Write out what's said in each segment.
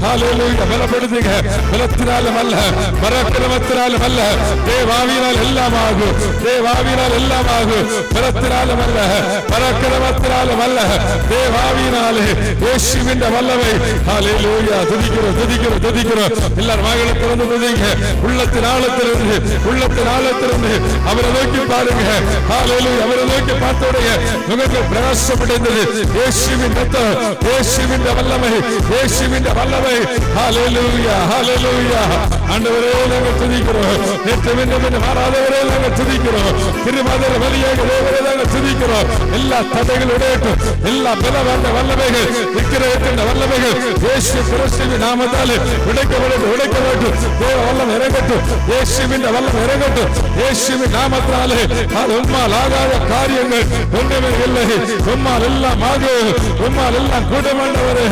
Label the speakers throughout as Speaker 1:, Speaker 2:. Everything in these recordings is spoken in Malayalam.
Speaker 1: ஹல்லேலூயா. பலப்படுத்துங்க. பலத்தினாலும் அல்ல, பராக்கிரமத்தினாலும் அல்ல, தேவாவியினால் எல்லாம் ஆகும். தேவாவியினால் எல்லாம் ஆகும். பலத்தினாலும் அல்ல, பராக்கிரமத்தினாலும் அல்ல, தேவாவியினாலே இயேசுவின் வல்லமை. ஹல்லேலூயா. துதிக்கிறோம், துதிக்கிறோம், துதிக்கிறோம். எல்லாரும் வாய்களை திறந்து துதிங்க. உள்ளத்தின் ஆழத்திலிருந்து, உள்ளத்தின் ஆழத்திலிருந்து அவரை நோக்கி பாருங்க. ஹல்லேலூயா. அவரை நோக்கி பார்த்தோடைய முகங்கள் பிரகாசமடைந்தது. இயேசுவின் ரத்தம், இயேசுவின் வல்லமை, இயேசுவின் வல்லமை. ஹல்லேலூயா, ஹல்லேலூயா. ஆண்டவரே நாங்கள் துதிக்கிறோம். நேற்று மீண்டும் மாறாதவரே நாங்கள் துதிக்கிறோம். திருமண வழியாக தேவரே நாங்கள் துதிக்கிறோம். எல்லா தடைகள் உடையட்டும், எல்லா பலவான வல்லமைகள், விக்கிரகத்தின் வல்லமைகள் இயேசு கிறிஸ்துவின் நாமத்தால் உடைக்கப்படும், உடைக்கப்படும். தேவ வல்லம் இறங்கட்டும், இயேசுவின் வல்லம் இறங்கட்டும். இயேசுவின் நாமத்தாலே அது உம்மால் ஆகாத காரியங்கள் ஒன்றுமே இல்லை. உம்மால் எல்லாம் ஆகும், உம்மால் எல்லாம் கூட்டமாண்டவரே,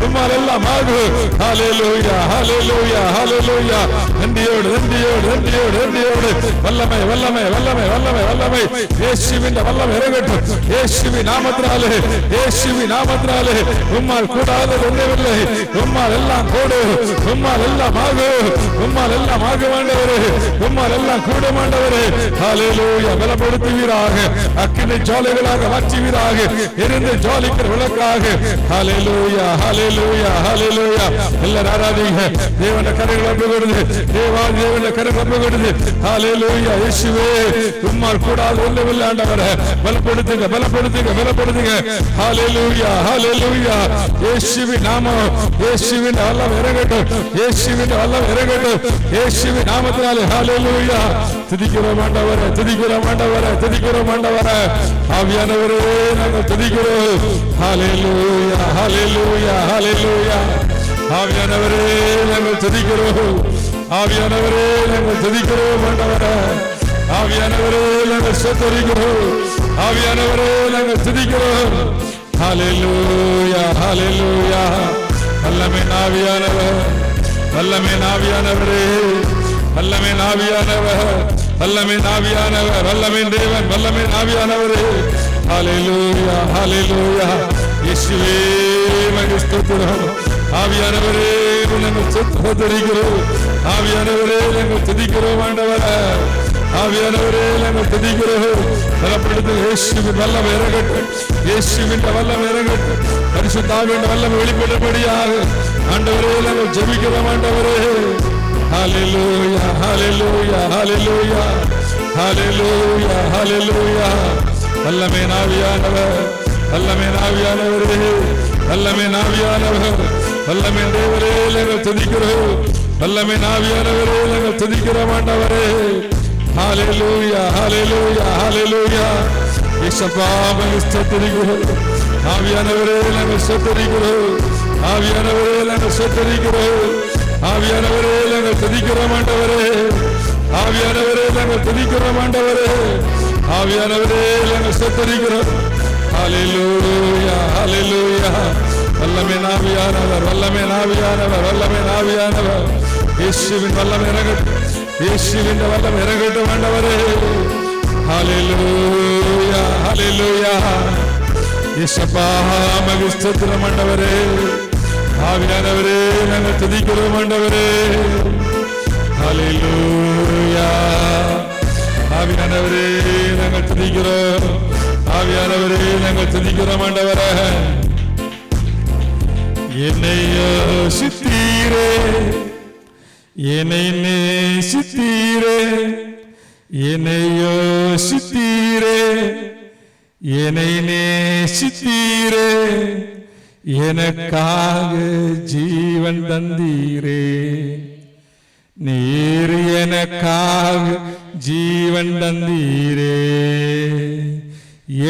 Speaker 1: உம்மால் எல்லாம் ஆகும். ஹல்லேலூயா, ஹல்லேலூயா, ஹல்லேலூயா. நன்றியோடு, நன்றியோடு, நன்றியோடு, நன்றியோடு. வல்லமை, வல்லமை, வல்லமை, வல்லமை, வல்லமை. இயேசுவின் வல்லம் இறங்கட்டும். இயேசுவின் நாமத்தினாலே, இயேசுவின் நாமத்தினாலே உம்மால் கூடாதது ஒன்றுமில்லை. உம்மால் எல்லாம் கூடு, உம்மால் எல்லாம் ஆகும், உம்மால் எல்லாம் ஆகுமாண்டவரே, உம்மால் எல்லாம் கூடமாண்டவரே. ஹல்லேலூயா. பலப்படுத்துவீராக, அக்கினி ஜாலைகளாக மாற்றுவீராக, எரிந்து ஜாலிக்கிற விளக்காக. ஹல்லேலூயா, ஹல்லேலூயா, ஹல்லேலூயா. எல்லாரும் ஆராதிங்க. தேவன கரங்களை ஒப்புக்கொடுங்க. தேவா தேவன கரங்களை ஒப்புக்கொடுங்க. ஹல்லேலூயா. இயேசுவே உம்மால் கூடாது ஒன்றுமில்லை ஆண்டவரே. பலப்படுத்துங்க, பலப்படுத்துங்க, பலப்படுத்துங்க. ஹல்லேலூயா, ஹல்லேலூயா. இயேசுவின் நாமம், இயேசுவின் வல்லம் இறங்கட்டும், இயேசுவின் வல்லம் இறங்கட்டும். இயேசுவின் நாமத்தினாலே ஹல்லேலூயா. துதிக்கிறோம் ஆண்டவரே, துதிக்கிறோம் ஆண்டவரே, துதிக்கிறோம் ஆண்டவரே. ஆவியானவரே நாங்கள் துதிக்கிறோம். ஹல்லேலூயா, ஹல்லேலூயா, ஹல்லேலூயா. ஆவியானவரே நாங்கள் துதிக்கிறோம். ஆவியானவரே நாங்கள் துதிக்கிறோம் ஆண்டவரே. ஆவியானவரே நாங்கள் ஸ்தோத்திரிக்கிறோம். ஆவியானவரே நாங்கள் துதிக்கிறோம். ஹல்லேலூயா, ஹல்லேலூயா. வல்லமை ஆவியானவர், வல்லமை ஆவியானவரே, வல்லமை ஆவியானவர், வல்லமை ஆவியானவர், வல்லமை தேவன், வல்லமை ஆவியானவரே. ஹல்லேலூயா, ஹல்லேலூயா. இயேசுவே உம்மை ஸ்தோத்திரம். ஆவியானவரே நாங்கள் ஸ்தோத்திரிக்கிறோம். ஆவியானவரே நாங்கள் துதிக்கிறோம் ஆண்டவரே. ஆவியானவரே நாங்கள் துதிக்கிறோம். பலப்படுத்து. இயேசுவின் வல்லம் இறங்கட்டும், இயேசுவின் வல்லம் இறங்கட்டும். பரிசுத்த ஆவியின் வல்லம் வெளிப்படும்படியாக ஆண்டவரே நாங்கள் ஜெபிக்கிறோம் ஆண்டவரே. ஹல்லேலூயா, ஹல்லேலூயா, ஹல்லேலூயா, ஹல்லேலூயா, ஹல்லேலூயா. வல்லமை ஆவியானவர், வல்லமை ஆவியானவரே, வல்லமை ஆவியானவர், வல்லமை தேவரே நாங்கள் துதிக்கிறோம். வல்லமை ஆவியானவரே நாங்கள் துதிக்கிறோம் ஆண்டவரே. ஹல்லேலூயா, ஹல்லேலூயா, ஹல்லேலூயா. இயேசுப்பா உம்மை ஸ்தோத்திரிக்கிறோம். ஆவியானவரே நாங்கள் ஸ்தோத்திரிக்கிறோம். ஆவியானவரே நாங்கள் ஸ்தோத்திரிக்கிறோம். ஆவியானவரே நாங்கள் துதிக்கிறோம் ஆண்டவரே. ஆவியானவரே நாங்கள் துதிக்கிறோம் ஆண்டவரே. ஆவியானவரே நாங்கள் ஸ்தோத்திரிக்கிறோம். ஹல்லேலூயா, ஹல்லேலூயா. வல்லமை ஆவியானவர், வல்லமை ஆவியானவர், வல்லமை ஆவியானவர். இயேசுவின் வல்லமை இறங்கட்டும், இயேசுவின் வல்லம் இறங்கட்டும் ஆண்டவரே. ஹல்லேலூயா, ஹல்லேலூயா. இயேசுப்பா உம்மை ஸ்தோத்திரம் ஆண்டவரே. ஆவியானவரே நாங்கள் துதிக்கிறோம் ஆண்டவரே. ஹல்லேலூயா. ஆவியானவரே நாங்கள் துதிக்கிறோம். ஆவியானவரே நாங்கள் துதிக்கிறோம் ஆண்டவரே. என்னை யோசித்தீரே, என்னை நேசித்தீரே, என்னை யோசித்தீரே, என்னை நேசித்தீரே, எனக்காக ஜீவன் தந்தீரே. நீர் எனக்காக ஜீவன் தந்தீரே,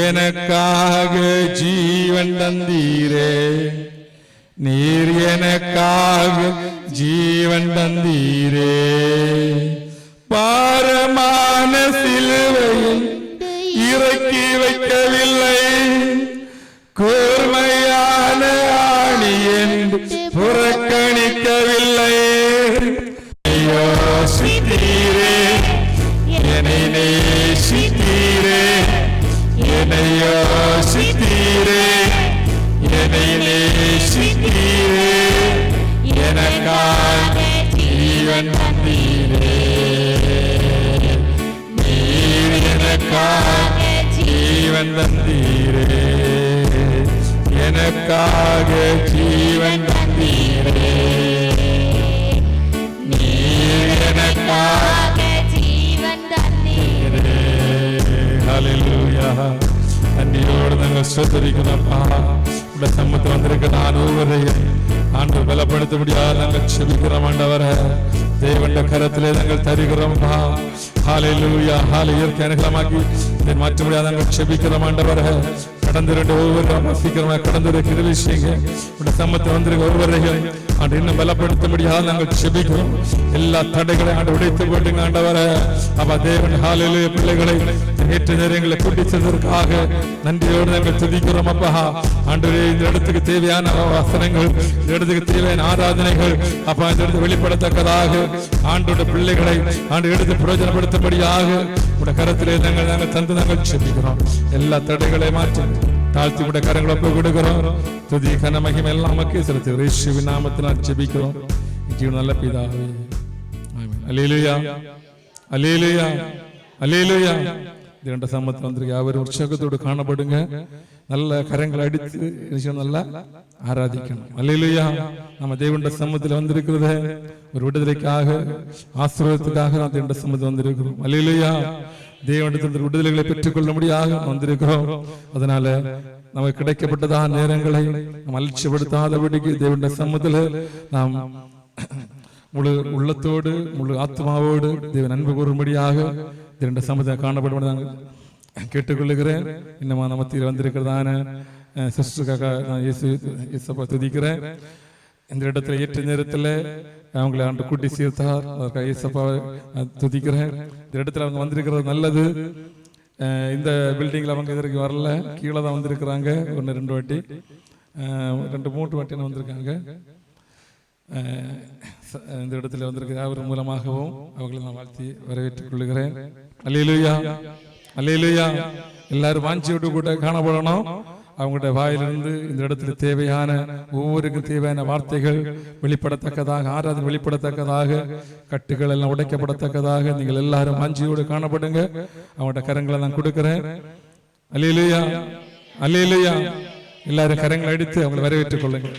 Speaker 1: எனக்காக ஜீவன் தந்தீரே. நீர் எனக்காக ஜீவன் தந்தீரே. பாரமான சிலுவையில் இறக்கி வைக்கவில்லை, கூர்மையான ஆணி என்று புறக்கணிக்கவில்லை. யோசித்தீரே, என்னை நேசித்தீரே, என்னை யோசித்தீரே, என்னை நேசித்தீரே, தந்தீரே, எனக்காக ஜீவன் தந்தீரே, நீர் எனக்காக ஜீவன் தந்தீரே. ஹல்லேலூயா. நன்றியோடு நாங்கள் ஸ்தோத்திரிக்கிறோம்ப்பா. உடைய சமூகத்தில் வந்திருக்க நான் ஒவ்வொருவரையும் ஆண்டவர் பலப்படுத்த முடியாது நாங்கள் செபிக்கிறோம். ஆண்டவரே, தேவனுடைய கரத்திலே நாங்கள் தருகிறோம்ப்பா. ஹல்லேலூயா. இயற்கை அனுகூலமாக்கி இதை மாற்ற முடியாது நாங்கள் செபிக்கிறோம். ஆண்டவரே, கடந்து ஒவ்வொரு சீக்கிரமாக கடந்து கிருபை செய்யுங்க. உடைய சமூகத்தில் வந்திருக்க ஒவ்வொருவரையும் ஆண்டு இன்னும் பலப்படுத்த முடியாது நாங்கள் செபிக்கிறோம். எல்லா தடைகளை ஆண்டு உடைத்து போட்டுங்க ஆண்டவரே. அப்பா தேவன் ஹல்லேலூயா பிள்ளைகளை நேற்று நேரங்களை கூட்டி சென்றதற்காக நன்றியோடு நாங்கள் துதிக்கிறோம். அப்பா ஆண்டவரே, இந்த இடத்துக்கு தேவையான வசனங்கள், இந்த இடத்துக்கு தேவையான ஆராதனைகள் அப்பா இந்த இடத்து வெளிப்படத்தக்கதாக ஆண்டோட பிள்ளைகளை ஆண்டு எடுத்து பிரயோஜனப்படுத்தும்படியாக உடைய கரத்திலே நாங்கள் தந்து நாங்கள் செபிக்கிறோம். எல்லா தடைகளை மாற்றி தாழ்த்தி உடைய கரங்களை ஒப்பு கொடுக்கிறோம். துதி கன மகிமை எல்லாம் நமக்கு செலுத்துகிறோம். இயேசுவின் நாமத்தினால் ஜெபிக்கிறோம் நல்ல பிதாவே. ஆமென். அல்லேலூயா, அல்லேலூயா, அல்லேலூயா. தேவனுடைய சமூகத்தில் வந்திருக்க யாவரும் உற்சாகத்தோடு காணப்படுங்க. நல்ல கரங்களை அடித்து நல்லா ஆராதிக்கணும். அல்லேலூயா. நம்ம தேவனுடைய சமூகத்தில் வந்திருக்கிறத ஒரு விடுதலைக்காக, ஆசீர்வாதத்துக்காக நாம் தேவனுடைய சமூகத்தில் வந்திருக்கிறோம். அல்லேலூயா. தேவனுடைய விடுதலைகளை பெற்றுக்கொள்ள முடியாத வந்திருக்கிறோம். அதனால நமக்கு கிடைக்கப்பட்டதான நேரங்களை நாம் அலட்சியப்படுத்தாதபடிக்கு தேவனுடைய சமூகத்தில் நாம் முழு உள்ளத்தோடு முழு ஆத்மாவோடு தேவன் அன்பு கூறும்படியாக தேவனுடைய சமூகத்தில் காணப்படுவதாக கேட்டுக்கொள்ளுகிறேன். இன்னும் நம்ம மத்தியில் வந்திருக்கிறதான சிஸ்டருக்காக நான் இயேசுவை துதிக்கிறேன். இந்த இடத்துல ஏற்ற நேரத்தில் அவங்களை ஆண்டு கூட்டி சீர்த்தார், அதற்காக இயேசுவை துதிக்கிறேன். இந்த இடத்துல அவங்க வந்திருக்கிறது நல்லது. இந்த பில்டிங்கில் அவங்க இதற்கு வரல, கீழே தான் வந்திருக்கிறாங்க. 1-2 வாட்டி 2-3 வாட்டி வந்திருக்காங்க. இந்த இடத்துல வந்திருக்கிற அவர் மூலமாகவும் அவர்களை நான் வாழ்த்தி வரவேற்றுக் கொள்கிறேன். அல்லேலூயா, அல்லேலூயா. எல்லாரும் வாஞ்சியோடு கூட காணப்படணும். அவங்களுடைய வாயிலிருந்து இந்த இடத்துல தேவையான ஒவ்வொருக்கும் தேவையான வார்த்தைகள் வெளிப்படத்தக்கதாக, ஆராதனை வெளிப்படத்தக்கதாக, கட்டுகள் எல்லாம் உடைக்கப்படத்தக்கதாக நீங்கள் எல்லாரும் வாஞ்சியோடு காணப்படுங்க. அவங்களுடைய கரங்களை நான் கொடுக்கிறேன். அல்லேலூயா, அல்லேலூயா. எல்லாரும் கரங்களை அடித்து அவங்களை வரவேற்றுக் கொள்ளுங்க.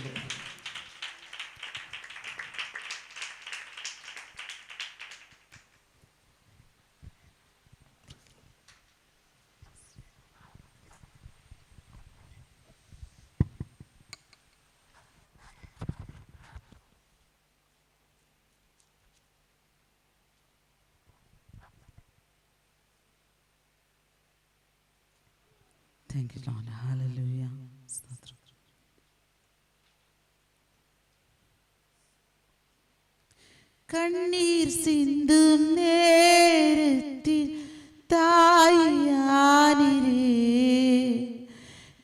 Speaker 2: Thank you, Lord. Hallelujah. கண்ணீர் சிந்தும் நேரத்தில் தாயானிரே,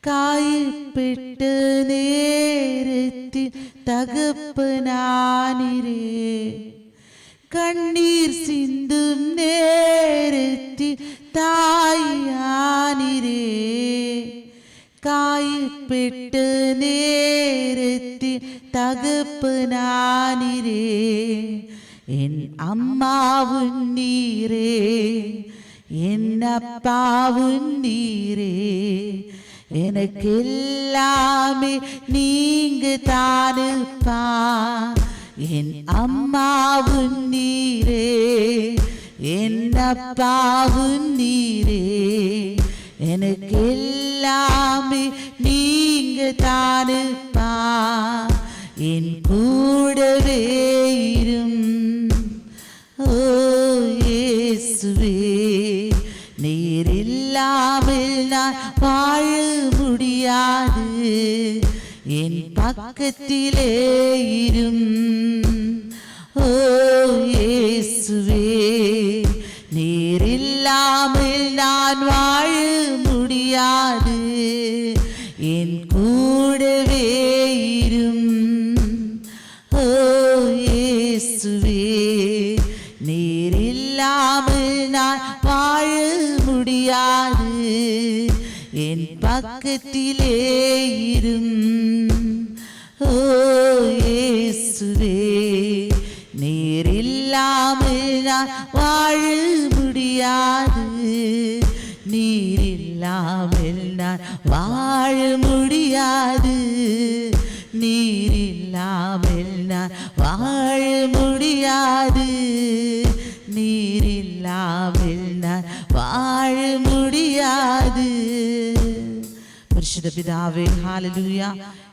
Speaker 2: காயப்பட்ட நேரத்தில் தகப்பனானிரே, கண்ணீர் சிந்தும் நேரத்தில் தாயானிரே, காயப்பட்ட நேரத்தில் தகப்பனானிரே, என் அம்மாவும் நீரே, என் அப்பாவும் நீரே, எனக்கு எல்லாமே நீங்க தானுப்பா. என் அம்மாவும் நீரே, என் அப்பாவும் நீரே, எனக்கு எல்லாமே நீங்க தானுப்பா. என் கூடவே இரும் ஓ இயேசுவே, நீர் இல்லாமல் நான் வாழ முடியாது. என் பக்கத்திலே இரும் ஓ இயேசுவே, நீர் இல்லாமல் நான் வாழ முடியாது. என் கூடவே இரும் ஓ இயேசுவே, நீர் இல்லாமல் நான் வாழ முடியாது. என் பக்கத்திலே இரும் ஓ இயேசுவே, நீர் இல்லாமல் நான் வாழ முடியாது. நீர் இல்லாமல் நான் வாழ முடியாது, நீர் இல்லாமல் நான் வாழ முடியாது, நீர் இல்லாமல் நான் வாழ முடியாது. പരിശുദ്ധ പിതാവേ ഹല്ലേലൂയ.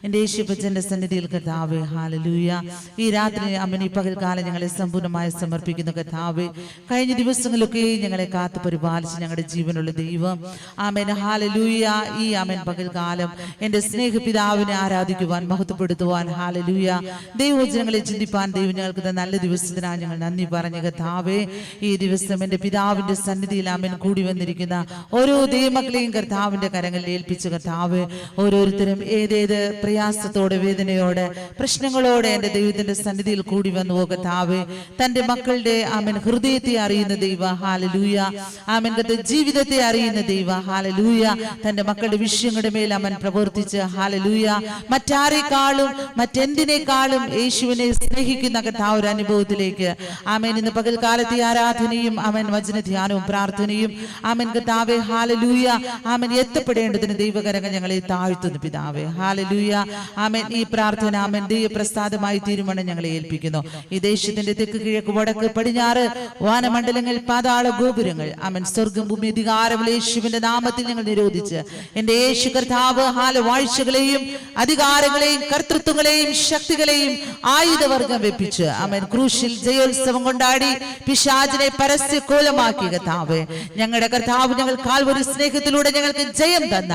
Speaker 2: എൻ്റെ യേശുപ്പച്ചൻ്റെ സന്നിധിയിൽ കർത്താവേ ഹല്ലേലൂയ. ഈ രാത്രി അമ്മ ഈ പകൽക്കാലം ഞങ്ങളെ സമ്പൂർണ്ണമായി സമർപ്പിക്കുന്ന കർത്താവേ, കഴിഞ്ഞ ദിവസങ്ങളിലൊക്കെ ഞങ്ങളെ കാത്തു പരിപാലിച്ച് ഞങ്ങളുടെ ജീവനുള്ള ദൈവം ആമേൻ ഹല്ലേലൂയ. ഈ ആമേൻ പകൽക്കാലം എൻ്റെ സ്നേഹപിതാവിനെ ആരാധിക്കുവാൻ, മഹത്വപ്പെടുത്തുവാൻ ഹല്ലേലൂയ, ദൈവവചനങ്ങളെ ചിന്തിപ്പാൻ ദൈവം ഞങ്ങൾക്ക് തന്ന നല്ല ദിവസത്തിനായി ഞങ്ങൾ നന്ദി പറഞ്ഞ കർത്താവേ, ഈ ദിവസം എൻ്റെ പിതാവിൻ്റെ സന്നിധിയിൽ ആമേൻ കൂടി വന്നിരിക്കുന്ന ഓരോ ദൈവമക്കളെയും കർത്താവിൻ്റെ കരങ്ങളിൽ ഏൽപ്പിച്ച കർത്താവേ, ഓരോരുത്തരും ഏതേത് പ്രയാസത്തോടെ, വേദനയോടെ, പ്രശ്നങ്ങളോടെ എൻ്റെ ദൈവത്തിന്റെ സന്നിധിയിൽ കൂടി വന്നു കർത്താവേ, തൻ്റെ മക്കളുടെ ആമേൻ ഹൃദയത്തെ അറിയുന്ന ദൈവ ഹല്ലേലൂയ, ആമേൻ ജീവിതത്തെ അറിയുന്ന ദൈവ ഹല്ലേലൂയ, തൻ്റെ മക്കളുടെ വിഷയങ്ങളുടെ മേൽ അവൻ പ്രവർത്തിച്ച് ഹല്ലേലൂയ, മറ്റാരെക്കാളും മറ്റെന്തിനേക്കാളും യേശുവിനെ സ്നേഹിക്കുന്ന കർത്താവ് ഒരു അനുഭവത്തിലേക്ക് ആമേൻ ഇന്ന് പകൽക്കാലത്തെ ആരാധനയും ആമേൻ വചന ധ്യാനവും പ്രാർത്ഥനയും ആമേൻ കർത്താവേ ഹല്ലേലൂയ ആമേൻ എത്തപ്പെടേണ്ടതിന് ദൈവകരങ്ങൾ ഞങ്ങളെ താഴ്ത്തുന്നു പിതാവേ ഹല്ലേലൂയ. ആമേൻ ഈ പ്രാർത്ഥന ആമേൻ ദൈവപ്രസാദമായി തീരുമാനം ഞങ്ങളെ ഏൽപ്പിക്കുന്നു. ഈ ദേശത്തിന്റെ തെക്ക് കിഴക്ക് വടക്ക് പടിഞ്ഞാറ് വാനമണ്ഡലങ്ങൾ പാതാള ഗോപുരങ്ങൾ ആമേൻ സ്വർഗ്ഗം ഭൂമി അധികാരമുള്ള യേശുവിന്റെ നാമത്തിൽ ഞങ്ങൾ നിരോധിച്ച് എൻ്റെ യേശു കർത്താവ് വാഴ്ചകളെയും അധികാരങ്ങളെയും കർത്തൃത്വങ്ങളെയും ശക്തികളെയും ആയുധവർഗം വെപ്പിച്ച് ആമേൻ ക്രൂശിൽ ജയോത്സവം കൊണ്ടാടി പിശാചിനെ പരസ്യ കോലമാക്കി കർത്താവ്, ഞങ്ങളുടെ കർത്താവ് ഞങ്ങൾ കാൽവരി സ്നേഹത്തിലൂടെ ഞങ്ങൾക്ക് ജയം തന്ന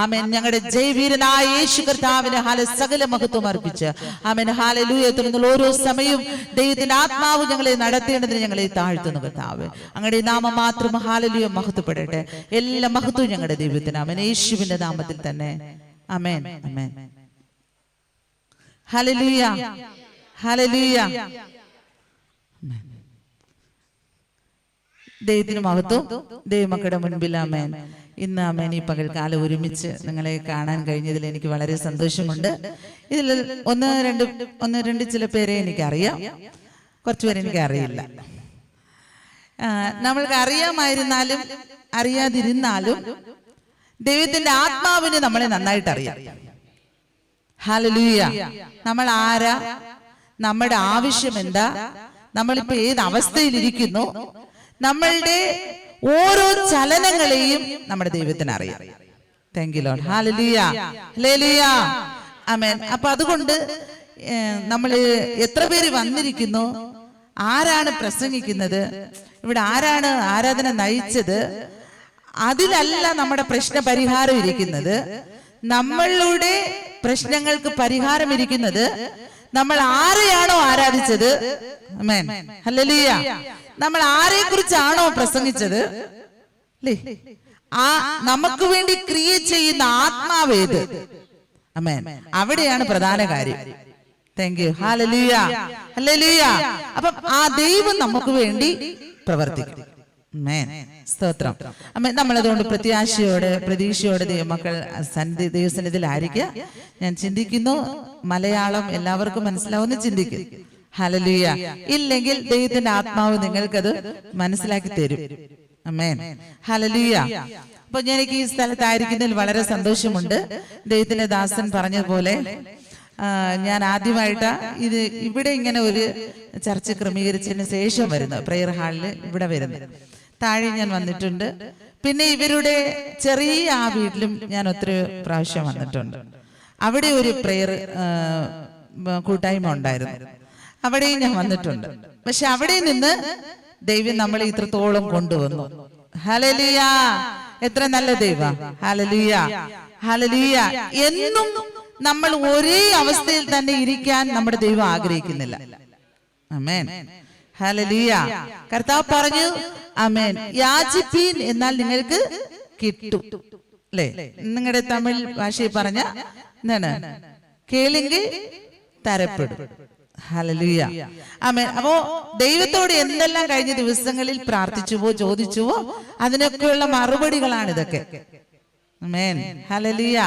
Speaker 2: ആമേൻ ഞങ്ങളുടെ ജയവീരനായ യേശു കർത്താവിന് സകല മഹത്വം അർപ്പിച്ച് ആമേൻ ഹല്ലേലൂയ. തുടർന്നുള്ള ഓരോ സമയവും ദൈവത്തിന്റെ ആത്മാവ് ഞങ്ങളെ നടത്തേണ്ടതിന് ഞങ്ങളെ താഴ്ത്തുന്നു കർത്താവ്. അങ്ങയുടെ നാമം മാത്രം ഹല്ലേലൂയ മഹത്വപ്പെടട്ടെ. എല്ലാ മഹത്വവും ഞങ്ങളുടെ ദൈവത്തിന് ആമേൻ യേശുവിന്റെ നാമത്തിൽ തന്നെ ആമേൻ ആമേൻ ഹല്ലേലൂയ ഹല്ലേലൂയ. ദൈവത്തിന് മഹത്വം. ദൈവമക്കളുടെ മുൻപിൽ ആമേൻ ഇന്ന് ആമേൻ ഈ പകൽക്കാലം ഒരുമിച്ച് നിങ്ങളെ കാണാൻ കഴിഞ്ഞതിൽ എനിക്ക് വളരെ സന്തോഷമുണ്ട്. ഇതിൽ ഒന്ന് രണ്ട് ചില പേരെ എനിക്കറിയാം, കുറച്ചുപേരെ എനിക്ക് അറിയില്ല. നമ്മൾക്ക് അറിയാമായിരുന്നാലും അറിയാതിരുന്നാലും ദൈവത്തിന്റെ ആത്മാവിന് നമ്മളെ നന്നായിട്ട് അറിയാം. ഹല്ലേലൂയ. നമ്മൾ ആരാ, നമ്മുടെ ആവശ്യം എന്താ, നമ്മളിപ്പോ ഏത് അവസ്ഥയിലിരിക്കുന്നു, നമ്മളുടെ ഓരോ ചലനങ്ങളെയും നമ്മുടെ ദൈവത്തിന് അറിയാം. Thank you lord. ഹല്ലേലൂയ ഹല്ലേലൂയ ആമേൻ. അപ്പൊ അതുകൊണ്ട് നമ്മൾ എത്ര പേര് വന്നിരിക്കുന്നു, ആരാണ് പ്രസംഗിക്കുന്നത്, ഇവിടെ ആരാണ് ആരാധന നയിച്ചത്, അതിലല്ല നമ്മുടെ പ്രശ്ന പരിഹാരം ഇരിക്കുന്നത്. നമ്മളുടെ പ്രശ്നങ്ങൾക്ക് പരിഹാരം ഇരിക്കുന്നത് നമ്മൾ ആരെയാണോ ആരാധിച്ചത്, ആമേൻ ഹല്ലേലൂയ, നമ്മൾ ആരെ കുറിച്ചാണോ പ്രസംഗിച്ചത്, അല്ലേ, ആ നമുക്ക് വേണ്ടി ക്രിയ ചെയ്യുന്ന ആത്മാവേത്, ആമേൻ, അവിടെയാണ് പ്രധാന കാര്യം. Thank you hallelujah hallelujah. അപ്പം ആ ദൈവം നമുക്ക് വേണ്ടി പ്രവർത്തിക്കും. സ്തോത്രം. നമ്മളതുകൊണ്ട് പ്രത്യാശയോടെ പ്രതീക്ഷയോടെ ദൈവമക്കൾ ദൈവസന്നിധിയിലായിരിക്കുക. ഞാൻ ചിന്തിക്കുന്നു മലയാളം എല്ലാവർക്കും മനസ്സിലാവുന്ന ചിന്തിക്കും. ഹല്ലേലൂയ. ഇല്ലെങ്കിൽ ദൈവത്തിന്റെ ആത്മാവ് നിങ്ങൾക്കത് മനസ്സിലാക്കി തരും. Amen hallelujah. അപ്പൊ എനിക്ക് ഈ സ്ഥലത്തായിരിക്കുന്നതിൽ വളരെ സന്തോഷമുണ്ട്. ദൈവത്തിന്റെ ദാസൻ പറഞ്ഞതുപോലെ ഞാൻ ആദ്യമായിട്ട് ഇവിടെ ഇങ്ങനെ ഒരു ചർച്ച ക്രമീകരിച്ചതിന് ശേഷം വരുന്നത്, പ്രെയർ ഹാളിൽ ഇവിടെ വരുന്നത്. താഴെ ഞാൻ വന്നിട്ടുണ്ട്. പിന്നെ ഇവരുടെ ചെറിയ ആ വീട്ടിലും ഞാൻ ഒത്തിരി പ്രാവശ്യം വന്നിട്ടുണ്ട്. അവിടെ ഒരു പ്രെയർ കൂട്ടായ്മ ഉണ്ടായിരുന്നു, അവിടെയും ഞാൻ വന്നിട്ടുണ്ട്. പക്ഷെ അവിടെ നിന്ന് ദൈവം നമ്മളെ ഇത്രത്തോളം കൊണ്ടുവന്നു. ഹല്ലേലൂയ. എത്ര നല്ല ദൈവം. Hallelujah hallelujah. എന്നും നമ്മൾ ഒരേ അവസ്ഥയിൽ തന്നെ ഇരിക്കാൻ നമ്മുടെ ദൈവം ആഗ്രഹിക്കുന്നില്ല. Amen hallelujah. കർത്താവ് പറഞ്ഞു, ആമേൻ, യാചിപ്പീൻ എന്നാൽ നിങ്ങൾക്ക് കിട്ടും, അല്ലേ? നിങ്ങളുടെ തമിഴ് ഭാഷയിൽ പറഞ്ഞ എന്താണ്, കേളിങ്കിൽ തരപ്പെടും. ഹല്ലേലൂയ ആമേൻ. അപ്പോ ദൈവത്തോട് എന്തെല്ലാം കഴിഞ്ഞ ദിവസങ്ങളിൽ പ്രാർത്ഥിച്ചുവോ ചോദിച്ചുവോ അതിനൊക്കെയുള്ള മറുപടികളാണ് ഇതൊക്കെ. Amen hallelujah.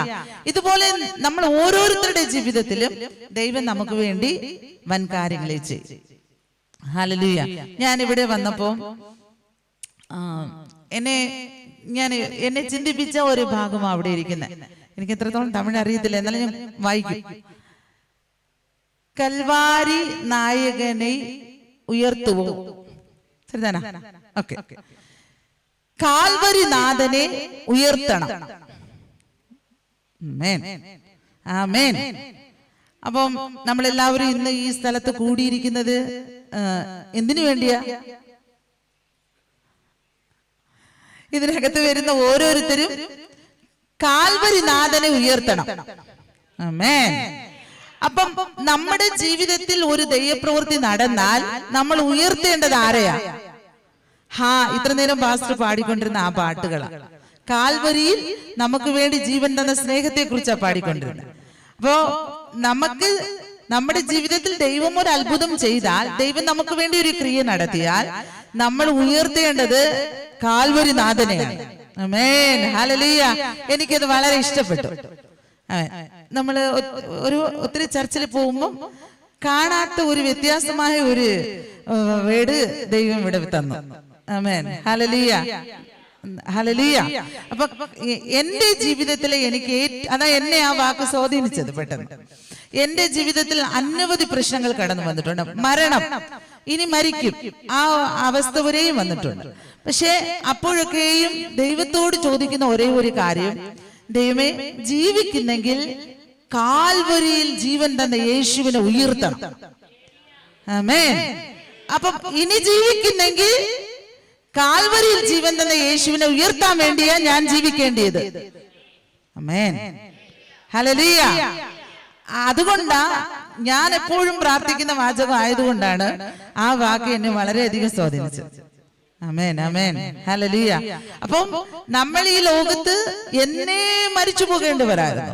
Speaker 2: ഇതുപോലെ നമ്മൾ ഓരോരുത്തരുടെ ജീവിതത്തിലും ദൈവം നമുക്ക് വേണ്ടി വൻ കാര്യങ്ങളെ ചെയ്യും. ഹല്ലേലൂയ. ഞാൻ ഇവിടെ വന്നപ്പോ എന്നെ ഞാൻ എന്നെ ചിന്തിപ്പിച്ച ഒരു ഭാഗം അവിടെ ഇരിക്കുന്നത്. എനിക്ക് എത്രത്തോളം തമിഴ് അറിയത്തില്ല, എന്നാലും ഞാൻ വായിക്കും. കൽവാരി നായകനെ ഉയർത്തുവോ, ശരിതാനാ? ഓക്കെ. കാൽവരി നാഥനെ ഉയർത്തണം. ആമേൻ. അപ്പം നമ്മളെല്ലാവരും ഇന്ന് ഈ സ്ഥലത്ത് കൂടിയിരിക്കുന്നത് എന്തിനു വേണ്ടിയാ? ഇതിനകത്ത് വരുന്ന ഓരോരുത്തരും കാൽവരി നാഥനെ ഉയർത്തണം. ആമേൻ. അപ്പം നമ്മുടെ ജീവിതത്തിൽ ഒരു ദൈവപ്രവൃത്തി നടന്നാൽ നമ്മൾ ഉയർത്തേണ്ടത് ആരെയാ? ഇത്ര നേരം പാസ്റ്റർ പാടിക്കൊണ്ടിരുന്ന ആ പാട്ടുകളാണ്. കാൽവരിയിൽ നമുക്ക് വേണ്ടി ജീവൻ തന്ന സ്നേഹത്തെ കുറിച്ചാണ് പാടിക്കൊണ്ടിരുന്നത്. അപ്പോ നമുക്ക് നമ്മുടെ ജീവിതത്തിൽ ദൈവം ഒരു അത്ഭുതം ചെയ്താൽ, ദൈവം നമുക്ക് വേണ്ടി ഒരു ക്രിയ നടത്തിയാൽ, നമ്മൾ ഉയർത്തേണ്ടത് കാൽവരി നാഥനെയാണ്. ആമേൻ, ഹല്ലേലൂയ. എനിക്കത് വളരെ ഇഷ്ടപ്പെട്ടു. നമ്മള് ഒത്തിരി ചർച്ചിൽ പോകുമ്പോൾ കാണാത്ത ഒരു വ്യത്യാസമായ ഒരു വേർഡ് ദൈവം ഇവിടെ തന്നു. ആമേൻ, ഹല്ലേലൂയ, ഹല്ലേലൂയ. അപ്പൊ എന്റെ ജീവിതത്തിലെ എനിക്ക് എന്നെ ആ വാക്ക് സ്വാധീനിച്ചത് പെട്ടെന്ന്. എന്റെ ജീവിതത്തിൽ അനവധി പ്രശ്നങ്ങൾ കടന്നു വന്നിട്ടുണ്ട്. മരണം, ഇനി മരിക്കും, ആ അവസ്ഥ വരെയും വന്നിട്ടുണ്ട്. പക്ഷെ അപ്പോഴൊക്കെയും ദൈവത്തോട് ചോദിക്കുന്ന ഒരേ ഒരു കാര്യം, ദൈവമേ, ജീവിക്കുന്നെങ്കിൽ കാൽവരിയിൽ ജീവൻ തന്ന യേശുവിനെ ഉയർത്തണം. ആമേൻ. അപ്പം ഇനി ജീവിക്കുന്നെങ്കിൽ കാൽവരിയിൽ ജീവൻ തന്ന യേശുവിനെ ഉയർത്താൻ വേണ്ടിയാ ഞാൻ ജീവിക്കേണ്ടത്. ആമേൻ, ഹല്ലേലൂയ. അതുകൊണ്ടാ ഞാൻ എപ്പോഴും പ്രാർത്ഥിക്കുന്ന വാചകം ആയതുകൊണ്ടാണ് ആ വാക്ക് എന്നെ വളരെയധികം സ്വാധീനിച്ചത്. ആമേൻ, ആമേൻ, ഹല്ലേലൂയ. അപ്പം നമ്മൾ ഈ ലോകത്ത് എന്നേ മരിച്ചു പോകേണ്ടവരായിരുന്നു,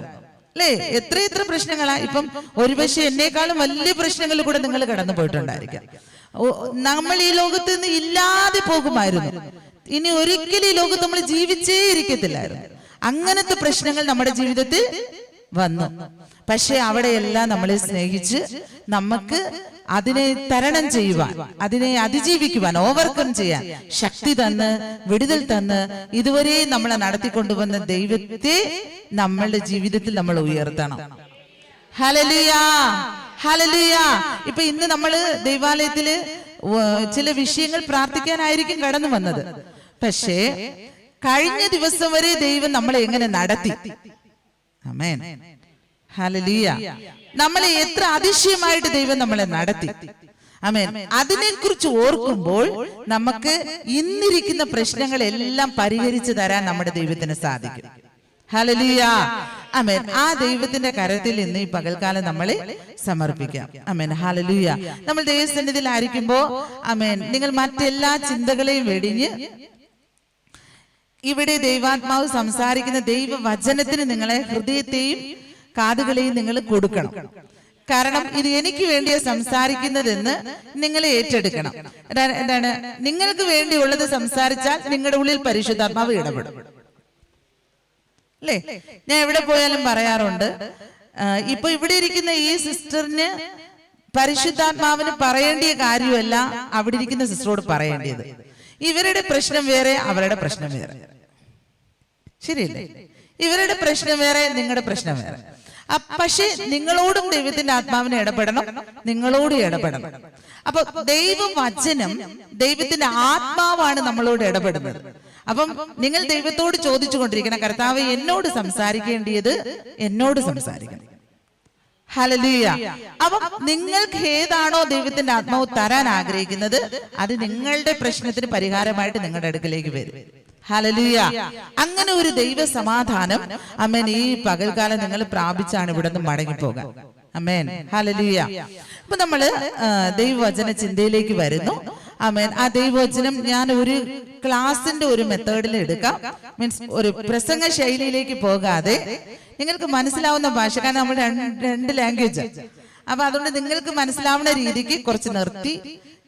Speaker 2: അല്ലേ? എത്ര പ്രശ്നങ്ങളാ. ഇപ്പം ഒരുപക്ഷെ എന്നേക്കാളും വലിയ പ്രശ്നങ്ങളിൽ കൂടെ നിങ്ങൾ കടന്നു പോയിട്ടുണ്ടായിരിക്കാം. നമ്മൾ ഈ ലോകത്ത് നിന്ന് ഇല്ലാതെ പോകുമായിരുന്നു. ഇനി ഒരിക്കലും ഈ ലോകത്ത് നമ്മൾ ജീവിച്ചേ ഇരിക്കത്തില്ലായിരുന്നു. അങ്ങനത്തെ പ്രശ്നങ്ങൾ നമ്മുടെ ജീവിതത്തിൽ വന്നു. പക്ഷെ അവിടെയെല്ലാം നമ്മളെ സ്നേഹിച്ച് നമുക്ക് അതിനെ തരണം ചെയ്യുവാൻ, അതിനെ അതിജീവിക്കുവാൻ, ഓവർകം ചെയ്യാൻ ശക്തി തന്ന്, വിടുതൽ തന്ന് ഇതുവരെ നമ്മളെ നടത്തിക്കൊണ്ടുവന്ന ദൈവത്തെ നമ്മളുടെ ജീവിതത്തിൽ നമ്മൾ ഉയർത്തണം. Hallelujah, hallelujah. ഇപ്പൊ ഇന്ന് നമ്മള് ദൈവാലയത്തില് ചില വിഷയങ്ങൾ പ്രാർത്ഥിക്കാനായിരിക്കും കടന്നു വന്നത്. പക്ഷേ കഴിഞ്ഞ ദിവസം വരെ ദൈവം നമ്മളെ എങ്ങനെ നടത്തി? ആമേൻ, ഹല്ലേലൂയ. നമ്മളെ എത്ര അതിശയമായിട്ട് ദൈവം നമ്മളെ നടത്തി. ആമേൻ. അതിനെക്കുറിച്ച് ഓർക്കുമ്പോൾ നമുക്ക് ഇന്നിരിക്കുന്ന പ്രശ്നങ്ങളെല്ലാം പരിഹരിച്ചു തരാൻ നമ്മുടെ ദൈവത്തിന് സാധിക്കും. ഹല്ലേലൂയ, ആമേൻ. ആ ദൈവത്തിന്റെ കരത്തിൽ ഇന്ന് ഈ പകൽക്കാലം നമ്മളെ സമർപ്പിക്കാം. ആമേൻ, ഹല്ലേലൂയ. നമ്മൾ ദൈവസന്നിധിയിലായിരിക്കുമ്പോ ആമേൻ, നിങ്ങൾ മറ്റെല്ലാ ചിന്തകളെയും വെടിഞ്ഞ് ഇവിടെ ദൈവാത്മാവ് സംസാരിക്കുന്ന ദൈവവചനത്തിന് നിങ്ങളെ ഹൃദയത്തെയും കാതുകളെയും നിങ്ങൾ കൊടുക്കണം. കാരണം ഇത് എനിക്ക് വേണ്ടിയാ സംസാരിക്കുന്നതെന്ന് നിങ്ങൾ ഏറ്റെടുക്കണം. എന്താണ്? നിങ്ങൾക്ക് വേണ്ടിയുള്ളത് സംസാരിച്ചാൽ നിങ്ങളുടെ ഉള്ളിൽ പരിശുദ്ധാത്മാവ് ഇടപെടും, അല്ലേ? ഞാൻ എവിടെ പോയാലും പറയാറുണ്ട്, ഇപ്പൊ ഇവിടെ ഇരിക്കുന്ന ഈ സിസ്റ്ററിന് പരിശുദ്ധാത്മാവിന് പറയേണ്ടിയ കാര്യമല്ല അവിടെ ഇരിക്കുന്ന സിസ്റ്ററോട് പറയേണ്ടത്. ഇവരുടെ പ്രശ്നം വേറെ, അവരുടെ പ്രശ്നം വേറെ, ശരിയല്ലേ? ഇവരുടെ പ്രശ്നം വേറെ, നിങ്ങളുടെ പ്രശ്നം വേറെ. പക്ഷെ നിങ്ങളോടും ദൈവത്തിന്റെ ആത്മാവിനെ ഇടപെടണം, നിങ്ങളോട് ഇടപെടണം. അപ്പൊ ദൈവവചനം, ദൈവത്തിന്റെ ആത്മാവാണ് നമ്മളോട് ഇടപെടുന്നത്. അപ്പം നിങ്ങൾ ദൈവത്തോട് ചോദിച്ചു കൊണ്ടിരിക്കണം, കർത്താവ് എന്നോട് സംസാരിക്കേണ്ടിയത് എന്നോട് സംസാരിക്കണം. ഹല്ലേലൂയ. അപ്പൊ നിങ്ങൾക്ക് ഏതാണോ ദൈവത്തിന്റെ ആത്മാവ് തരാൻ ആഗ്രഹിക്കുന്നത് അത് നിങ്ങളുടെ പ്രശ്നത്തിന് പരിഹാരമായിട്ട് നിങ്ങളുടെ അടുക്കലേക്ക് വരും. ഹല്ലേലൂയ. അങ്ങനെ ഒരു ദൈവ സമാധാനം ആമേൻ ഈ പകൽക്കാലം നിങ്ങൾ പ്രാപിച്ചാണ് ഇവിടെ നിന്ന് മടങ്ങിപ്പോകാൻ. ആമേൻ, ഹല്ലേലൂയ. അപ്പൊ നമ്മള് ദൈവവചന ചിന്തയിലേക്ക് വരുന്നു. ആമേൻ. ആ ദൈവവചനം ഞാൻ ഒരു ക്ലാസിന്റെ ഒരു മെത്തേഡിൽ എടുക്കാം. മീൻസ് ഒരു പ്രസംഗ ശൈലിയിലേക്ക് പോകാതെ നിങ്ങൾക്ക് മനസ്സിലാവുന്ന ഭാഷ, കാരണം നമ്മൾ രണ്ട് ലാംഗ്വേജ്, അപ്പൊ അതുകൊണ്ട് നിങ്ങൾക്ക് മനസ്സിലാവുന്ന രീതിക്ക് കുറച്ച് നിർത്തി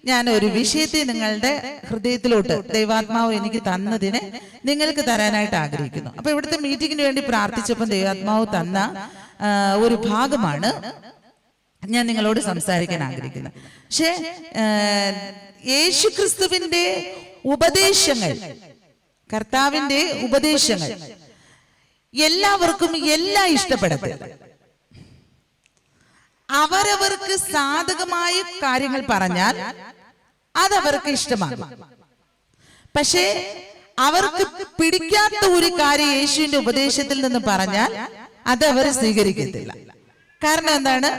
Speaker 2: ഞാൻ ഒരു വിഷയത്തെ നിങ്ങളുടെ ഹൃദയത്തിലോട്ട് ദൈവാത്മാവ് എനിക്ക് തന്നതിനെ നിങ്ങൾക്ക് തരാനായിട്ട് ആഗ്രഹിക്കുന്നു. അപ്പൊ ഇവിടുത്തെ മീറ്റിങ്ങിന് വേണ്ടി പ്രാർത്ഥിച്ചപ്പോൾ ദൈവാത്മാവ് തന്ന ഒരു ഭാഗമാണ് ഞാൻ നിങ്ങളോട് സംസാരിക്കാൻ ആഗ്രഹിക്കുന്നത്. പക്ഷേ യേശുക്രിസ്തുവിന്റെ ഉപദേശങ്ങൾ, കർത്താവിന്റെ ഉപദേശങ്ങൾ എല്ലാവർക്കും എല്ലാം ഇഷ്ടപ്പെടത്തില്ല. അവരവർക്ക് സാധകമായ കാര്യങ്ങൾ പറഞ്ഞാൽ അതവർക്ക് ഇഷ്ടമാകും. പക്ഷേ അവർക്ക് പിടിക്കാത്ത ഒരു കാര്യം യേശുവിന്റെ ഉപദേശത്തിൽ നിന്ന് പറഞ്ഞാൽ അത് അവർ സ്വീകരിക്കത്തില്ല. കാരണം എന്താണ്?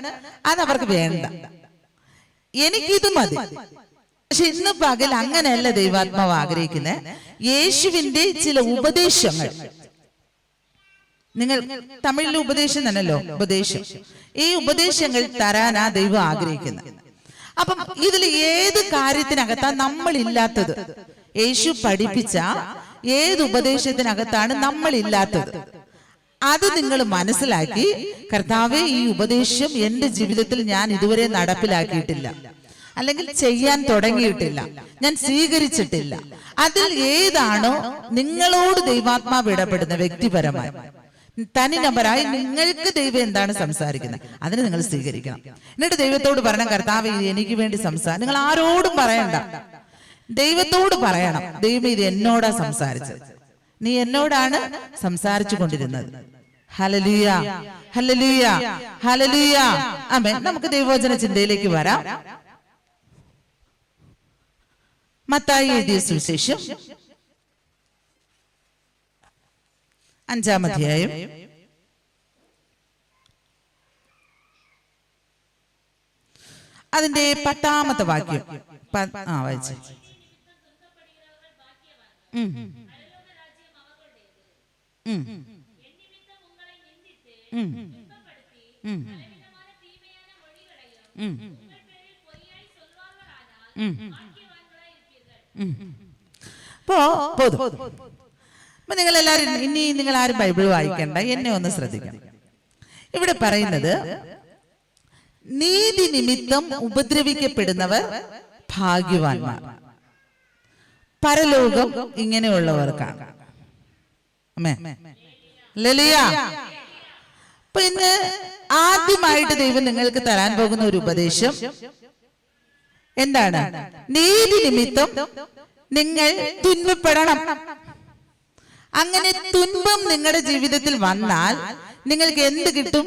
Speaker 2: അതവർക്ക് വേണ്ട. എനിക്കിത് മതി. പക്ഷെ ഇന്ന് പകൽ അങ്ങനെയല്ല ദൈവാത്മാവ് ആഗ്രഹിക്കുന്നത്. യേശുവിന്റെ ചില ഉപദേശങ്ങൾ, നിങ്ങൾ തമിഴിലെ ഉപദേശം തന്നെയല്ലോ ഉപദേശം, ഈ ഉപദേശങ്ങൾ തരാനാ ദൈവം ആഗ്രഹിക്കുന്നത്. അപ്പം ഇതിൽ ഏത് കാര്യത്തിനകത്താ നമ്മളില്ലാത്തത്? യേശു പഠിപ്പിച്ച ഏത് ഉപദേശത്തിനകത്താണ് നമ്മളില്ലാത്തത്? അത് നിങ്ങൾ മനസ്സിലാക്കി, കർത്താവേ, ഈ ഉപദേശം എന്റെ ജീവിതത്തിൽ ഞാൻ ഇതുവരെ നടപ്പിലാക്കിയിട്ടില്ല, അല്ലെങ്കിൽ ചെയ്യാൻ തുടങ്ങിയിട്ടില്ല, ഞാൻ സ്വീകരിച്ചിട്ടില്ല. അതിൽ ഏതാണോ നിങ്ങളോട് ദൈവാത്മാവ് ഇടപെടുന്ന വ്യക്തിപരമായി തനി നമ്പരായി നിങ്ങൾക്ക് ദൈവം എന്താണ് സംസാരിക്കുന്നത്, അതിന് നിങ്ങൾ സ്വീകരിക്കണം. എന്നിട്ട് ദൈവത്തോട് പറയണം, കർത്താവ് ഇത് എനിക്ക് വേണ്ടി നിങ്ങൾ ആരോടും പറയണ്ട, ദൈവത്തോട് പറയണം, ദൈവം ഇത് എന്നോടാ സംസാരിച്ചത്, നീ എന്നോടാണ് സംസാരിച്ചു കൊണ്ടിരുന്നത്. ഹല്ലേലൂയ, ഹല്ലേലൂയ, ഹല്ലേലൂയ, ആമേൻ. നമുക്ക് ദൈവവചന ചിന്തയിലേക്ക് വരാം. മത്തായി എഴുതിയ സുവിശേഷം 5-ാം അധ്യായം അതിന്റെ 10-ാമത്തെ വാക്യം വായിച്ചു. അപ്പൊ നിങ്ങളെല്ലാരും ഇനി നിങ്ങൾ ആരും ബൈബിൾ വായിക്കണ്ട, എന്നെ ഒന്ന് ശ്രദ്ധിക്കണം. ഇവിടെ പറയുന്നത് നീതി നിമിത്തം ഉപദ്രവിക്കപ്പെടുന്നവർ ഭാഗ്യവാന്മാർ, പരലോകം ഇങ്ങനെയുള്ളവർക്കാണ്. ഹല്ലേലൂയ. അപ്പൊ ഇന്ന് ആദ്യമായിട്ട് ദൈവം നിങ്ങൾക്ക് തരാൻ പോകുന്ന ഒരു ഉപദേശം എന്താണ്? നീതി നിമിത്തം നിങ്ങൾ തുன்பപ്പെടണം. അങ്ങനെ തുன்பം നിങ്ങളുടെ ജീവിതത്തിൽ വന്നാൽ നിങ്ങൾക്ക് എന്ത് കിട്ടും?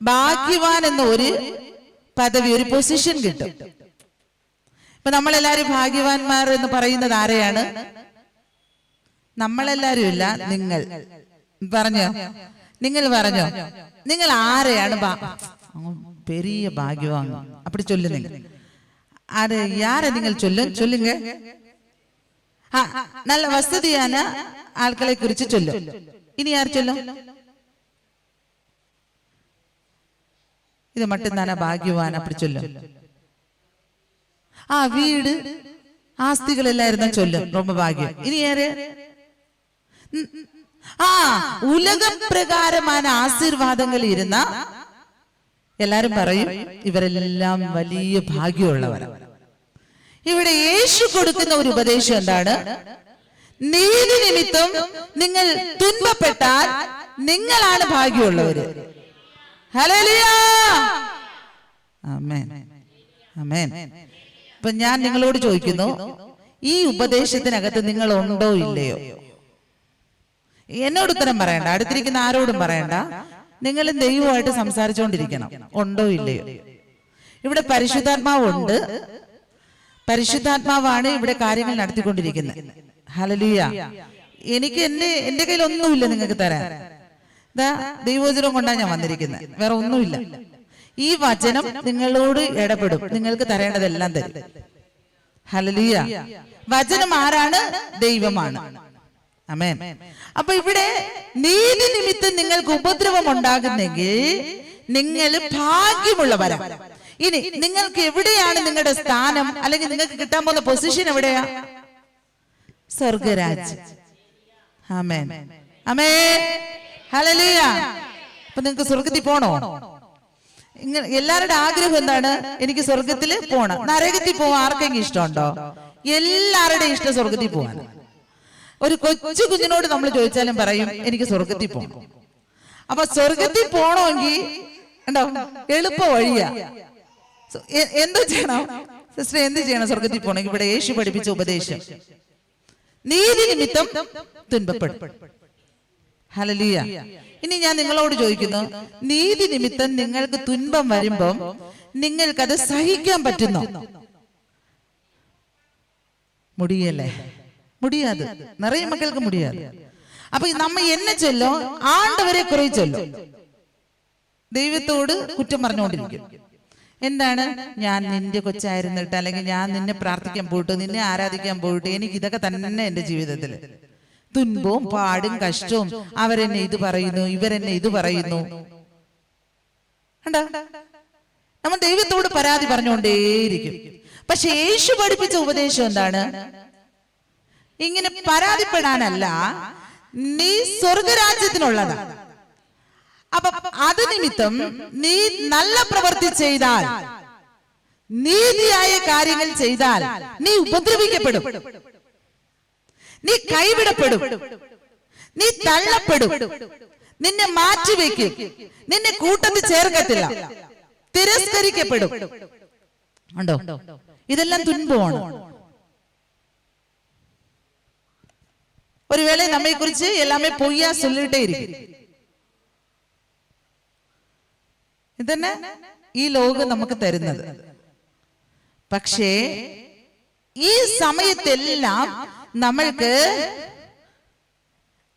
Speaker 2: ഭാഗ്യവാൻ എന്ന ഒരു പദവി, ഒരു പൊസിഷൻ കിട്ടും. ഇപ്പൊ നമ്മളെല്ലാരും ഭാഗ്യവാന്മാർ എന്ന് പറയുന്നത് ആരെയാണ്? നമ്മളെല്ലാരും ഇല്ല, നിങ്ങൾ പറഞ്ഞോ, നിങ്ങൾ പറഞ്ഞോ, നിങ്ങൾ ആരെയാണ് പെരിയ ഭാഗ്യവാൻ அப்படி சொல்லுங்க. அது யார நீங்கள் சொல்லுங்க. நல்ல வசதியான ஆட்களை குறித்து சொல்லு. இனி யார் சொல்லும்? இது மட்டும் தானே பாக்கியவான்? அப்படி சொல்லும். வீடு ஆஸ்திகள் எல்லாம் இருந்தா சொல்லும், ரொம்ப பாக்கியம். இனி யாரு? ഉലക പ്രകാരമായ ആശീർവാദങ്ങൾ ഇരുന്ന എല്ലാരും പറയും ഇവരെല്ലാം വലിയ ഭാഗ്യമുള്ളവരാണ്. ഇവിടെ യേശു കൊടുക്കുന്ന ഒരു ഉപദേശം എന്താണ്? നീതി നിമിത്തം നിങ്ങൾ തുன்பപ്പെട്ടാൽ നിങ്ങളാണ് ഭാഗ്യമുള്ളവര്. ഹല്ലേലൂയ, ആമേൻ, ആമേൻ. അപ്പൊ ഞാൻ നിങ്ങളോട് ചോദിക്കുന്നു, ഈ ഉപദേശത്തിനകത്ത് നിങ്ങൾ ഉണ്ടോ ഇല്ലയോ? എന്നോട് ഉത്തരം പറയണ്ട, അടുത്തിരിക്കുന്ന ആരോടും പറയണ്ട. നിങ്ങൾ ദൈവമായിട്ട് സംസാരിച്ചുകൊണ്ടിരിക്കണം, ഉണ്ടോ ഇല്ലയോ. ഇവിടെ പരിശുദ്ധാത്മാവുണ്ട്, പരിശുദ്ധാത്മാവാണ് ഇവിടെ കാര്യങ്ങൾ നടത്തിക്കൊണ്ടിരിക്കുന്നത്. ഹല്ലേലൂയ. എനിക്ക് എന്റെ കയ്യിൽ ഒന്നുമില്ല നിങ്ങൾക്ക് തരാൻ. ദൈവവചനം കൊണ്ടാണ് ഞാൻ വന്നിരിക്കുന്നത്, വേറെ ഒന്നുമില്ല. ഈ വചനം നിങ്ങളോട് ഇടപെടും, നിങ്ങൾക്ക് തരേണ്ടതെല്ലാം തരും. ഹല്ലേലൂയ. വചനം ആരാണ്? ദൈവമാണ്. ആമേൻ. അപ്പൊ ഇവിടെ നീതി നിമിത്തം നിങ്ങൾക്ക് ഉപദ്രവം ഉണ്ടാകുന്നെങ്കിൽ നിങ്ങൾ ഭാഗ്യമുള്ളവരാണ്. ഇനി നിങ്ങൾക്ക് എവിടെയാണ് നിങ്ങളുടെ സ്ഥാനം, അല്ലെങ്കിൽ നിങ്ങൾക്ക് കിട്ടാൻ പോകുന്ന പൊസിഷൻ എവിടെയാ? സ്വർഗരാജ്യം. ആമേൻ, ആമേൻ, ഹല്ലേലൂയ. അപ്പൊ നിങ്ങൾക്ക് സ്വർഗത്തിൽ പോണോ? എല്ലാവരുടെ ആഗ്രഹം എന്താണ്? എനിക്ക് സ്വർഗത്തിൽ പോണം. നരകത്തിൽ പോവാൻ ആർക്കെങ്കിലും ഇഷ്ടമുണ്ടോ? എല്ലാവരുടെയും ഇഷ്ടം സ്വർഗത്തിൽ പോവാൻ. ഒരു കൊച്ചു കുഞ്ഞിനോട് നമ്മൾ ചോദിച്ചാലും പറയും എനിക്ക് സ്വർഗത്തിൽ പോകണം. അപ്പൊ സ്വർഗത്തിൽ പോണമെങ്കിൽ ഉണ്ടോ എളുപ്പ വഴിയാ. എന്ത് ചെയ്യണം സിസ്റ്റർ? എന്ത് ചെയ്യണം സ്വർഗത്തിൽ പോകണമെങ്കിൽ? ഇവിടെ യേശു പഠിപ്പിച്ച ഉപദേശം നീതി നിമിത്തം തുன்பപ്പെടും. ഹല്ലേലൂയ. ഇനി ഞാൻ നിങ്ങളോട് ചോദിക്കുന്നു, നീതി നിമിത്തം നിങ്ങൾക്ക് തുன்பം വരുമ്പം നിങ്ങൾക്കത് സഹിക്കാൻ പറ്റുന്നോ? മുടിയല്ലേ? മുടിയാത്. നിറയെ മക്കൾക്ക് മുടിയാത്. അപ്പൊ നമ്മ എന്നെ ചൊല്ലോ, ആണ്ടവരെ കുറെ ചൊല്ലോ, ദൈവത്തോട് കുറ്റം പറഞ്ഞുകൊണ്ടിരിക്കും. എന്താണ്? ഞാൻ നിന്റെ കൊച്ചായിരുന്നിട്ട്, അല്ലെങ്കിൽ ഞാൻ നിന്നെ പ്രാർത്ഥിക്കാൻ പോയിട്ട്, നിന്നെ ആരാധിക്കാൻ പോയിട്ട്, എനിക്ക് ഇതൊക്കെ തന്നെ എന്റെ ജീവിതത്തിൽ തുൻപവും പാടും കഷ്ടവും. അവരെന്നെ ഇത് പറയുന്നു, ഇവരെന്നെ ഇത് പറയുന്നു. കണ്ടോ? നമ്മൾ ദൈവത്തോട് പരാതി പറഞ്ഞുകൊണ്ടേയിരിക്കും. പക്ഷെ യേശു പഠിപ്പിച്ച ഉപദേശം എന്താണ്? ഇങ്ങനെ പരാതിപ്പെടാനല്ല, നീ സ്വർഗരാജ്യത്തിനുള്ളതാ. അപ്പൊ അത് നിമിത്തം നീ നല്ല പ്രവൃത്തി ചെയ്താൽ, നീതിയായ കാര്യങ്ങൾ ചെയ്താൽ നീ ഉപദ്രവിക്കപ്പെടും, നീ കൈവിടപ്പെടും, നീ തള്ളപ്പെടും, നിന്നെ മാറ്റിവെക്കും, നിന്നെ കൂട്ടത്തിൽ ചേർക്കത്തില്ല, തിരസ്കരിക്കപ്പെടും. ഉണ്ടോ? ഇതെല്ലാം തുൻപമാണ്. ഒരു വേള നമ്മെ കുറിച്ച് എല്ലാമേ പൊയ്യാ ചൊല്ലിട്ടേ ഇരിക്കും. ഇതന്നെ ഈ ലോകം നമുക്ക് തരുന്നത്. പക്ഷേ ഈ സമയത്തെല്ലാം നമ്മൾക്ക്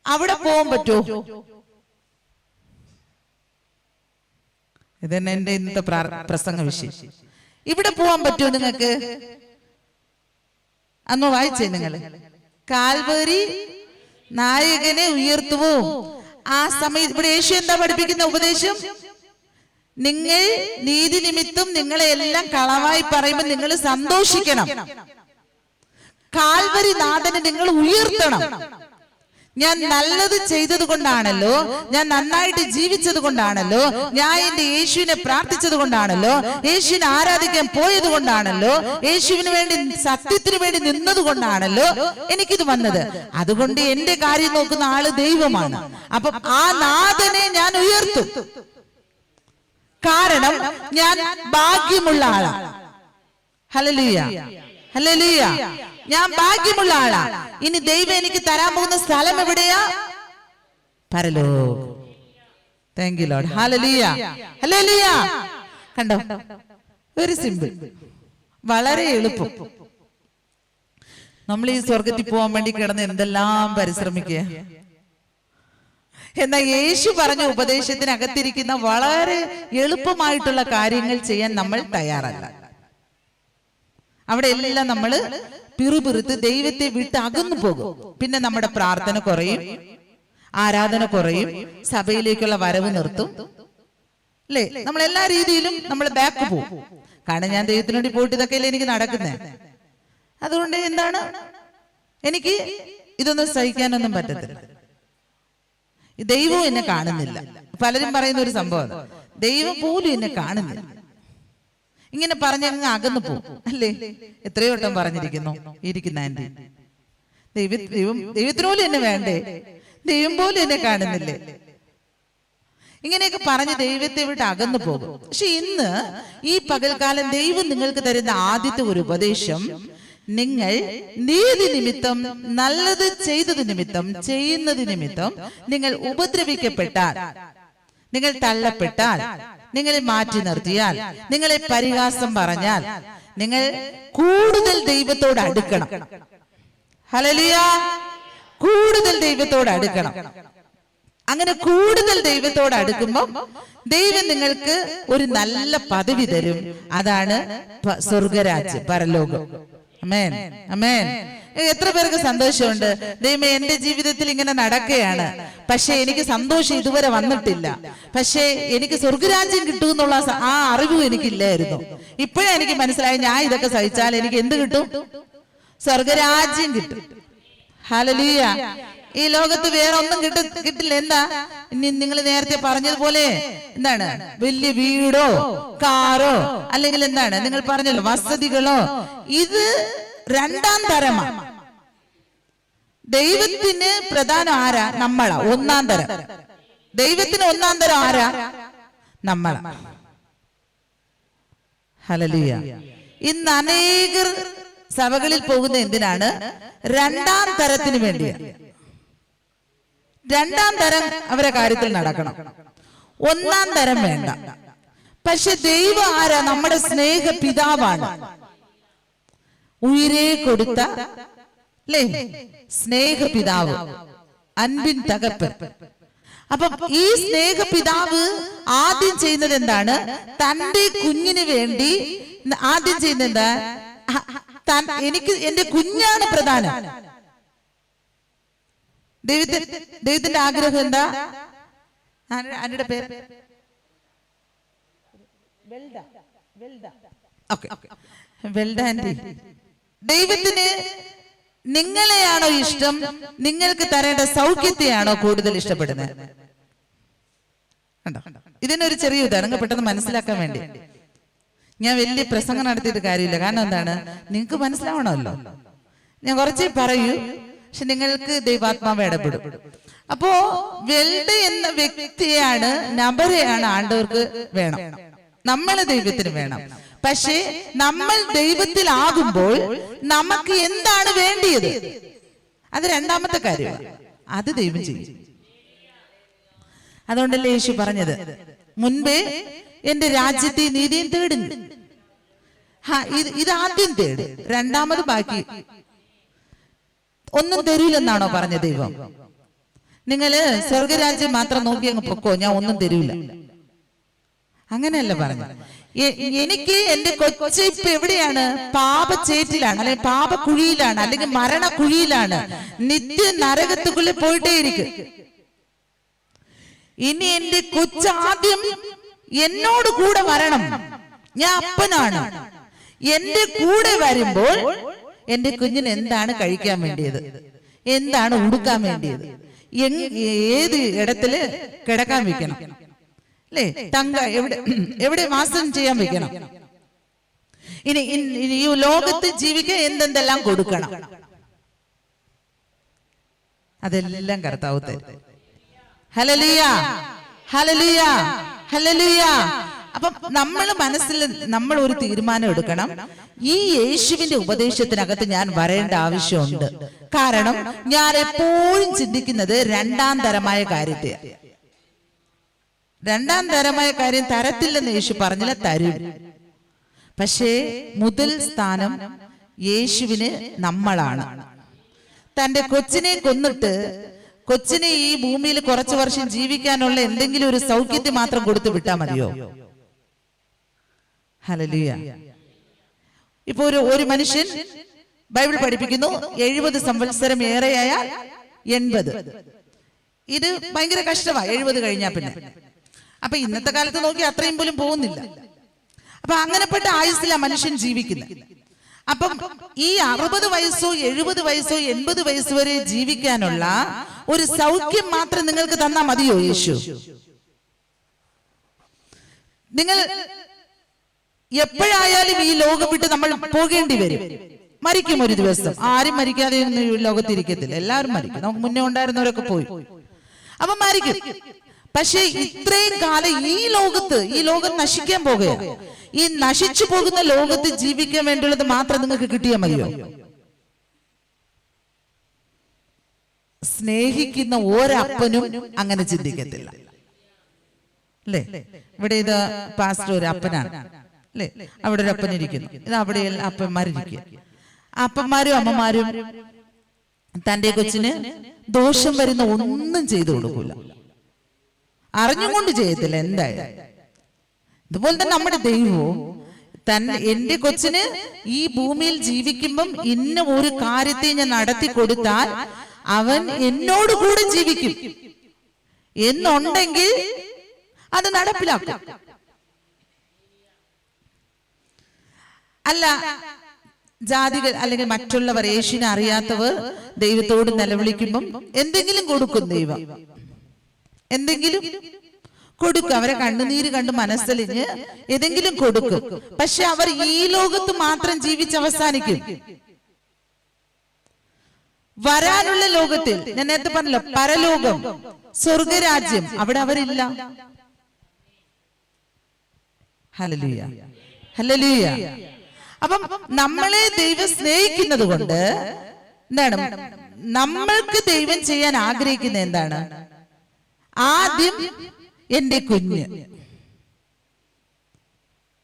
Speaker 2: അവിടെ പോകാൻ പറ്റുമോ? ഇതന്നെ എന്റെ ഇന്നത്തെ പ്രസംഗ വിഷയം. ഇവിടെ പോകാൻ പറ്റുമോ നിങ്ങൾക്ക്? അന്ന് വായിച്ചേ നിങ്ങൾ, കാൽവരി നായകനെ ഉയർത്തുവോ. ആ സമയത്ത് ഇവിടെ യേശു എന്താ പഠിപ്പിക്കുന്ന ഉപദേശം? നിങ്ങൾ നീതി നിമിത്തം നിങ്ങളെ എല്ലാം കളവായി പറയുമ്പോൾ നിങ്ങൾ സന്തോഷിക്കണം. കാൽവരി നാഥനെ നിങ്ങൾ ഉയർത്തണം. ഞാൻ നല്ലത് ചെയ്തത് കൊണ്ടാണല്ലോ, ഞാൻ നന്നായിട്ട് ജീവിച്ചത് കൊണ്ടാണല്ലോ, ഞാൻ എന്റെ യേശുവിനെ പ്രാർത്ഥിച്ചത് കൊണ്ടാണല്ലോ, യേശുവിനെ ആരാധിക്കാൻ പോയത് കൊണ്ടാണല്ലോ, യേശുവിന് വേണ്ടി സത്യത്തിന് വേണ്ടി നിന്നത് കൊണ്ടാണല്ലോ എനിക്കിത് വന്നത്. അതുകൊണ്ട് എന്റെ കാര്യം നോക്കുന്ന ആള് ദൈവമാണ്. അപ്പൊ ആ നാഥനെ ഞാൻ ഉയർത്തും. കാരണം ഞാൻ ഭാഗ്യമുള്ള ആളാണ്. Hallelujah, hallelujah. ഞാൻ ഭാഗ്യമുള്ള ആളാ. ഇനി ദൈവം എനിക്ക് തരാൻ പോകുന്ന സ്ഥലം എവിടെയാ? പരലോകം. Thank you lord. ഹല്ലേലൂയ, ഹല്ലേലൂയ. കണ്ടോ? വെരി സിമ്പിൾ, വളരെ എളുപ്പം. നമ്മൾ ഈ സ്വർഗത്തിൽ പോകാൻ വേണ്ടി കിടന്ന് എന്തെല്ലാം പരിശ്രമിക്കുക. എന്നാൽ യേശു പറഞ്ഞ ഉപദേശത്തിനകത്തിരിക്കുന്ന വളരെ എളുപ്പമായിട്ടുള്ള കാര്യങ്ങൾ ചെയ്യാൻ നമ്മൾ തയ്യാറല്ല. അവിടെ എല്ലാം നമ്മൾ പിറുപിറുത്ത് ദൈവത്തെ വിട്ട് അകന്നു പോകും. പിന്നെ നമ്മുടെ പ്രാർത്ഥന കുറയും, ആരാധന കുറയും, സഭയിലേക്കുള്ള വരവ് നിർത്തും, അല്ലേ? നമ്മൾ എല്ലാ രീതിയിലും നമ്മൾ ബാക്ക് പോകും. കാരണം ഞാൻ ദൈവത്തിനോട് പോയിട്ട് ഇതൊക്കെയല്ലേ എനിക്ക് നടക്കുന്നേ. അതുകൊണ്ട് എന്താണ്, എനിക്ക് ഇതൊന്നും സഹിക്കാനൊന്നും പറ്റത്തില്ല. ദൈവം എന്നെ കാണുന്നില്ല. പലരും പറയുന്ന ഒരു സംഭവം, ദൈവം പോലും എന്നെ കാണുന്നില്ല. ഇങ്ങനെ പറഞ്ഞങ്ങ് അകന്നു പോകും, അല്ലേ? എത്രയോ വട്ടം പറഞ്ഞിരിക്കുന്നു ഇരിക്കുന്ന ആന്റി. ദൈവത്തിനോലും എന്നെ വേണ്ടേ, ദൈവം പോലും എന്നെ കാണുന്നില്ലേ, ഇങ്ങനെയൊക്കെ പറഞ്ഞ് ദൈവത്തെ വിട്ട് അകന്നു പോകും. പക്ഷെ ഇന്ന് ഈ പകൽക്കാലം ദൈവം നിങ്ങൾക്ക് തരുന്ന ആദ്യത്തെ ഒരു ഉപദേശം, നിങ്ങൾ നീതി നിമിത്തം, നല്ലത് ചെയ്തത് നിമിത്തം, ചെയ്യുന്നത് നിമിത്തം നിങ്ങൾ ഉപദ്രവിക്കപ്പെട്ടാൽ, നിങ്ങൾ തള്ളപ്പെട്ടാൽ, നിങ്ങളെ മാറ്റി നിർത്തിയാൽ, നിങ്ങളെ പരിഹാസം പറഞ്ഞാൽ, നിങ്ങൾ കൂടുതൽ ദൈവത്തോട് അടുക്കണം. ഹല്ലേലൂയ, കൂടുതൽ ദൈവത്തോട് അടുക്കണം. അങ്ങനെ കൂടുതൽ ദൈവത്തോട് അടുക്കുമ്പോൾ ദൈവം നിങ്ങൾക്ക് ഒരു നല്ല പദവി തരും. അതാണ് സ്വർഗരാജ്യം, പരലോകം. ആമേൻ, ആമേൻ. എത്ര പേർക്ക് സന്തോഷമുണ്ട്? ദൈവമേ, എന്റെ ജീവിതത്തിൽ ഇങ്ങനെ നടക്കുകയാണ്, പക്ഷെ എനിക്ക് സന്തോഷം ഇതുവരെ വന്നിട്ടില്ല. പക്ഷെ എനിക്ക് സ്വർഗരാജ്യം കിട്ടുമെന്നുള്ള ആ അറിവും എനിക്കില്ലായിരുന്നു. ഇപ്പോഴേ എനിക്ക് മനസ്സിലായി, ഞാൻ ഇതൊക്കെ സഹിച്ചാൽ എനിക്ക് എന്ത് കിട്ടും? സ്വർഗരാജ്യം കിട്ടും. ഹല്ലേലൂയ. ഈ ലോകത്ത് വേറെ ഒന്നും കിട്ടില്ല. എന്താ? ഇനി നിങ്ങൾ നേരത്തെ പറഞ്ഞതുപോലെ എന്താണ്, വലിയ വീടോ കാറോ, അല്ലെങ്കിൽ എന്താണ് നിങ്ങൾ പറഞ്ഞല്ലോ വസതികളോ, ഇത് രണ്ടാം തരമാണ്. ദൈവത്തിന് പ്രധാനം ആരാ? നമ്മളാ. ഒന്നാം തരം. ദൈവത്തിന് ഒന്നാം തരം ആരാ? നമ്മളാ. ഹല്ലേലൂയ. ഇന്ന് അനേകർ സഭകളിൽ പോകുന്ന എന്തിനാണ്? രണ്ടാം തരത്തിന് വേണ്ടിയാണ്. രണ്ടാം തരം അവരെ കാര്യത്തിൽ നടക്കണം, ഒന്നാം തരം വേണ്ട. പക്ഷെ ദൈവം ആരാ? നമ്മുടെ സ്നേഹ പിതാവാണ്, ഉയിരേ കൊടുത്ത അല്ലേ സ്നേഹ പിതാവ്, അൻപിൻ തകപ്പൻ. അപ്പം ഈ സ്നേഹ പിതാവ് ആദ്യം ചെയ്യുന്നത് എന്താണ്? തന്റെ കുഞ്ഞിന് വേണ്ടി ആദ്യം ചെയ്യുന്നത് എന്താ? എനിക്ക് എന്റെ കുഞ്ഞാണ് പ്രധാനം. ദൈവത്തിന്റെ ആഗ്രഹം എന്താ? ആരുടെ പേര്? ദൈവത്തിന് നിങ്ങളെയാണോ ഇഷ്ടം? നിങ്ങൾക്ക് തരേണ്ട സൗഖ്യത്തെയാണോ കൂടുതൽ ഇഷ്ടപ്പെടുന്നത്? ഇതിനൊരു ചെറിയ ഉദാഹരണം പെട്ടെന്ന് മനസ്സിലാക്കാൻ വേണ്ടി. ഞാൻ വലിയ പ്രസംഗം നടത്തിയിട്ട് കാര്യമില്ല, കാരണം എന്താണ്? നിങ്ങൾക്ക് മനസ്സിലാവണമല്ലോ. ഞാൻ കുറച്ചേ പറയൂ, പക്ഷെ നിങ്ങൾക്ക് ദൈവാത്മാവ് ഇടപെടും. അപ്പോ വെൽഡ് എന്ന വ്യക്തിയാണ്, നബരെയാണ് ആണ്ടവർക്ക് വേണം, നമ്മള് ദൈവത്തിന് വേണം. പക്ഷേ നമ്മൾ ദൈവത്തിലാകുമ്പോൾ നമുക്ക് എന്താണ് വേണ്ടിയത്? അത് രണ്ടാമത്തെ കാര്യമാണ്, അത് ദൈവം ചെയ്യും. അതുകൊണ്ടല്ലേ യേശു പറഞ്ഞത്, മുൻപേ എന്റെ രാജ്യത്തെ നീതിയും തേടുന്നു. ഇത് ആദ്യം തേട്, രണ്ടാമത് ബാക്കി ഒന്നും തരൂലെന്നാണോ പറഞ്ഞ ദൈവം? നിങ്ങള് സ്വർഗരാജ്യം മാത്രം നോക്കി അങ്ങ് പൊക്കോ, ഞാൻ ഒന്നും തരൂല, അങ്ങനെയല്ല പറഞ്ഞു. എനിക്ക് എന്റെ കൊച്ചു ഇപ്പൊ എവിടെയാണ്? പാപച്ചേറ്റിലാണ്, അല്ലെങ്കിൽ പാപക്കുഴിയിലാണ്, അല്ലെങ്കിൽ മരണക്കുഴിയിലാണ്, നിത്യ നരകത്തുക്കുള്ളിൽ പോയിട്ടേയിരിക്കും. ഇനി എന്റെ കൊച്ചാദ്യം എന്നോട് കൂടെ വരണം, ഞാൻ അപ്പനാണ്. എന്റെ കൂടെ വരുമ്പോൾ എന്റെ കുഞ്ഞിന് എന്താണ് കഴിക്കാൻ വേണ്ടിയത്, എന്താണ് ഉടുക്കാൻ വേണ്ടിയത്, ഏത് ഇടത്തില് കിടക്കാൻ വെക്കണം, അല്ലേ, തങ്ക എവിടെ വാസം ചെയ്യാൻ വെക്കണം, ഇനി ഈ ലോകത്ത് ജീവിക്കാൻ എന്തെന്തെല്ലാം കൊടുക്കണം, അതെല്ലാം കർത്താവ് തരും. ഹല്ലേലൂയ, ഹല്ലേലൂയ, ഹല്ലേലൂയ. അപ്പം നമ്മൾ ഒരു തീരുമാനം എടുക്കണം, ഈ യേശുവിന്റെ ഉപദേശത്തിനകത്ത് ഞാൻ വരേണ്ട ആവശ്യമുണ്ട്. കാരണം ഞാൻ എപ്പോഴും ചിന്തിക്കുന്നത് രണ്ടാം തരമായ കാര്യത്തെ. രണ്ടാം തരമായ കാര്യം തരത്തില്ലെന്ന് യേശു പറഞ്ഞില്ല, തരും. പക്ഷേ മുതൽ സ്ഥാനം യേശുവിന് നമ്മളാണ്. തന്റെ കൊച്ചിനെ കൊന്നിട്ട് കൊച്ചിനെ ഈ ഭൂമിയിൽ കുറച്ചു വർഷം ജീവിക്കാനുള്ള എന്തെങ്കിലും ഒരു സൗഖ്യത്തെ മാത്രം കൊടുത്തു വിട്ടാൽ മതിയോ? ഹല്ലേലൂയ. ഇപ്പൊ ഒരു മനുഷ്യൻ ബൈബിൾ പഠിപ്പിക്കുന്നു 70 സംവത്സരം ഏറെയായ 80. ഇത് ഭയങ്കര കഷ്ടമാണ് 70 കഴിഞ്ഞാൽ പിന്നെ. അപ്പൊ ഇന്നത്തെ കാലത്ത് നോക്കി അത്രയും പോലും പോകുന്നില്ല. അപ്പൊ അങ്ങനെപ്പെട്ട ആയുസ്സിലാ മനുഷ്യൻ ജീവിക്കുന്നത്. അപ്പം ഈ 60 വയസ്സോ 70 വയസ്സോ 80 വയസ്സ് വരെ ജീവിക്കാനുള്ള ഒരു സൗഖ്യം മാത്രം നിങ്ങൾക്ക് തന്നാ മതിയോ യേശു? നിങ്ങൾ എപ്പോഴായാലും ഈ ലോകം വിട്ട് നമ്മൾ പോകേണ്ടി വരും, മരിക്കും ഒരു ദിവസം. ആരും മരിക്കാതെ ഒന്നും ഈ ലോകത്തിരിക്കത്തില്ല, എല്ലാവരും മരിക്കും. നമുക്ക് മുന്നേ ഉണ്ടായിരുന്നവരൊക്കെ പോയി, അപ്പൊ മരിക്കും. പക്ഷെ ഇത്രയും കാലം ഈ ലോകം നശിക്കാൻ പോകുകയാണ്. ഈ നശിച്ചു പോകുന്ന ലോകത്ത് ജീവിക്കാൻ വേണ്ടിയുള്ളത് മാത്രം നിങ്ങൾക്ക് കിട്ടിയാൽ മതിയോ? സ്നേഹിക്കുന്ന ഒരപ്പനും അങ്ങനെ ചിന്തിക്കത്തില്ല, അല്ലേ? ഇവിടെ ഇത് പാസ്റ്റർ ഒരു അപ്പനാണ്, അല്ലേ? അവിടെ ഒരു അപ്പൻ ഇരിക്കുന്നു, ഇത് അവിടെ അപ്പന്മാരിരിക്കുക. അപ്പന്മാരും അമ്മമാരും തന്റെ കൊച്ചിന് ദോഷം വരുന്ന ഒന്നും ചെയ്തു കൊടുക്കൂല, അറിഞ്ഞുകൊണ്ട് ചെയ്യത്തില്ല എന്തായാലും. ഇതുപോലെ തന്നെ നമ്മുടെ ദൈവവും എന്റെ കൊച്ചിന് ഈ ഭൂമിയിൽ ജീവിക്കുമ്പം ഇന്ന ഒരു കാര്യത്തെ ഞാൻ നടത്തി കൊടുത്താൽ അവൻ എന്നോട് കൂടെ ജീവിക്കും എന്നുണ്ടെങ്കിൽ അത് നടപ്പിലാക്കും. അല്ല, ജാതികൾ അല്ലെങ്കിൽ മറ്റുള്ളവർ, യേശുവിനെ അറിയാത്തവർ ദൈവത്തോട് നിലവിളിക്കുമ്പം എന്തെങ്കിലും കൊടുക്കും ദൈവം, എന്തെങ്കിലും കൊടുക്കും. അവരെ കണ്ണുനീര് കണ്ട് മനസ്സലിഞ്ഞ് ഏതെങ്കിലും കൊടുക്കും. പക്ഷെ അവർ ഈ ലോകത്ത് മാത്രം ജീവിച്ച് അവസാനിക്കും. വരാനുള്ള ലോകത്തിൽ, ഞാൻ നേരത്തെ പറഞ്ഞല്ലോ, പരലോകം, സ്വർഗരാജ്യം, അവിടെ അവരില്ല. Hallelujah, hallelujah. അപ്പം നമ്മളെ ദൈവം സ്നേഹിക്കുന്നത് കൊണ്ട് എന്താണ്, നമ്മൾക്ക് ദൈവം ചെയ്യാൻ ആഗ്രഹിക്കുന്ന എന്താണ്? ആദ്യം എന്റെ കുഞ്ഞ്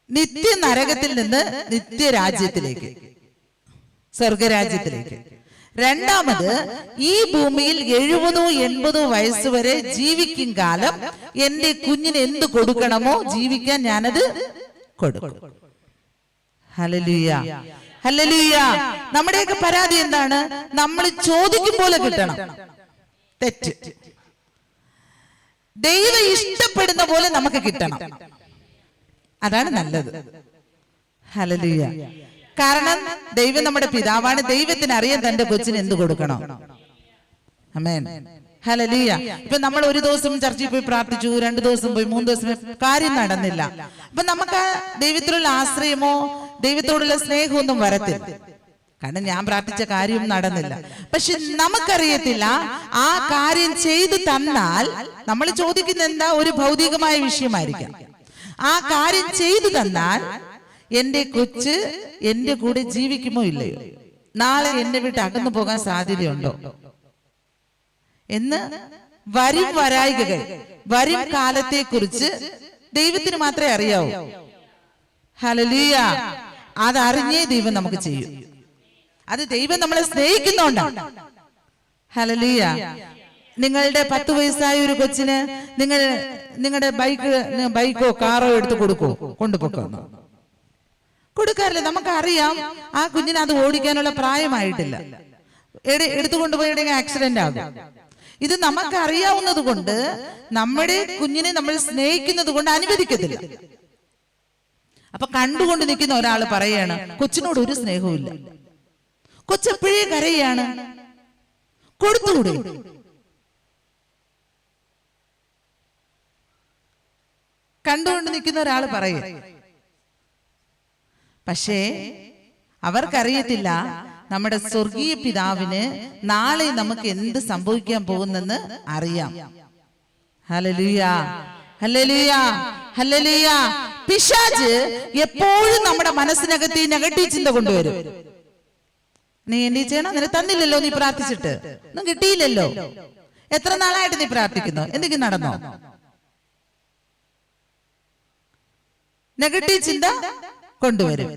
Speaker 2: നിത്യ നരകത്തിൽ നിന്ന് നിത്യരാജ്യത്തിലേക്ക്, സ്വർഗരാജ്യത്തിലേക്ക്. രണ്ടാമത്, ഈ ഭൂമിയിൽ 70-80 വയസ്സ് വരെ ജീവിക്കും കാലം എന്റെ കുഞ്ഞിന് എന്ത് കൊടുക്കണമോ ജീവിക്കാൻ ഞാനത് കൊടുക്കും. Hallelujah, hallelujah. നമ്മുടെയൊക്കെ പരാതി എന്താണ്? നമ്മൾ ചോദിക്കും പോലെ കിട്ടണം. തെറ്റ്. ദൈവം ഇഷ്ടപ്പെടുന്ന പോലെ നമുക്ക് കിട്ടണം, അതാണ് നല്ലത്. ഹല്ലേലൂയ. കാരണം ദൈവം നമ്മുടെ പിതാവാണ്. ദൈവത്തിന് അറിയാൻ തന്റെ കൊച്ചിന് എന്ത് കൊടുക്കണം. ആമേൻ, ഹല്ലേലൂയ. ഇപ്പൊ നമ്മൾ ഒരു ദിവസം ചർച്ചിൽ പോയി പ്രാർത്ഥിച്ചു, 2 ദിവസം പോയി, 3 ദിവസം കാര്യം നടന്നില്ല. അപ്പൊ നമുക്ക് ദൈവത്തിലുള്ള ആശ്രയമോ ദൈവത്തോടുള്ള സ്നേഹമൊന്നും വരത്തില്ല. കാരണം ഞാൻ പ്രാർത്ഥിച്ച കാര്യം നടന്നില്ല. പക്ഷെ നമുക്കറിയത്തില്ല, ആ കാര്യം ചെയ്തു തന്നാൽ നമ്മൾ ചോദിക്കുന്ന എന്താ? ഒരു ഭൗതികമായ വിഷയമായിരിക്കാം. ആ കാര്യം ചെയ്തു തന്നാൽ എന്റെ കൊച്ച് എന്റെ കൂടെ ജീവിക്കുമോ ഇല്ലയോ, നാളെ എന്നെ വിട്ട് അകന്നു പോകാൻ സാധ്യതയുണ്ടോ എന്ന് വരും വരായികകൾ, വരും കാലത്തെ കുറിച്ച് ദൈവത്തിന് മാത്രമേ അറിയാവൂ. ഹല്ലേലൂയ. അതറിഞ്ഞേ ദൈവം നമുക്ക് ചെയ്യും. അത് ദൈവം നമ്മളെ സ്നേഹിക്കുന്നോണ്ടാണ്. ഹല്ലേലൂയ. നിങ്ങളുടെ 10 വയസ്സായ ഒരു കൊച്ചിന് നിങ്ങളുടെ ബൈക്കോ കാറോ എടുത്ത് കൊണ്ടുപോക്കോ? കൊടുക്കാറില്ല. നമുക്കറിയാം ആ കുഞ്ഞിന് അത് ഓടിക്കാനുള്ള പ്രായമായിട്ടില്ല. എടുത്തുകൊണ്ടുപോയി ആക്സിഡന്റ് ആകും. ഇത് നമുക്കറിയാവുന്നത് കൊണ്ട് നമ്മുടെ കുഞ്ഞിനെ നമ്മൾ സ്നേഹിക്കുന്നത് കൊണ്ട് അനുവദിക്കത്തില്ല. അപ്പൊ കണ്ടുകൊണ്ട് നിൽക്കുന്ന ഒരാൾ പറയാണ്, കൊച്ചിനോട് ഒരു സ്നേഹവും, കൊച്ചെപ്പോഴേ കരയാണ്, കൊടുത്തുകൂടെ? കണ്ടുകൊണ്ട് നിൽക്കുന്ന ഒരാൾ പറയും. പക്ഷേ അവർക്കറിയത്തില്ല, നമ്മുടെ സ്വർഗീയ പിതാവിന് നാളെ നമുക്ക് എന്ത് സംഭവിക്കാൻ പോകുന്നെന്ന് അറിയാം. ഹല്ലേലൂയ, ഹല്ലേലൂയ, ഹല്ലേലൂയ. പിശാച് എപ്പോഴും നമ്മുടെ മനസ്സിനകത്ത് ഈ നെഗറ്റീവ് ചിന്ത കൊണ്ടുവരും. നീ എന്ത് ചെയ്യണം? നിന്നെ തന്നില്ലല്ലോ, നീ പ്രാർത്ഥിച്ചിട്ട് ഒന്നും കിട്ടിയില്ലല്ലോ, എത്ര നാളായിട്ട് നീ പ്രാർത്ഥിക്കുന്നു, എന്തെങ്കിലും നടന്നോ? നെഗറ്റീവ് ചിന്ത കൊണ്ടുവരും.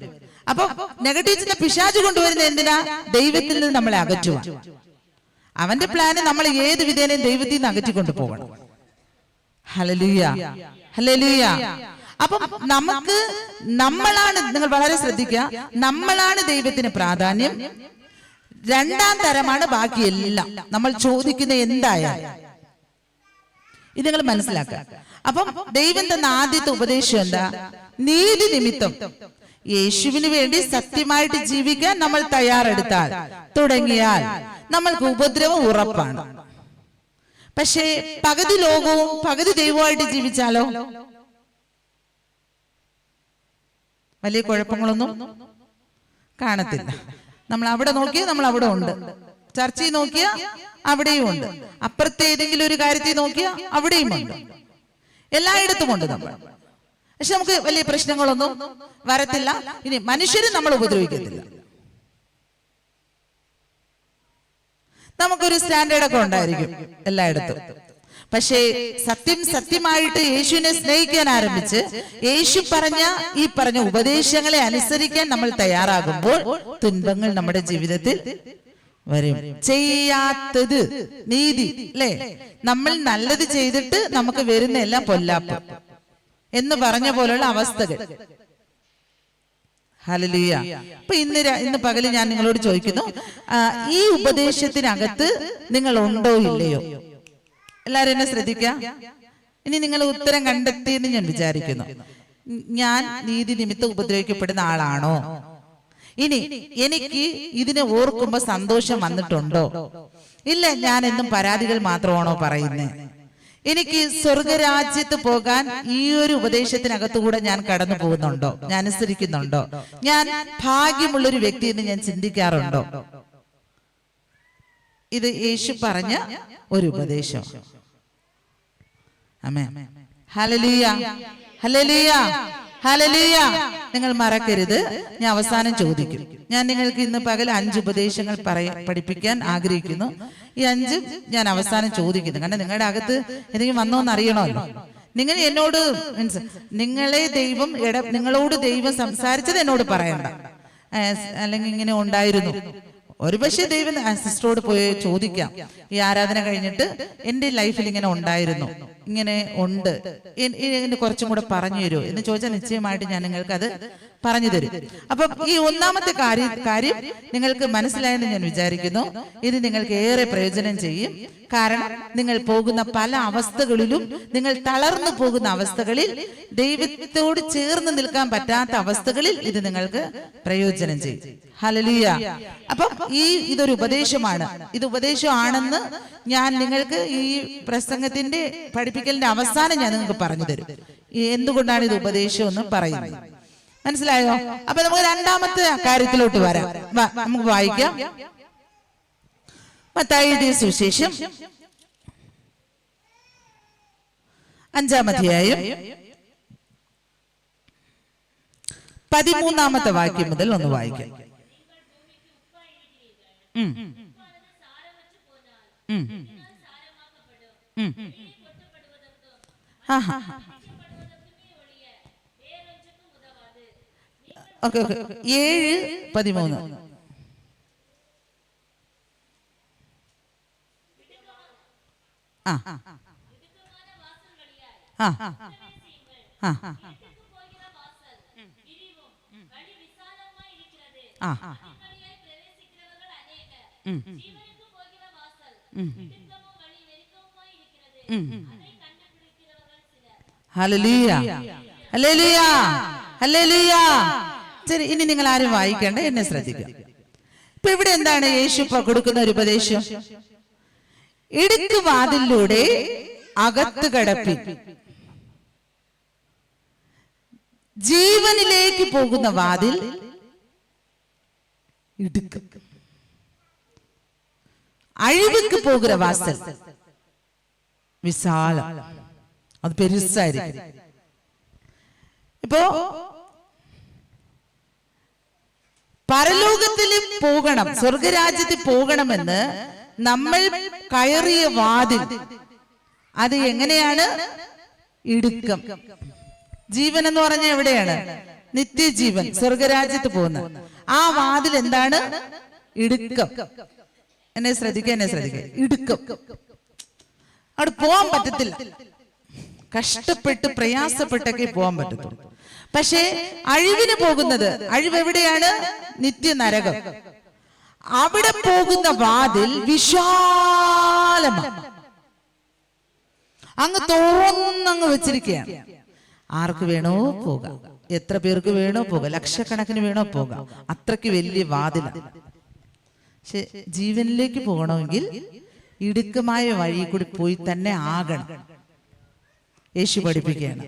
Speaker 2: അപ്പൊ നെഗറ്റീവ് ചിന്ത പിശാച് കൊണ്ടുവരുന്ന എന്തിനാ? ദൈവത്തിൽ നിന്ന് നമ്മളെ അകറ്റുവാൻ. അവന്റെ പ്ലാന് നമ്മൾ ഏത് വിധേനയും ദൈവത്തിൽ നിന്ന് അകറ്റിക്കൊണ്ടു പോകണം. Hallelujah, hallelujah. അപ്പൊ നമ്മളാണ്, നിങ്ങൾ വളരെ ശ്രദ്ധിക്കുക, നമ്മളാണ് ദൈവത്തിന് പ്രാധാന്യം. 2ാം തരമാണ് ബാക്കിയെല്ലാം. നമ്മൾ ചോദിക്കുന്ന എന്തായാലും ഇത് നിങ്ങൾ മനസ്സിലാക്കുക. അപ്പം ദൈവം തന്ന ആദ്യത്തെ ഉപദേശം എന്താ? നീതി നിമിത്തം യേശുവിന് വേണ്ടി സത്യമായിട്ട് ജീവിക്കാൻ നമ്മൾ തയ്യാറെടുത്താൽ തുടങ്ങിയാൽ നമ്മൾക്ക് ഉപദ്രവം ഉറപ്പാണ്. പക്ഷേ പകുതി ലോകവും പകുതി ദൈവമായിട്ട് ജീവിച്ചാലോ വലിയ കുഴപ്പങ്ങളൊന്നും കാണത്തില്ല. നമ്മൾ അവിടെ നോക്കിയാൽ നമ്മൾ അവിടെ ഉണ്ട്, ചർച്ചയിൽ നോക്കിയാൽ അവിടെയും ഉണ്ട്, അപ്പുറത്തെ ഏതെങ്കിലും ഒരു കാര്യത്തിൽ നോക്കിയാൽ അവിടെയും ഉണ്ട്, എല്ലായിടത്തും ഉണ്ട് നമ്മൾ. പക്ഷെ നമുക്ക് വലിയ പ്രശ്നങ്ങളൊന്നും വരത്തില്ല. ഇനി മനുഷ്യരും നമ്മൾ ഉപദ്രവിക്കത്തില്ല. നമുക്കൊരു സ്റ്റാൻഡേർഡ് ഒക്കെ ഉണ്ടായിരിക്കും എല്ലായിടത്തും. പക്ഷേ സത്യമായിട്ട് യേശുവിനെ സ്നേഹിക്കാൻ ആരംഭിച്ച് യേശു ഈ പറഞ്ഞ ഉപദേശങ്ങളെ അനുസരിക്കാൻ നമ്മൾ തയ്യാറാകുമ്പോൾ തുன்பങ്ങൾ നമ്മുടെ ജീവിതത്തിൽ വരും. ചെയ്യാത്തത് നീതി, അല്ലേ? നമ്മൾ നല്ലത് ചെയ്തിട്ട് നമുക്ക് വരുന്ന എല്ലാം പൊല്ലാപ്പ് എന്ന് പറഞ്ഞ പോലുള്ള അവസ്ഥകൾ. ഹല്ലേലൂയ. അപ്പൊ ഇന്ന് പകല് ഞാൻ നിങ്ങളോട് ചോദിക്കുന്നു, ഈ ഉപദേശത്തിനകത്ത് നിങ്ങൾ ഉണ്ടോ ഇല്ലയോ? എല്ലാരും എന്നെ ശ്രദ്ധിക്കുക. ഇനി നിങ്ങൾ ഉത്തരം കണ്ടെത്തിയെന്ന് ഞാൻ വിചാരിക്കുന്നു. ഞാൻ നീതി നിമിത്തം ഉപദ്രവിക്കപ്പെടുന്ന ആളാണോ? ഇനി എനിക്ക് ഇതിനെ ഓർക്കുമ്പോ സന്തോഷം വന്നിട്ടുണ്ടോ? ഇല്ല, ഞാൻ എന്നും പരാതികൾ മാത്രമാണോ പറയുന്നത്? എനിക്ക് സ്വർഗരാജ്യത്ത് പോകാൻ ഈ ഒരു ഉപദേശത്തിനകത്തുകൂടെ ഞാൻ കടന്നു പോകുന്നുണ്ടോ? ഞാൻ അനുസരിക്കുന്നുണ്ടോ? ഞാൻ ഭാഗ്യമുള്ളൊരു വ്യക്തി എന്ന് ഞാൻ ചിന്തിക്കാറുണ്ടോ? ഇത് യേശു പറഞ്ഞ ഒരു ഉപദേശം. ആമേൻ. ഹല്ലേലൂയ, ഹല്ലേലൂയ, ഹല്ലേലൂയ. നിങ്ങൾ മറക്കരുത്. ഞാൻ അവസാനം ചോദിക്കും. ഞാൻ നിങ്ങൾക്ക് ഇന്ന് പകൽ 5 ഉപദേശങ്ങൾ പഠിപ്പിക്കാൻ ആഗ്രഹിക്കുന്നു. ഈ 5 ഞാൻ അവസാനം ചോദിക്കുന്നു. കാരണം നിങ്ങളുടെ അകത്ത് എന്തെങ്കിലും വന്നോന്ന് അറിയണമല്ലോ. നിങ്ങൾ എന്നോട് മീൻസ് നിങ്ങളോട് ദൈവം സംസാരിച്ചത് എന്നോട് പറയണ്ട. അല്ലെങ്കിൽ ഇങ്ങനെ ഉണ്ടായിരുന്നു. ഒരു പക്ഷേ ദൈവം സിസ്റ്ററോട് പോയി ചോദിക്കാം, ഈ ആരാധന കഴിഞ്ഞിട്ട് എൻ്റെ ലൈഫിൽ ഇങ്ങനെ ഉണ്ടായിരുന്നു, ഇങ്ങനെ ഉണ്ട്, ഇതിന് കുറച്ചും കൂടെ പറഞ്ഞു തരുമോ എന്ന് ചോദിച്ചാൽ നിശ്ചയമായിട്ട് ഞാൻ നിങ്ങൾക്ക് അത് പറഞ്ഞു തരും. അപ്പം ഈ ഒന്നാമത്തെ കാര്യം നിങ്ങൾക്ക് മനസ്സിലായെന്ന് ഞാൻ വിചാരിക്കുന്നു. ഇത് നിങ്ങൾക്ക് ഏറെ പ്രയോജനം ചെയ്യും. കാരണം നിങ്ങൾ പോകുന്ന പല അവസ്ഥകളിലും, നിങ്ങൾ തളർന്നു പോകുന്ന അവസ്ഥകളിൽ, ദൈവത്തോട് ചേർന്ന് നിൽക്കാൻ പറ്റാത്ത അവസ്ഥകളിൽ ഇത് നിങ്ങൾക്ക് പ്രയോജനം ചെയ്യും. ഹല്ലേലൂയ. അപ്പം ഇതൊരു ഉപദേശമാണ്. ഇത് ഉപദേശമാണെന്ന് ഞാൻ നിങ്ങൾക്ക് ഈ പ്രസംഗത്തിന്റെ പഠിപ്പിക്കലിന്റെ അവസാനം ഞാൻ നിങ്ങൾക്ക് പറഞ്ഞു തരും. എന്തുകൊണ്ടാണ് ഇത് ഉപദേശം എന്ന് പറയുന്നത്. മനസ്സിലായോ? അപ്പൊ നമുക്ക് രണ്ടാമത്തെ കാര്യത്തിലോട്ട് വരാം. നമുക്ക് വായിക്കാം. മത്തായി എഴുതിയ സുവിശേഷം 5-ാം അധ്യായം 13-ാമത്തെ വാക്യം മുതൽ ഒന്ന് വായിക്കാം. ഓക്കെ 7:13. ഹല്ലേലൂയ, ഹല്ലേലൂയ, ഹല്ലേലൂയ. ശരി, ഇനി നിങ്ങൾ ആരും വായിക്കേണ്ട, എന്നെ ശ്രദ്ധിക്കാം. ഇപ്പൊ ഇവിടെ എന്താണ് യേശു കൊടുക്കുന്ന ഒരു ഉപദേശം? ഇടുക്ക് വാതിലിലൂടെ അകത്ത് കടപ്പി, ജീവനിലേക്ക് പോകുന്ന വാതിൽ ഇടുക്ക്, അഴിവുക്ക് പോകുന്ന വാസൽ വിശാലം, അത് പെരുസായിരിക്കും. ഇപ്പോ പരലോകത്തിൽ പോകണം, സ്വർഗരാജ്യത്തിൽ പോകണമെന്ന് നമ്മൾ കയറിയ വാതിൽ അത് എങ്ങനെയാണ്? ഇടുക്കം. ജീവൻ എന്ന് പറഞ്ഞ എവിടെയാണ്? നിത്യജീവൻ, സ്വർഗരാജ്യത്ത് പോകുന്ന ആ വാതിൽ എന്താണ്? ഇടുക്കം. എന്നെ ശ്രദ്ധിക്കുക, എന്നെ ശ്രദ്ധിക്കുക. ഇടുക്കം. അവിടെ പോവാൻ പറ്റത്തില്ല. കഷ്ടപ്പെട്ട് പ്രയാസപ്പെട്ടൊക്കെ പോകാൻ പറ്റത്തുള്ളൂ. പക്ഷേ അഴിവിന് പോകുന്നത്, അഴിവ് എവിടെയാണ്? നിത്യനരകം. അവിടെ പോകുന്ന വാതിൽ വിശാലമാണ്. അങ്ങ് തോന്നങ്ങ് വെച്ചിരിക്കുകയാണ്. ആർക്ക് വേണോ പോകാം, എത്ര പേർക്ക് വേണോ പോകാം, ലക്ഷക്കണക്കിന് വേണോ പോകാം. അത്രയ്ക്ക് വലിയ വാതിലാണ്. പക്ഷെ ജീവനിലേക്ക് പോകണമെങ്കിൽ ഇടുക്കമായ വഴി കൂടി പോയി തന്നെ ആകണം. യേശു പഠിപ്പിക്കുകയാണ്,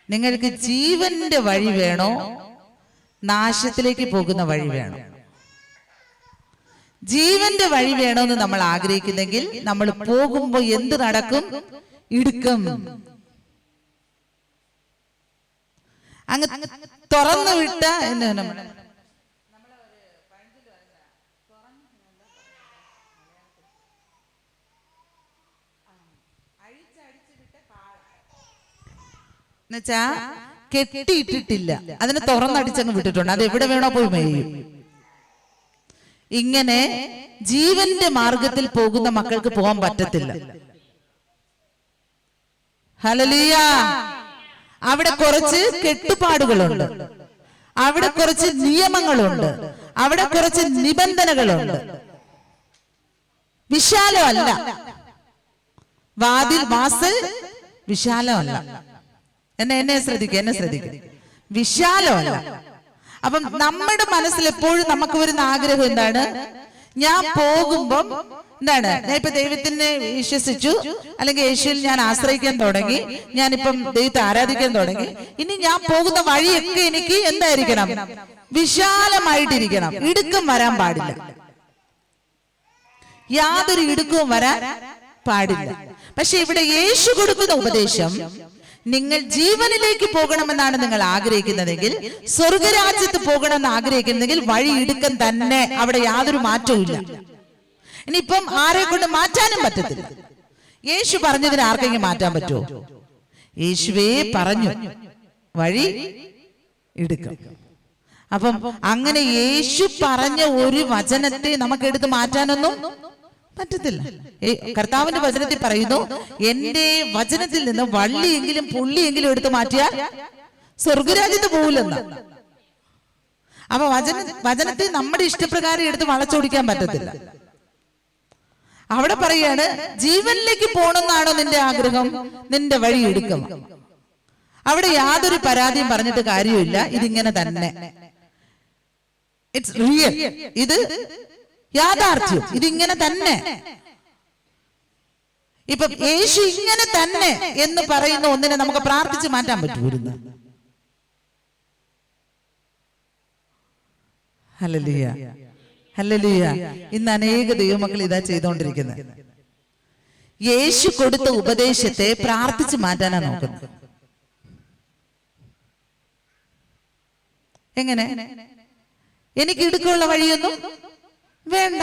Speaker 2: നിങ്ങൾക്ക് ജീവന്റെ വഴി വേണോ, നാശത്തിലേക്ക് പോകുന്ന വഴി വേണോ? ജീവന്റെ വഴി വേണമെന്ന് നമ്മൾ ആഗ്രഹിക്കുന്നെങ്കിൽ നമ്മൾ പോകുമ്പോൾ എന്ത് നടക്കും? ഇടുക്കം. അങ്ങ് തുറന്നു വിട്ട എന്നുവെച്ചാ കെട്ടിയിട്ടിട്ടില്ല, അതിനെ തുറന്നടിച്ചങ്ങ് വിട്ടിട്ടുണ്ട്. അത് എവിടെ വേണോ പോയി മേയും. ഇങ്ങനെ ജീവന്റെ മാർഗത്തിൽ പോകുന്ന മക്കൾക്ക് പോകാൻ പറ്റത്തില്ല. ഹല്ലേലൂയ. അവിടെ കുറച്ച് കെട്ടുപാടുകളുണ്ട്, അവിടെ കുറച്ച് നിയമങ്ങളുണ്ട്, അവിടെ കുറച്ച് നിബന്ധനകളുണ്ട്. വിശാലമല്ല വാതിൽ, വാസൽ വിശാലമല്ല. എന്നെ ശ്രദ്ധിക്കുക, എന്നെ ശ്രദ്ധിക്കുക. വിശാലമല്ല. അപ്പം നമ്മുടെ മനസ്സിൽ എപ്പോഴും നമുക്ക് വരുന്ന ആഗ്രഹം എന്താണ്? ഞാൻ പോകുമ്പം എന്താണ്? ഞാൻ ഇപ്പൊ ദൈവത്തിനെ വിശ്വസിച്ചു, അല്ലെങ്കിൽ യേശുവിൽ ഞാൻ ആശ്രയിക്കാൻ തുടങ്ങി, ഞാനിപ്പം ദൈവത്തെ ആരാധിക്കാൻ തുടങ്ങി. ഇനി ഞാൻ പോകുന്ന വഴിയൊക്കെ എനിക്ക് എന്തായിരിക്കണം? വിശാലമായിട്ടിരിക്കണം. ഇടുക്കം വരാൻ പാടില്ല. യാതൊരു ഇടുക്കവും വരാൻ പാടില്ല. പക്ഷെ ഇവിടെ യേശു കൊടുക്കുന്ന ഉപദേശം, നിങ്ങൾ ജീവനിലേക്ക് പോകണമെന്നാണ് നിങ്ങൾ ആഗ്രഹിക്കുന്നതെങ്കിൽ, സ്വർഗരാജ്യത്ത് പോകണമെന്ന് ആഗ്രഹിക്കുന്നെങ്കിൽ വഴി ഇടുക്കം തന്നെ, അവിടെ യാതൊരു മാറ്റവും ഇല്ല. ഇനിയിപ്പം ആരെ കൊണ്ട് മാറ്റാനും പറ്റത്തില്ല. യേശു പറഞ്ഞതിന് ആർക്കെങ്കിലും മാറ്റാൻ പറ്റുമോ? യേശുവേ പറഞ്ഞു വഴി ഇടുക്കം. അപ്പം അങ്ങനെ യേശു പറഞ്ഞ ഒരു വചനത്തെ നമുക്ക് എടുത്ത് മാറ്റാനൊന്നും പറ്റത്തില്ല. കർത്താവിന്റെ വചനത്തിൽ പറയുന്നു, എന്റെ വചനത്തിൽ നിന്ന് വള്ളിയെങ്കിലും പുള്ളിയെങ്കിലും എടുത്ത് മാറ്റിയാൽ സ്വർഗരാജ്യത്ത് പോകില്ലെന്ന്. അപ്പൊ വചനത്തെ നമ്മുടെ ഇഷ്ടപ്രകാരം എടുത്ത് വളച്ചൊടിക്കാൻ പറ്റത്തില്ല. അവിടെ പറയാണ്, ജീവനിലേക്ക് പോകണമെന്നാണോ നിന്റെ ആഗ്രഹം, നിന്റെ വഴി ഇടുക്കം. അവിടെ യാതൊരു പരാതിയും പറഞ്ഞിട്ട് കാര്യമില്ല. ഇതിങ്ങനെ തന്നെ, ഇറ്റ്സ് റിയൽ, ഇത് യാഥാർത്ഥ്യം, ഇതിങ്ങനെ തന്നെ. ഇപ്പൊ യേശു ഇങ്ങനെ തന്നെ എന്ന് പറയുന്ന ഒന്നിനെ നമുക്ക് പ്രാർത്ഥിച്ച് മാറ്റാൻ പറ്റുമായിരുന്നു. Hallelujah, hallelujah. ഇന്ന് അനേക ദൈവമക്കൾ ഇതാ ചെയ്തുകൊണ്ടിരിക്കുന്നത്. യേശു കൊടുത്ത ഉപദേശത്തെ പ്രാർത്ഥിച്ച് മാറ്റാനാ നോക്കുന്നത്. എങ്ങനെ? എനിക്ക് ഇടുക്കമുള്ള വഴിയൊന്നും വേണ്ട,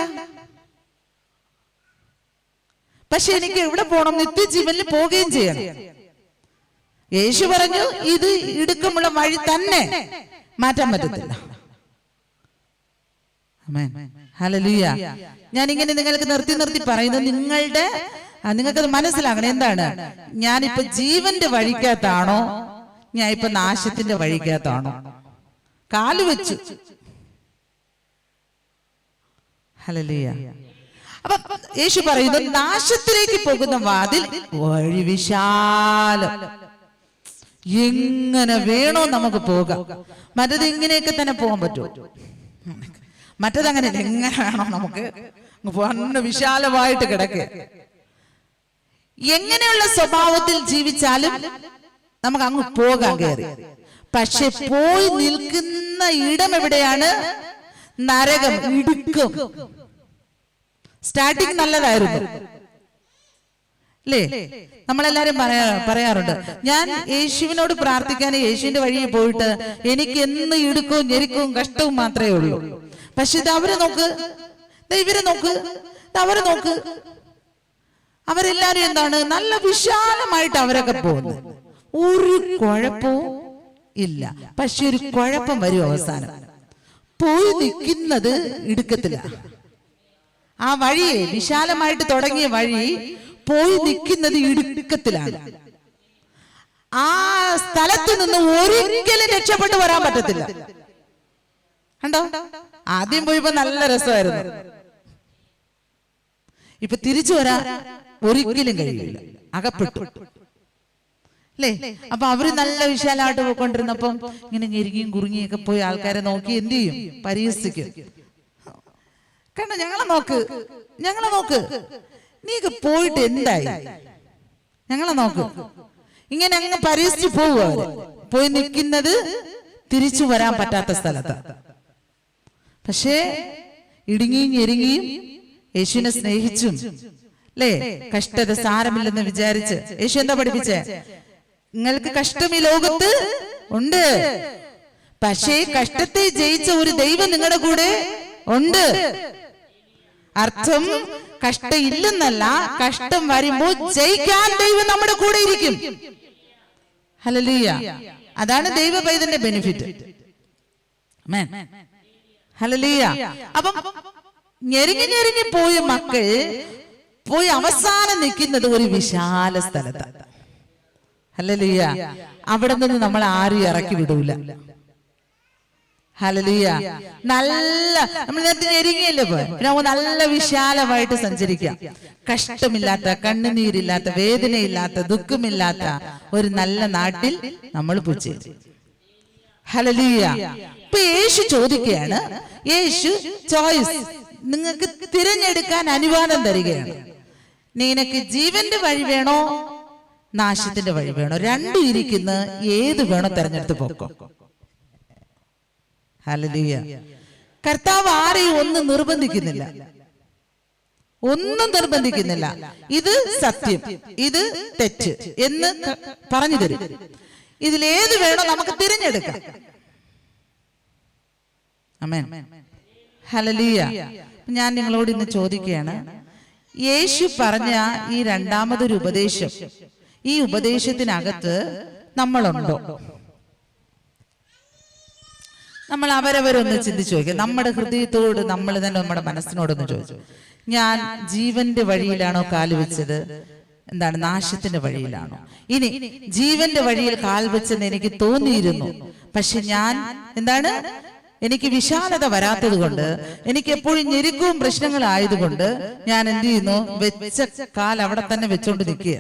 Speaker 2: പക്ഷെ എനിക്ക് എവിടെ പോകണം? നിത്യജീവനിൽ പോവുകയും ചെയ്യണം. യേശു പറഞ്ഞു ഇത് ഇടുക്കമുള്ള വഴി തന്നെ, മാറ്റാൻ പറ്റത്തില്ല. ഹല്ലേലൂയ. ഞാനിങ്ങനെ നിങ്ങൾക്ക് നിർത്തി പറയുന്നത് നിങ്ങൾക്കത് മനസ്സിലാകണം. എന്താണ്? ഞാനിപ്പോ ജീവന്റെ വഴിക്കകത്താണോ, ഞാൻ ഇപ്പൊ നാശത്തിന്റെ വഴിക്കകത്താണോ? കാല് വെച്ചു. ഹല്ലേലൂയ. അപ്പൊ യേശു പറയുന്നു, നാശത്തിലേക്ക് പോകുന്ന വാതിൽ വഴി വിശാലം, എങ്ങനെ വേണോ നമുക്ക് പോകാം. മറ്റത് ഇങ്ങനെയൊക്കെ തന്നെ പോകാൻ പറ്റുമോ? മറ്റതങ്ങനെ എങ്ങനെ വേണോ നമുക്ക് പോകാൻ, വിശാലമായിട്ട് കിടക്കുക. എങ്ങനെയുള്ള സ്വഭാവത്തിൽ ജീവിച്ചാലും നമുക്ക് അങ്ങ് പോകാൻ കയറി. പക്ഷെ പോയി നിൽക്കുന്ന ഇടം എവിടെയാണ്? നരകം, ഇടുക്കം. സ്റ്റാർട്ടിങ് നല്ലതായിരുന്നു അല്ലേ? നമ്മളെല്ലാരും പറയാറുണ്ട്, ഞാൻ യേശുവിനോട് പ്രാർത്ഥിക്കാൻ യേശുവിന്റെ വഴിയിൽ പോയിട്ട് എനിക്ക് എന്ന് ഇടുക്കവും ഞെരുക്കവും കഷ്ടവും മാത്രമേ ഉള്ളൂ. പക്ഷെ ഇത് അവരെ നോക്ക്, ഇവരെ നോക്ക്, അവരെ നോക്ക്. അവരെല്ലാരും എന്താണ്? നല്ല വിശാലമായിട്ട് അവരൊക്കെ പോകുന്നത്, ഒരു കുഴപ്പവും ഇല്ല. പക്ഷെ ഒരു കുഴപ്പം വരും അവസാനം. പോയി നിൽക്കുന്നത് ഇടുക്കത്തില്ല. ആ വഴിയെ, വിശാലമായിട്ട് തുടങ്ങിയ വഴി പോയി നിൽക്കുന്നത് ഇടുക്കത്തിലാണ്. ആ സ്ഥലത്ത് നിന്ന് ഒരിക്കലും രക്ഷപ്പെട്ടു വരാൻ പറ്റത്തില്ല. കണ്ടോ? ആദ്യം പോയപ്പോ നല്ല രസമായിരുന്നു, ഇപ്പൊ തിരിച്ചു വരാൻ ഒരിക്കലും കഴിയില്ല, അകപ്പെട്ടു അല്ലേ? അപ്പൊ അവര് നല്ല വിശാലമായിട്ട് പോയിക്കൊണ്ടിരുന്നപ്പം ഇങ്ങനെ ഞെരുങ്ങിയും കുറുങ്ങിയൊക്കെ പോയി ആൾക്കാരെ നോക്കി എന്ത് ചെയ്യും? പരിഹസിക്കും. കണ്ട, ഞങ്ങളെ നോക്ക്, നീക്ക് പോയിട്ട് എന്തായി? ഞങ്ങളെ നോക്ക്. ഇങ്ങനെ അങ്ങ് പരിഹസിച്ച് പോവുക. അവര് പോയി നിൽക്കുന്നത് തിരിച്ചു വരാൻ പറ്റാത്ത സ്ഥലത്ത്. പക്ഷേ ഇടുങ്ങിയും ഞെരുങ്ങിയും യേശുവിനെ സ്നേഹിച്ചും അല്ലേ, കഷ്ടത സാരമില്ലെന്ന് വിചാരിച്ച് യേശു എന്താ പഠിപ്പിച്ചേ? നിങ്ങൾക്ക് കഷ്ടം ഈ ലോകത്ത് ഉണ്ട്, പക്ഷേ കഷ്ടത്തെ ജയിച്ച ഒരു ദൈവം നിങ്ങളുടെ കൂടെ ഉണ്ട്. അർത്ഥം കഷ്ടം ഇല്ലെന്നല്ല, കഷ്ടം വരുമ്പോൾ ജയിക്കാൻ ദൈവം നമ്മുടെ കൂടെ ഇരിക്കും. ഹല്ലേലൂയ. അതാണ് ദൈവ പൈതന്റെ ബെനിഫിറ്റ്. ആമേൻ. ഹല്ലേലൂയ. അപ്പം ഞെരുങ്ങി പോയ മക്കൾ പോയി അവസാനം നിൽക്കുന്നത് ഒരു വിശാല സ്ഥലത്താണ്. ഹല്ലേലൂയ. അവിടെ നിന്ന് നമ്മൾ ആരും ഇറക്കി വിടൂല. ഹല്ലേലൂയ. നല്ല നമ്മൾ നേരത്തെ ഞെരുങ്ങിയല്ലേ പോയി, പിന്നെ നല്ല വിശാലമായിട്ട് സഞ്ചരിക്കാം. കഷ്ടമില്ലാത്ത, കണ്ണുനീരില്ലാത്ത, വേദനയില്ലാത്ത, ദുഃഖമില്ലാത്ത ഒരു നല്ല നാട്ടിൽ നമ്മൾ പോയി. ഹല്ലേലൂയ. ഇപ്പൊ യേശു ചോദിക്കുകയാണ്, യേശു ചോയ്സ് നിങ്ങൾക്ക് തിരഞ്ഞെടുക്കാൻ അനുവാദം തരികയാണ്. നിനക്ക് ജീവന്റെ വഴി വേണോ, നാശത്തിന്റെ വഴി വേണോ? രണ്ടും ഇരിക്കുന്ന, ഏത് വേണോ തെരഞ്ഞെടുത്ത് പോക്കോ. ഹല്ലേലൂയ. കർത്താവ് ആരെയും ഒന്നും നിർബന്ധിക്കുന്നില്ല, ഒന്നും നിർബന്ധിക്കുന്നില്ല. ഇത് സത്യം, ഇത് തെറ്റ് എന്ന് പറഞ്ഞു തരും. ഇതിലേത് വേണോ നമുക്ക് തിരഞ്ഞെടുക്കാം. ആമേൻ, ഹല്ലേലൂയ. ഞാൻ നിങ്ങളോട് ഇന്ന് ചോദിക്കുകയാണ്, യേശു പറഞ്ഞ ഈ രണ്ടാമതൊരു ഉപദേശം, ഈ ഉപദേശത്തിനകത്ത് നമ്മളുണ്ടോ? നമ്മൾ അവരവരൊന്ന് ചിന്തിച്ചു നോക്കിയാൽ, നമ്മുടെ ഹൃദയത്തോട് നമ്മൾ തന്നെ നമ്മുടെ മനസ്സിനോടൊന്ന് ചോദിച്ചു, ഞാൻ ജീവന്റെ വഴിയിലാണോ കാലുവെച്ചത്, എന്താണ് നാശത്തിന്റെ വഴിയിലാണോ? ഇനി ജീവന്റെ വഴിയിൽ കാൽ വെച്ചെന്ന് എനിക്ക് തോന്നിയിരുന്നു, പക്ഷെ ഞാൻ എന്താണ്, എനിക്ക് വിശാലത വരാത്തത് കൊണ്ട്, എനിക്ക് എപ്പോഴും ഞെരുക്കവും പ്രശ്നങ്ങളായതുകൊണ്ട് ഞാൻ എന്ത് ചെയ്യുന്നു, വെച്ച കാൽ അവിടെ തന്നെ വെച്ചോണ്ട് നിൽക്കുക,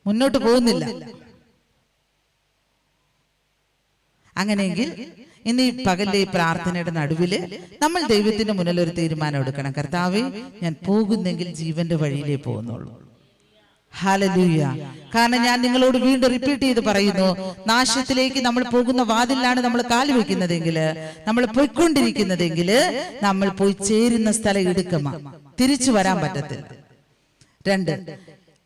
Speaker 2: മുന്നോട്ട് പോകുന്നില്ല. അങ്ങനെയെങ്കിൽ ഇന്ന് ഈ പകലിലെ ഈ പ്രാർത്ഥനയുടെ നടുവില് നമ്മൾ ദൈവത്തിന്റെ മുന്നിൽ ഒരു തീരുമാനം എടുക്കണം. കർത്താവേ, ഞാൻ പോകുന്നെങ്കിൽ ജീവന്റെ വഴിയിലേ പോകുന്നുള്ളൂ. ഹല്ലേലൂയ. കാരണം ഞാൻ നിങ്ങളോട് വീണ്ടും റിപ്പീറ്റ് ചെയ്ത് പറയുന്നു, നാശത്തിലേക്ക് നമ്മൾ പോകുന്ന വാതിലാണ് നമ്മൾ കാല് വെക്കുന്നതെങ്കിൽ, നമ്മൾ പോയിക്കൊണ്ടിരിക്കുന്നതെങ്കിൽ, നമ്മൾ പോയി ചേരുന്ന സ്ഥലം ഇടുക്കമാ, തിരിച്ചു വരാൻ പറ്റത്തില്ല. 2,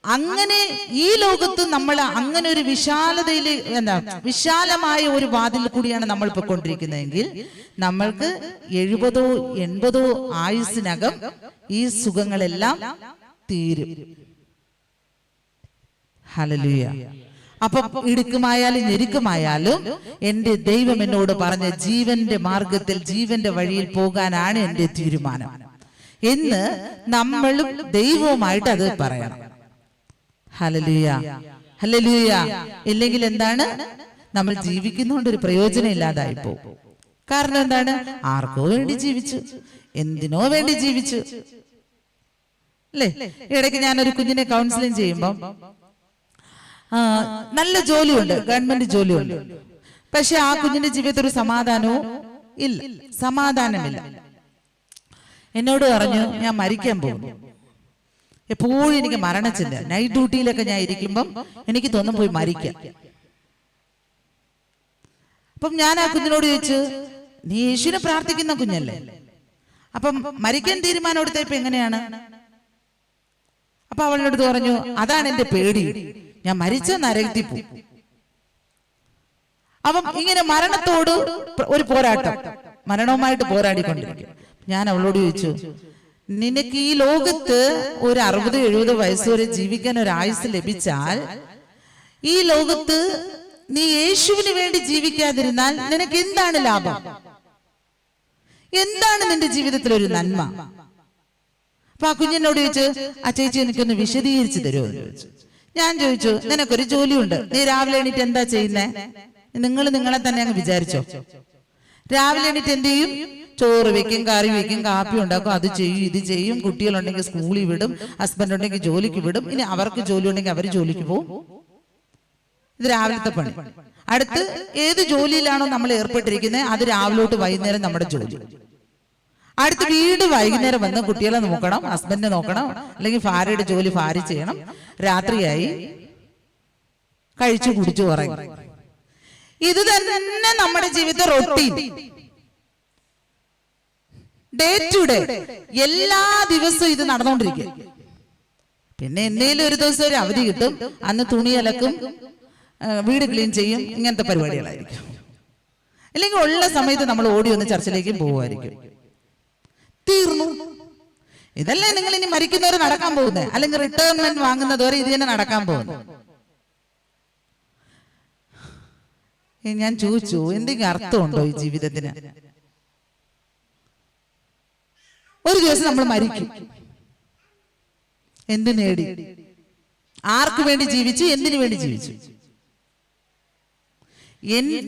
Speaker 2: അങ്ങനെ ഈ ലോകത്ത് നമ്മൾ അങ്ങനെ ഒരു വിശാലതയിൽ വിശാലമായ ഒരു വാതിൽ കൂടിയാണ് നമ്മൾ പോയിക്കൊണ്ടിരിക്കുന്നതെങ്കിൽ, നമ്മൾക്ക് 70 80 ആയുസ്സിനകം ഈ സുഖങ്ങളെല്ലാം തീരും. ഹല്ലേലൂയ. അപ്പൊ ഇടുക്കമായാലും ഞെരുക്കമായാലും എന്റെ ദൈവം എന്നോട് പറഞ്ഞ ജീവന്റെ മാർഗത്തിൽ, ജീവന്റെ വഴിയിൽ പോകാനാണ് എന്റെ തീരുമാനം എന്ന് നമ്മളും ദൈവവുമായിട്ട് അത് പറയണം. Hallelujah, hallelujah. ഇല്ലെങ്കിൽ എന്താണ്, നമ്മൾ ജീവിക്കുന്നതുകൊണ്ട് ഒരു പ്രയോജനം ഇല്ലാതായി പോകും. കാരണം എന്താണ്, ആർക്കോ വേണ്ടി ജീവിച്ചു, എന്തിനോ വേണ്ടി ജീവിച്ചു, അല്ലേ? ഇടയ്ക്ക് ഞാനൊരു കുഞ്ഞിനെ കൗൺസിലിംഗ് ചെയ്യുമ്പോൾ, നല്ല ജോലിയുണ്ട്, ഗവൺമെന്റ് ജോലിയുണ്ട്, പക്ഷെ ആ കുഞ്ഞിന്റെ ജീവിതത്തിൽ ഒരു സമാധാനവും ഇല്ല, സമാധാനമില്ല. എന്നോട് പറഞ്ഞു, ഞാൻ മരിക്കാൻ പോകുന്നു, എപ്പോഴും എനിക്ക് മരണച്ചില്ല. നൈറ്റ് ഡ്യൂട്ടിയിലൊക്കെ ഞാൻ ഇരിക്കുമ്പം എനിക്ക് തോന്നും പോയി മരിക്കാം. അപ്പം ഞാൻ ആ കുഞ്ഞിനോട് ചോദിച്ചു, നീ യേശുവിനെ പ്രാർത്ഥിക്കുന്ന കുഞ്ഞല്ലേ, അപ്പം മരിക്കാൻ തീരുമാനം എടുത്തപ്പോ എങ്ങനെയാണ്? അപ്പൊ അവളുടെ അടുത്ത് പറഞ്ഞു, അതാണ് എന്റെ പേടി, ഞാൻ മരിച്ച നരകത്തിൽ പോകും. അപ്പം ഇങ്ങനെ മരണത്തോട് ഒരു പോരാട്ടം, മരണവുമായിട്ട് പോരാടിക്കൊണ്ടിരിക്കും. ഞാൻ അവളോട് ചോദിച്ചു, നിനക്ക് ഈ ലോകത്ത് ഒരു 60-70 വയസ്സ് വരെ ജീവിക്കാൻ ഒരു ആയുസ് ലഭിച്ചാൽ, ഈ ലോകത്ത് നീ യേശുവിന് വേണ്ടി ജീവിക്കാതിരുന്നാൽ നിനക്ക് എന്താണ് ലാഭം? എന്താണ് നിന്റെ ജീവിതത്തിൽ ഒരു നന്മ? അപ്പൊ ആ കുഞ്ഞിനോട് ചോദിച്ചു, ആ ചേച്ചി എനിക്കൊന്ന് വിശദീകരിച്ചു തരുമോ എന്ന് ചോദിച്ചു. ഞാൻ ചോദിച്ചു, നിനക്കൊരു ജോലിയുണ്ട്, നീ രാവിലെ എണീറ്റ് എന്താ ചെയ്യുന്നേ? നിങ്ങൾ നിങ്ങളെ തന്നെ അങ്ങ് വിചാരിച്ചോ. രാവിലെ എണീറ്റ് എന്ത് ചെയ്യും? ചോറ് വെക്കും, കറി വെക്കും, കാപ്പി ഉണ്ടാക്കും, അത് ചെയ്യും, ഇത് ചെയ്യും. കുട്ടികളുണ്ടെങ്കിൽ സ്കൂളിൽ വിടും, ഹസ്ബൻഡ് ഉണ്ടെങ്കിൽ ജോലിക്ക് വിടും, ഇനി അവർക്ക് ജോലി ഉണ്ടെങ്കിൽ അവർ ജോലിക്ക് പോകും. ഇത് രാവിലത്തെ പണി. അടുത്ത് ഏത് ജോലിയിലാണോ നമ്മൾ ഏർപ്പെട്ടിരിക്കുന്നത്, അത് രാവിലോട്ട് വൈകുന്നേരം നമ്മുടെ ജോലി. അടുത്ത് വീട് വൈകുന്നേരം വന്ന് കുട്ടികളെ നോക്കണം, ഹസ്ബൻഡിനെ നോക്കണം, അല്ലെങ്കിൽ ഭാര്യയുടെ ജോലി ഭാര്യ ചെയ്യണം. രാത്രിയായി കഴിച്ചു കുടിച്ചു ഉറങ്ങി. ഇത് തന്നെ നമ്മുടെ ജീവിത റൊട്ടീൻ, ഡേ ടു ഡേ, എല്ലാ ദിവസവും ഇത് നടന്നുകൊണ്ടിരിക്കും. പിന്നെ എന്തെങ്കിലും ഒരു ദിവസം ഒരു അവധി കിട്ടും, അന്ന് തുണി അലക്കും, വീട് ക്ലീൻ ചെയ്യും, ഇങ്ങനത്തെ പരിപാടികളായിരിക്കും. അല്ലെങ്കിൽ ഉള്ള സമയത്ത് നമ്മൾ ഓടി വന്ന് ചർച്ചിലേക്കും പോകുമായിരിക്കും. തീർന്നു. ഇതല്ലേ നിങ്ങൾ ഇനി മരിക്കുന്നവരെ നടക്കാൻ പോകുന്നത്, അല്ലെങ്കിൽ റിട്ടയർമെന്റ് വാങ്ങുന്നതുവരെ ഇത് തന്നെ നടക്കാൻ പോകുന്നു. ഞാൻ ചോദിച്ചു, എന്തെങ്കിലും അർത്ഥമുണ്ടോ ഈ ജീവിതത്തിന്? ഒരു ദിവസം നമ്മൾ മരിക്കും. എന്ത് നേടി? ആർക്ക് വേണ്ടി ജീവിച്ചു? എന്തിനു വേണ്ടി ജീവിച്ചു?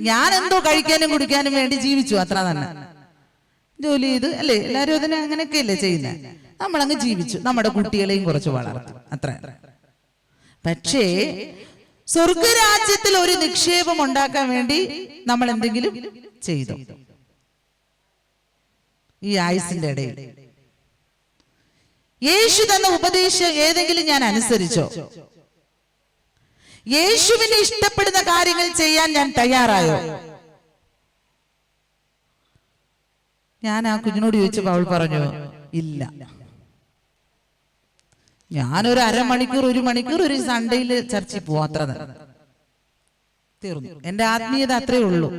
Speaker 2: ഞാൻ എന്തോ കഴിക്കാനും കുടിക്കാനും വേണ്ടി ജീവിച്ചു, അത്ര തന്നെ. ജോലി ചെയ്ത് അല്ലേ, എല്ലാരും അതിനെ അങ്ങനെയൊക്കെയല്ലേ ചെയ്യുന്നത്. നമ്മളങ്ങ് ജീവിച്ചു, നമ്മുടെ കുട്ടികളെയും കുറച്ച് വളർത്തും, അത്ര. പക്ഷേ സ്വർഗരാജ്യത്തിൽ ഒരു നിക്ഷേപം ഉണ്ടാക്കാൻ വേണ്ടി നമ്മൾ എന്തെങ്കിലും ചെയ്തു ഈ ആയുസിന്റെ ഇടയിൽ? യേശു തന്ന ഉപദേശം ഏതെങ്കിലും ഞാൻ അനുസരിച്ചോ? യേശുവിന് ഇഷ്ടപ്പെടുന്ന കാര്യങ്ങൾ ചെയ്യാൻ ഞാൻ തയ്യാറായോ? ഞാൻ ആ കുഞ്ഞിനോട് ചോദിച്ചപ്പോൾ അവൾ പറഞ്ഞു, ഇല്ല. ഞാനൊരു അരമണിക്കൂർ 1 മണിക്കൂർ ഒരു സൺഡേയിൽ ചർച്ചിൽ പോവാ, അത്ര തീർന്നു. എന്റെ ആത്മീയത അത്രേ ഉള്ളൂ.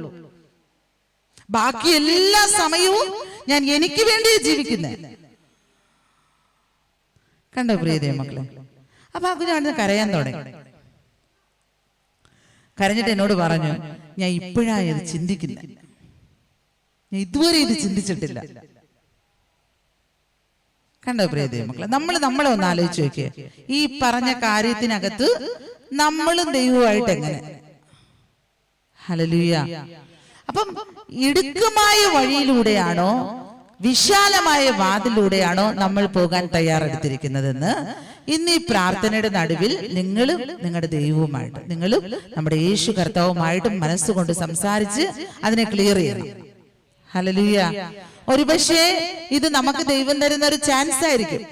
Speaker 2: ബാക്കി എല്ലാ സമയവും ഞാൻ എനിക്ക് വേണ്ടി ജീവിക്കുന്നേ. കണ്ടോ പ്രിയതേ മക്കളെ? അപ്പൊ ആ കുഞ്ഞാണ് കരയാൻ തുടങ്ങി. കരഞ്ഞിട്ട് എന്നോട് പറഞ്ഞു, ഞാൻ ഇപ്പോഴാണ് ഇത് ചിന്തിക്കുന്നത്, ഞാൻ ഇതുവരെ ഇത് ചിന്തിച്ചിട്ടില്ല. കണ്ടോ പ്രിയതേ മക്കളെ? നമ്മളെ ഒന്ന് ആലോചിച്ച് നോക്കിയേ. ഈ പറഞ്ഞ കാര്യത്തിനകത്ത് നമ്മളും ദൈവമായിട്ട് എങ്ങനെ? ഹല്ലേലൂയ. അപ്പം ഇടുക്കമായ വഴിയിലൂടെയാണോ വിശാലമായ വാതിലൂടെയാണോ നമ്മൾ പോകാൻ തയ്യാറെടുത്തിരിക്കുന്നതെന്ന് ഇന്ന് ഈ പ്രാർത്ഥനയുടെ നടുവിൽ നിങ്ങളും നിങ്ങളുടെ ദൈവവുമായിട്ട്, നിങ്ങളും നമ്മുടെ യേശു കർത്താവുമായിട്ടും മനസ്സുകൊണ്ട് സംസാരിച്ച് അതിനെ ക്ലിയർ ചെയ്യണം. ഹല്ലേലൂയ. ഒരുപക്ഷെ ഇത് നമുക്ക് ദൈവം തരുന്ന ഒരു ചാൻസ് ആയിരിക്കും.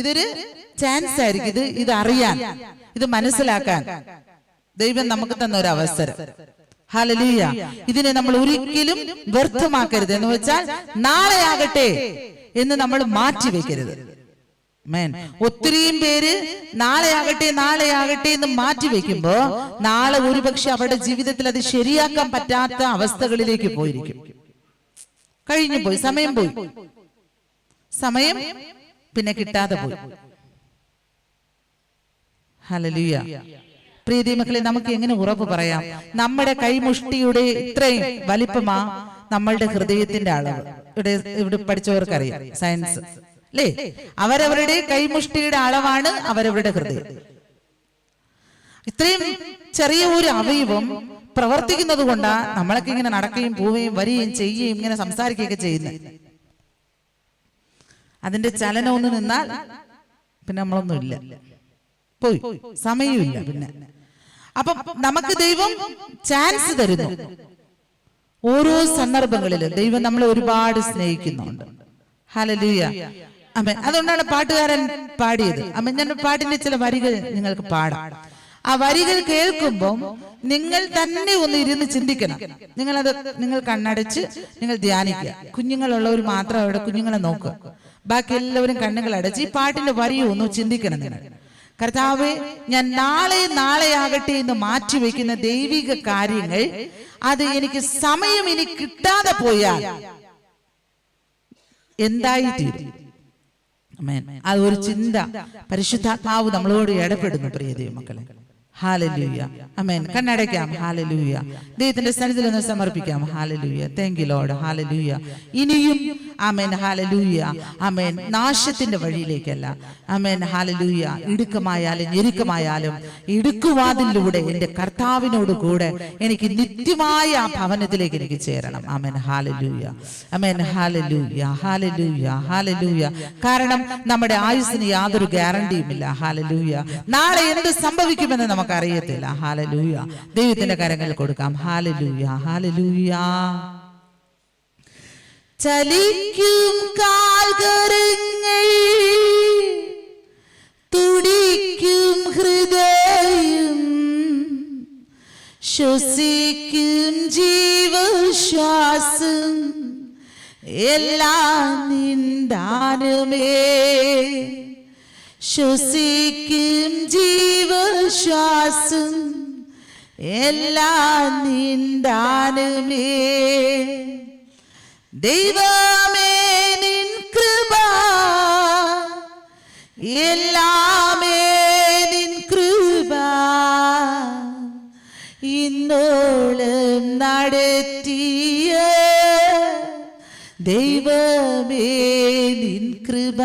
Speaker 2: ഇതൊരു ചാൻസ് ആയിരിക്കും. ഇത് അറിയാൻ, ഇത് മനസ്സിലാക്കാൻ ദൈവം നമുക്ക് തന്ന ഒരു അവസരം. ഹല്ലേലൂയ. ഇതിനെ നമ്മൾ ഒരിക്കലും വ്യർത്ഥമാക്കരുത്. എന്ന് വെച്ചാൽ നാളെ ആകട്ടെ എന്ന് നമ്മൾ മാറ്റി വെക്കരുത്. ഒത്തിരിയും പേര് നാളെ ആകട്ടെ എന്ന് മാറ്റി വെക്കുമ്പോ നാളെ ഒരുപക്ഷെ അവരുടെ ജീവിതത്തിൽ അത് ശരിയാക്കാൻ പറ്റാത്ത അവസ്ഥകളിലേക്ക് പോയിരിക്കും. കഴിഞ്ഞു പോയി, സമയം പിന്നെ കിട്ടാതെ പോയി. ഹല്ലേലൂയ. പ്രിയ മക്കളെ, നമുക്ക് എങ്ങനെ ഉറപ്പ് പറയാം? നമ്മുടെ കൈമുഷ്ടിയുടെ ഇത്രയും വലിപ്പമാ നമ്മളുടെ ഹൃദയത്തിന്റെ അളവ്. ഇവിടെ പഠിച്ചവർക്കറിയാം, സയൻസ് അല്ലേ? അവരവരുടെ കൈമുഷ്ടിയുടെ അളവാണ് അവരവരുടെ ഹൃദയം. ഇത്രയും ചെറിയ ഒരു അവയവം പ്രവർത്തിക്കുന്നത് കൊണ്ടാ നമ്മളൊക്കെ ഇങ്ങനെ നടക്കുകയും പോവുകയും വരികയും ചെയ്യുകയും ഇങ്ങനെ സംസാരിക്കുകയൊക്കെ ചെയ്യുന്നത്. അതിന്റെ ചലനം ഒന്ന് നിന്നാൽ പിന്നെ നമ്മളൊന്നുമില്ല, പോയി, സമയമില്ല. പിന്നെ അപ്പൊ നമുക്ക് ദൈവം ചാൻസ് തരുന്നു. ഓരോ സന്ദർഭങ്ങളിലും ദൈവം നമ്മളെ ഒരുപാട് സ്നേഹിക്കുന്നുണ്ട്. ഹല്ലേലൂയ. ആമേൻ. അതുകൊണ്ടാണ് പാട്ടുകാരൻ പാടിയത്. ആമേൻ. ഞാൻ പാട്ടിന്റെ ചില വരികൾ നിങ്ങൾക്ക് പാടാം. ആ വരികൾ കേൾക്കുമ്പോൾ നിങ്ങൾ തന്നെ ഒന്ന് ഇരുന്ന് ചിന്തിക്കണം. നിങ്ങൾ കണ്ണടച്ച് നിങ്ങൾ ധ്യാനിക്കുക. കുഞ്ഞുങ്ങളുള്ളവർ മാത്രം അവിടെ കുഞ്ഞുങ്ങളെ നോക്കുക. ബാക്കി എല്ലാവരും കണ്ണുകൾ അടച്ച് ഈ പാട്ടിന്റെ വരിയും ഒന്ന് ചിന്തിക്കണം. നിങ്ങൾ, കർത്താവേ, ഞാൻ നാളെ ആകട്ടെ എന്ന് മാറ്റിവെക്കുന്ന ദൈവിക കാര്യങ്ങൾ, അത് എനിക്ക് സമയം ഇനി കിട്ടാതെ പോയാൽ എന്തായി തീരും? അത് ഒരു ചിന്ത പരിശുദ്ധാത്മാവ് നമ്മളോട് ഇടപെടുന്നു. പ്രിയ ദൈവമക്കളെ, ഹല്ലേലൂയ. ആമേൻ. കണ്ണടയ്ക്കാം. ഹല്ലേലൂയ. ദൈവത്തിന്റെ സന്നിധിയിൽ ഒന്ന് സമർപ്പിക്കാം. ഹല്ലേലൂയ. Thank you lord. ഹല്ലേലൂയ. ഇനിയും ആമേൻ. ഹല്ലേലൂയ. ആമേൻ. നാശത്തിന്റെ വഴിയിലേക്കല്ല. ആമേൻ. ഹല്ലേലൂയ. ഇടുക്കമായാലും ഞെരുക്കമായാലും ഇടുക്കുവാതിലൂടെ എന്റെ കർത്താവിനോട് കൂടെ എനിക്ക് നിത്യമായ ആ ഭവനത്തിലേക്ക് എനിക്ക് ചേരണം. ആമേൻ. ഹല്ലേലൂയ. ആമേൻ. ഹല്ലേലൂയ. ഹല്ലേലൂയ. ഹല്ലേലൂയ. കാരണം നമ്മുടെ ആയുസ്സിന് യാതൊരു ഗ്യാരണ്ടിയുമില്ല. ഹല്ലേലൂയ. നാളെ എന്ത് സംഭവിക്കുമെന്ന് നമുക്ക് അറിയത്തില്ല. ഹല്ലേലൂയ. ദൈവത്തിന്റെ കരങ്ങളിൽ കൊടുക്കാം. ഹല്ലേലൂയ. ഹല്ലേലൂയ. ചലിക്കും കാൽകരങ്ങൾ, തുടിക്കും ഹൃദയം, ശ്വസിക്കും ജീവശ്വാസം, എല്ലാം നിന്ദാനമേ. ശ്വസിക്കും ജീവശ്വാസം, എല്ലാം നിന്ദാനമേ. ദൈവമേ, നിൻ കൃപ, എല്ലാമേ നിൻ കൃപ, ഇന്നോളം നടത്തിയ ദൈവമേ നിൻ കൃപ,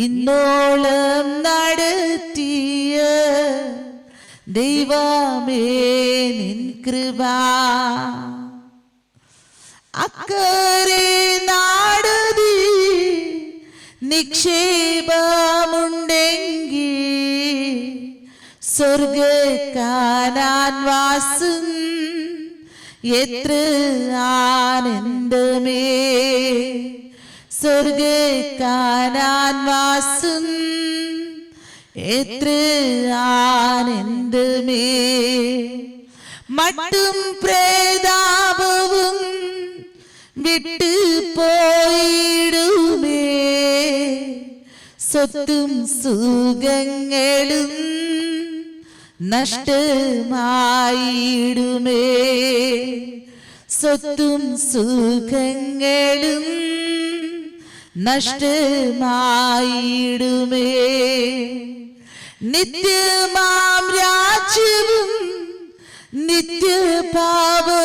Speaker 2: ഇന്നോളം നടത്തിയ ദൈവമേ നിൻ കൃപ. അക്കരെ നാടതി നിക്ഷേപമുണ്ടെങ്കിൽ സ്വർഗക്കാനാൻ വാസം എത്ര ആനന്ദമേ. സ്വർഗക്കാനാൻ വാസം എത്ര ആനന്ദമേ. മട്ടും പ്രതാപവും വിട്ടു പോയിടുമേ. സ്വത്തും സുഖങ്ങളും നഷ്ടമായിടുമേ. സ്വത്തും സുഖങ്ങളും നഷ്ടമായിടുമേ. നിത്യമാം രാജ്യവും നിത്യപാവനവും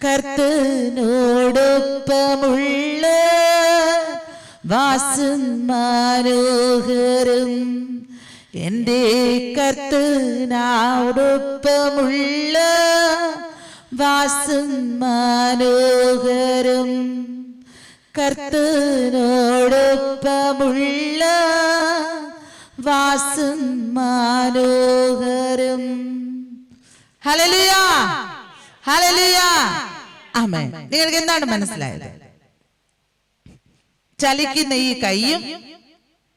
Speaker 2: കർത്തനോടൊപ്പമുള്ള വാസം മനോഹരം. എൻ്റെ കർത്തനോടൊപ്പമുള്ള വാസം മനോഹരം. കർത്തനോടൊപ്പമുള്ള വാസം മനോഹരം. ഹല്ലേലൂയ, ഹല്ലേലൂയ, ആമേൻ. നിങ്ങൾക്ക് എന്താണ് മനസ്സിലായത്? ചലിക്കുന്ന ഈ കൈയും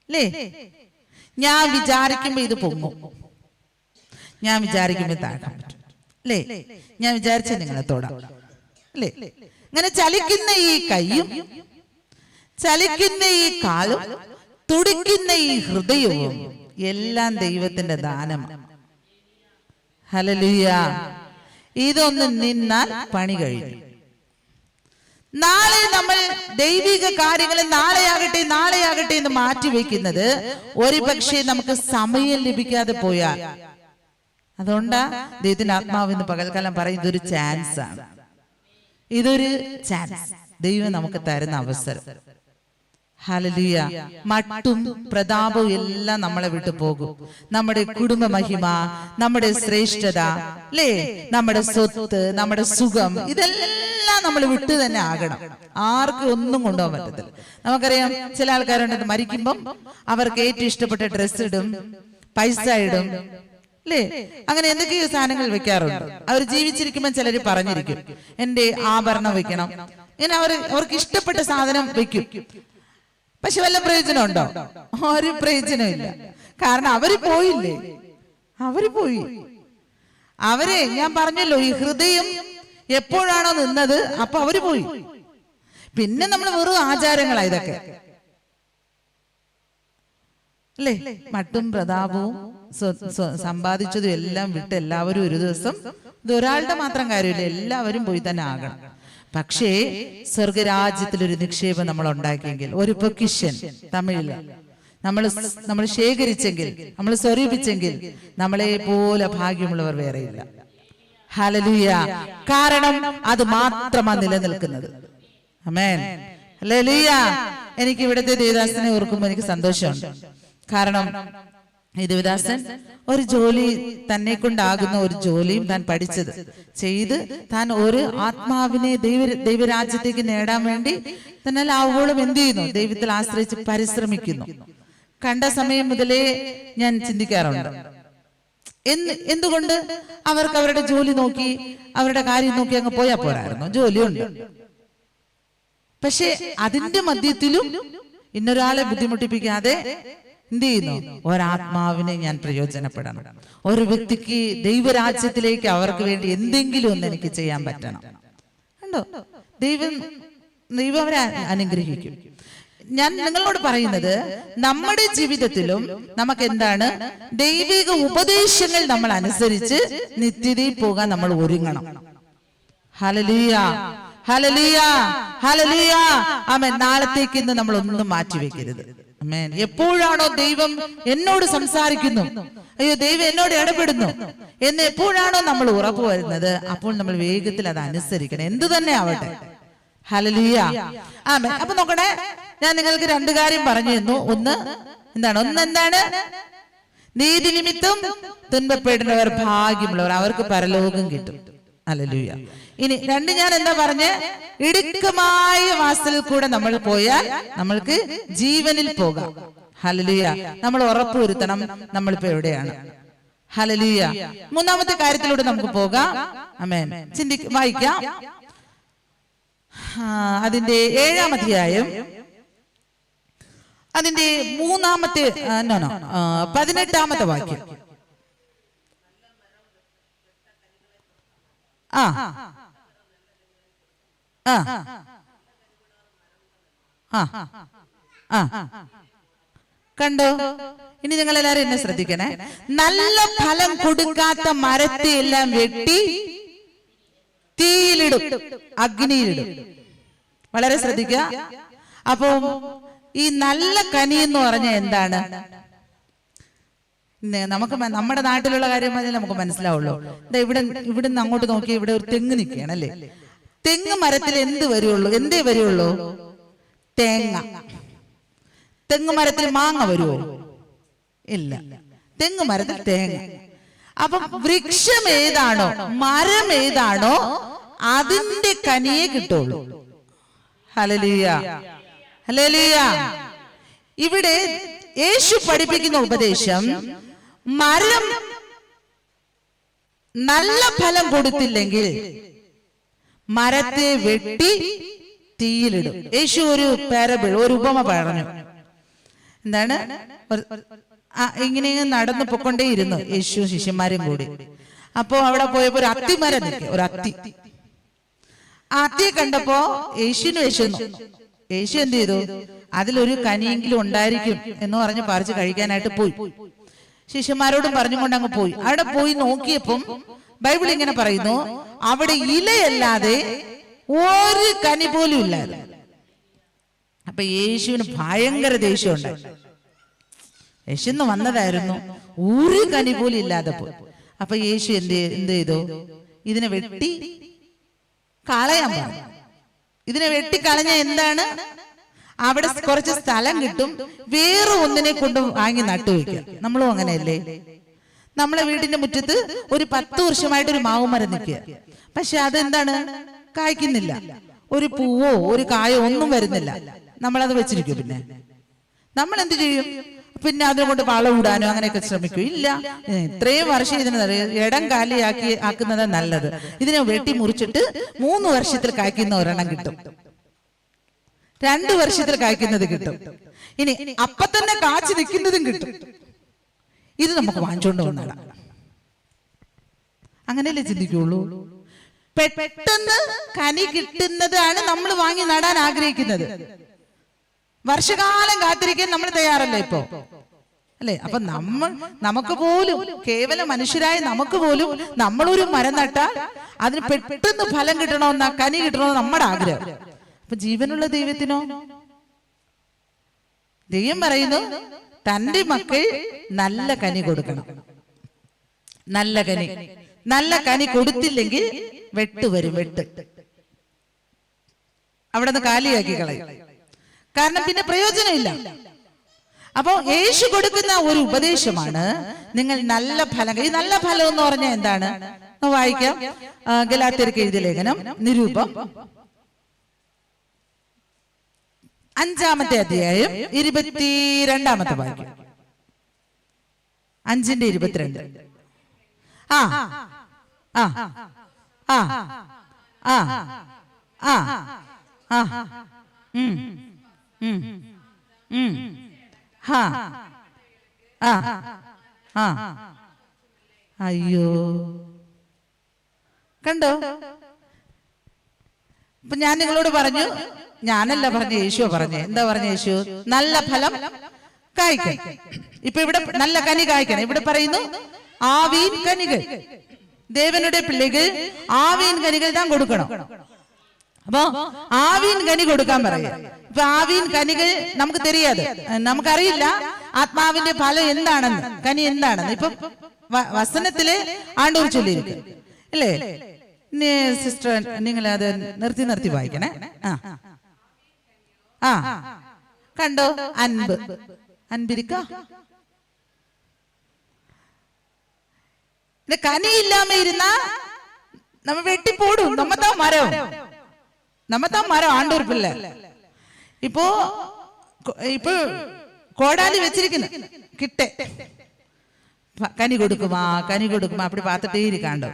Speaker 2: അല്ലേ, ഞാൻ വിചാരിക്കുമ്പോ ഇത് പൊങ്ങും, ഞാൻ വിചാരിക്കുമ്പോ താഴാൻ പറ്റും അല്ലേ, ഞാൻ വിചാരിച്ച നിങ്ങളെ തൊടാം അല്ലേ. ഇങ്ങനെ ചലിക്കുന്ന ഈ കൈയും ചലിക്കുന്ന ഈ കാലും തുടിക്കുന്ന ഈ ഹൃദയവും എല്ലാം ദൈവത്തിന്റെ ദാനമാണ്. ഹല്ലേലൂയ. ഇതൊന്ന് നിന്നാൽ പണി കഴിഞ്ഞു. നാളെ നമ്മൾ ദൈവിക കാര്യങ്ങൾ നാളെയാകട്ടെ നാളെയാകട്ടെ എന്ന് മാറ്റിവെക്കുന്നത് ഒരു പക്ഷേ നമുക്ക് സമയം ലഭിക്കാതെ പോയാൽ. അതുകൊണ്ടാ ദൈവത്തിന്റെ ആത്മാവ് ഇന്ന് പകൽക്കാലം പറയും ഇതൊരു ചാൻസ് ആണ്, ഇതൊരു ചാൻസ്, ദൈവം നമുക്ക് തരുന്ന അവസരം. ഹല്ലേലൂയ. മട്ടും പ്രതാപവും എല്ലാം നമ്മളെ വിട്ടു പോകും. നമ്മുടെ കുടുംബ മഹിമ, നമ്മുടെ ശ്രേഷ്ഠത അല്ലേ, നമ്മുടെ സ്വത്ത്, നമ്മുടെ സുഖം, ഇതെല്ലാം നമ്മൾ വിട്ടു തന്നെ ആകണം. ആർക്കും ഒന്നും കൊണ്ടുപോകാൻ പറ്റത്തില്ല. നമുക്കറിയാം ചില ആൾക്കാരുണ്ട് മരിക്കുമ്പം അവർക്ക് ഏറ്റവും ഇഷ്ടപ്പെട്ട ഡ്രസ്സ് ഇടും, പൈസ ഇടും അല്ലേ, അങ്ങനെ എന്തൊക്കെയോ സാധനങ്ങൾ വെക്കാറുണ്ട്. അവർ ജീവിച്ചിരിക്കുമ്പോൾ ചിലര് പറഞ്ഞിരിക്കും എന്റെ ആഭരണം വെക്കണം, ഇങ്ങനെ അവർക്ക് ഇഷ്ടപ്പെട്ട സാധനം വെക്കും. പക്ഷെ വല്ല പ്രയോജനമുണ്ടോ? ഒരു പ്രയോജനമില്ല. കാരണം അവര് പോയില്ലേ, അവര് പോയി. ഞാൻ പറഞ്ഞല്ലോ, ഈ ഹൃദയം എപ്പോഴാണോ നിന്നത് അപ്പൊ അവര് പോയി. പിന്നെ നമ്മൾ വെറും ആചാരങ്ങളാ ഇതൊക്കെ അല്ലേ. മട്ടും പ്രതാപവും സമ്പാദിച്ചതും എല്ലാം വിട്ട് എല്ലാവരും ഒരു ദിവസം, ഇത് ഒരാളുടെ മാത്രം കാര്യമില്ല, എല്ലാവരും പോയി തന്നെ ആകണം. പക്ഷേ സ്വർഗരാജ്യത്തിലൊരു നിക്ഷേപം നമ്മൾ ഉണ്ടാക്കിയെങ്കിൽ, ഒരു പൊക്കിഷൻ തമിഴില് നമ്മൾ ശേഖരിച്ചെങ്കിൽ, നമ്മൾ സ്വരൂപിച്ചെങ്കിൽ, നമ്മളെ പോലെ ഭാഗ്യമുള്ളവർ വേറെയില്ല. ഹല്ലേലൂയ. കാരണം അത് മാത്രമാണ് നിലനിൽക്കുന്നത്. ആമേൻ. ഹല്ലേലൂയ. എനിക്ക് ഇവിടുത്തെ ദേവദാസനെ ഓർക്കുമ്പോൾ എനിക്ക് സന്തോഷമുണ്ട്. കാരണം ഈ ദേവദാസൻ ഒരു ജോലി, തന്നെ കൊണ്ടാകുന്ന ഒരു ജോലിയും താൻ പഠിച്ചത് ചെയ്ത് താൻ ഒരു ആത്മാവിനെ ദൈവരാജ്യത്തേക്ക് നേടാൻ വേണ്ടി തന്നെ ആവോളം എന്ത് ചെയ്യുന്നു? ദൈവത്തിൽ ആശ്രയിച്ച് പരിശ്രമിക്കുന്നു. കണ്ട സമയം മുതലേ ഞാൻ ചിന്തിക്കാറുണ്ട്, എന്തുകൊണ്ട് അവർക്ക് അവരുടെ ജോലി നോക്കി അവരുടെ കാര്യം നോക്കി അങ്ങ് പോയാ പോരായിരുന്നു, ജോലിയുണ്ട്. പക്ഷെ അതിന്റെ മധ്യത്തിലും ഇന്നൊരാളെ ബുദ്ധിമുട്ടിപ്പിക്കാതെ എന്ത് ചെയ്യുന്നു? ഒരാത്മാവിനെ ഞാൻ പ്രയോജനപ്പെടണം. ഒരു വ്യക്തിക്ക് ദൈവരാജ്യത്തിലേക്ക് അവർക്ക് വേണ്ടി എന്തെങ്കിലും ഒന്ന് എനിക്ക് ചെയ്യാൻ പറ്റണം. കണ്ടോ, ദൈവം അവരെ അനുഗ്രഹിക്കും. ഞാൻ നിങ്ങളോട് പറയുന്നത്, നമ്മുടെ ജീവിതത്തിലും നമുക്ക് എന്താണ്, ദൈവിക ഉപദേശങ്ങൾ നമ്മൾ അനുസരിച്ച് നിത്യതയിൽ പോകാൻ നമ്മൾ ഒരുങ്ങണം. ഹല്ലേലൂയ, ഹല്ലേലൂയ, ഹല്ലേലൂയ. ആമേൻ. നാളത്തേക്ക് ഇന്ന് നമ്മൾ ഒന്നും മാറ്റിവെക്കരുത്. ആമേൻ. എപ്പോഴാണോ ദൈവം എന്നോട് സംസാരിക്കുന്നു, അയ്യോ ദൈവം എന്നോട് ഇടപെടുന്നു എന്ന് എപ്പോഴാണോ നമ്മൾ ഉറപ്പ് വരുന്നത്, അപ്പോൾ നമ്മൾ വേഗത്തിൽ അത് അനുസരിക്കണം, എന്തു തന്നെ ആവട്ടെ. ഹല്ലേലൂയ. ആമേൻ. അപ്പൊ നോക്കണേ, ഞാൻ നിങ്ങൾക്ക് രണ്ട് കാര്യം പറഞ്ഞു തന്നു. ഒന്നെന്താണ്? നീതി നിമിത്തം തുன்பപ്പെടുന്നവർ ഭാഗ്യമുള്ളവർ, അവർക്ക് പരലോകം കിട്ടും. ഹല്ലേലൂയ. ഇനി രണ്ട്, ഞാൻ എന്താ പറഞ്ഞ്, ഇടുക്കമായ വാസലിൽ കൂടെ നമ്മൾ പോയാൽ നമ്മൾക്ക് ജീവനിൽ പോകാം. ഹല്ലേലൂയ. നമ്മൾ ഉറപ്പുവരുത്തണം നമ്മളിപ്പോ എവിടെയാണ്. ഹല്ലേലൂയ. മൂന്നാമത്തെ കാര്യത്തിലൂടെ നമുക്ക് പോകാം. ആമേൻ. വായിക്കാം. അതിന്റെ 7-ാം അധ്യായം, അതിന്റെ 18-ാമത്തെ വാക്യം. കണ്ടോ? ഇനി നിങ്ങൾ എല്ലാവരും എന്നെ ശ്രദ്ധിക്കണേ. നല്ല ഫലം കൊടുക്കാത്ത മരത്തെ എല്ലാം വെട്ടി തീയിലിടും, അഗ്നിയിലിടും. വളരെ ശ്രദ്ധിക്കുക. അപ്പോ ഈ നല്ല കനി എന്ന് പറഞ്ഞാൽ എന്താണ്? നമുക്ക് നമ്മുടെ നാട്ടിലുള്ള കാര്യം പറഞ്ഞാൽ നമുക്ക് മനസ്സിലാവുള്ളൂ. ഇവിടുന്ന് അങ്ങോട്ട് നോക്കി ഇവിടെ ഒരു തെങ്ങ് നിൽക്കുകയാണ് അല്ലേ? തെങ്ങ് മരത്തിൽ എന്തേ വരുള്ളൂ? തേങ്ങ. തെങ്ങ് മരത്തിൽ മാങ്ങ വരുമോ? ഇല്ല. തെങ്ങ് മരത്തിൽ തേങ്ങ. അപ്പൊ വൃക്ഷം ഏതാണോ, മരം ഏതാണോ, അതിന്റെ കനിയെ കിട്ടുള്ളൂ. Hallelujah, hallelujah. ഇവിടെ യേശു പഠിപ്പിക്കുന്ന ഉപദേശം, മരം നല്ല ഫലം കൊടുത്തില്ലെങ്കിൽ മരത്തെ വെട്ടി തീയിലിടും. യേശു ഒരു പാരബിൾ, ഒരു ഉപമ പറഞ്ഞു. എന്താണ്? ഇങ്ങനെ നടന്നു പൊക്കൊണ്ടേയിരുന്നു യേശു ശിഷ്യന്മാരും കൂടി. അപ്പോ അവിടെ പോയപ്പോ ഒരു അത്തിമരം നിൽക്കുക, ഒരു അത്തിയെ കണ്ടപ്പോ യേശുവിന് വിശന്നു. യേശു എന്ത് ചെയ്തു? അതിലൊരു കനിയെങ്കിലും ഉണ്ടായിരിക്കും എന്ന് പറഞ്ഞ് പറിച്ച് കഴിക്കാനായിട്ട് പോയി. ശിഷ്യന്മാരോടും പറഞ്ഞുകൊണ്ട് അങ്ങ് പോയി. അവിടെ പോയി നോക്കിയപ്പം ബൈബിൾ ഇങ്ങനെ പറയുന്നു, അവിടെ ഇലയല്ലാതെ ഒരു കനി പോലും ഇല്ലായിരുന്നു. അപ്പൊ യേശുവിന് ഭയങ്കര ദേഷ്യമുണ്ട്. യേശുന്ന് വന്നതായിരുന്നു, ഒരു കനി പോലും ഇല്ലാതെ പോയി. അപ്പൊ യേശു എന്ത് ചെയ്തു? ഇതിനെ വെട്ടി കളയാൻ പറഞ്ഞു. ഇതിനെ വെട്ടിക്കളഞ്ഞ എന്താണ്? അവിടെ കുറച്ച് സ്ഥലം കിട്ടും, വേറെ ഒന്നിനെ കൊണ്ട് വാങ്ങി നട്ടുവെക്കാം. നമ്മളും അങ്ങനെയല്ലേ? നമ്മളെ വീടിന്റെ മുറ്റത്ത് ഒരു 10 വർഷമായിട്ട് ഒരു മാവുമരം നിൽക്കുക. പക്ഷെ അതെന്താണ്? കായ്ക്കുന്നില്ല. ഒരു പൂവോ ഒരു കായോ ഒന്നും വരുന്നില്ല. നമ്മളത് വെച്ചിരിക്കും. പിന്നെ നമ്മൾ എന്ത് ചെയ്യും? പിന്നെ അതിനെക്കൊണ്ട് വളം ഇടാനോ അങ്ങനെയൊക്കെ ശ്രമിക്കും. ഇല്ല, ഇത്രയും വർഷം ഇതിന് ഇടം ആക്കുന്നത് നല്ലത്. ഇതിനെ വെട്ടി മുറിച്ചിട്ട് 3 വർഷത്തിൽ കായ്ക്കുന്ന ഒരെണ്ണം കിട്ടും, 2 വർഷത്തിൽ കായ്ക്കുന്നത് കിട്ടും, ഇനി അപ്പൊ തന്നെ കാച്ചു നിൽക്കുന്നതും കിട്ടും. ഇത് നമുക്ക് വാങ്ങിച്ചോണ്ട് വന്നടാ. അങ്ങനെയല്ലേ ചിന്തിക്കുള്ളൂ? പെട്ടെന്ന് കനി കിട്ടുന്നതാണ് നമ്മൾ വാങ്ങി നടാൻ ആഗ്രഹിക്കുന്നത്. വർഷകാലം കാത്തിരിക്കാൻ നമ്മൾ തയ്യാറല്ലേ ഇപ്പോ? അല്ലെ? അപ്പൊ നമുക്ക് പോലും, കേവല മനുഷ്യരായ നമുക്ക് പോലും, നമ്മളൊരു മരം നട്ടാൽ അതിന് പെട്ടെന്ന് ഫലം കിട്ടണമെന്ന, കനി കിട്ടണമെന്ന് നമ്മുടെ ആഗ്രഹം. അപ്പൊ ജീവനുള്ള ദൈവത്തിനോ? ദൈവം പറയുന്നു, തന്റെ മക്കൾ നല്ല കനി കൊടുക്കണം. നല്ല കനി കൊടുത്തില്ലെങ്കിൽ വെട്ട് വരും. അവിടെ നിന്ന് കാലിയാക്കി കളയും. കാരണം പിന്നെ പ്രയോജനമില്ല. അപ്പോ യേശു കൊടുക്കുന്ന ഒരു ഉപദേശമാണ്, നിങ്ങൾ നല്ല ഫലം. ഈ നല്ല ഫലം എന്ന് പറഞ്ഞാൽ എന്താണ്? വായിക്കാം. ഗലാത്യർക്ക് എഴുതിയ ലേഖനം, നിരൂപം 5-ാമത്തെ അധ്യായം 22-ാമത്തെ വാക്യം. 5:22. ആ ആ ആ ആ ആ ആ അയ്യോ, കണ്ടോ? ഇപ്പൊ ഞാൻ നിങ്ങളോട് പറഞ്ഞു, ഞാനല്ല പറഞ്ഞ, യേശു പറഞ്ഞേ. എന്താ പറഞ്ഞ യേശു? നല്ല ഫലം കായ്ക്കണം. ഇപ്പൊ ഇവിടെ നല്ല കനി കായ്ക്കണം. ഇവിടെ പറയുന്നു ആവീൻ കനികൾ. ദേവനുടെ പിള്ളികൾ ആവീൻ കനികൾ താൻ കൊടുക്കണം. അപ്പൊ ആവീൻ കനി കൊടുക്കാൻ പറയാം. ഇപ്പൊ ആവീൻ കനികൾ നമുക്ക് தெரியாது, നമുക്കറിയില്ല ആത്മാവിന്റെ ഫലം എന്താണെന്ന്, കനി എന്താണെന്ന്. ഇപ്പൊ വസനത്തില് ആണ്ടൂർ ചൊല്ലിയിരിക്കും അല്ലേ? സിസ്റ്റർ, നിങ്ങൾ അത് നിർത്തി വായിക്കണേ. ആ കണ്ടോ? അൻപിരിക്ക കനിയില്ലാമ ഇരുന്ന നമ്മ വെട്ടിപ്പോടും. നമ്മത്താ മരം ആണ്ടൂർ പിള്ളേ. ഇപ്പോ കോടാലി വെച്ചിരിക്കുന്നു, കിട്ടെ കനി കൊടുക്കുമാ അപ്പടി പാത്തിട്ടേ ഇരിക്കാണ്ടോ.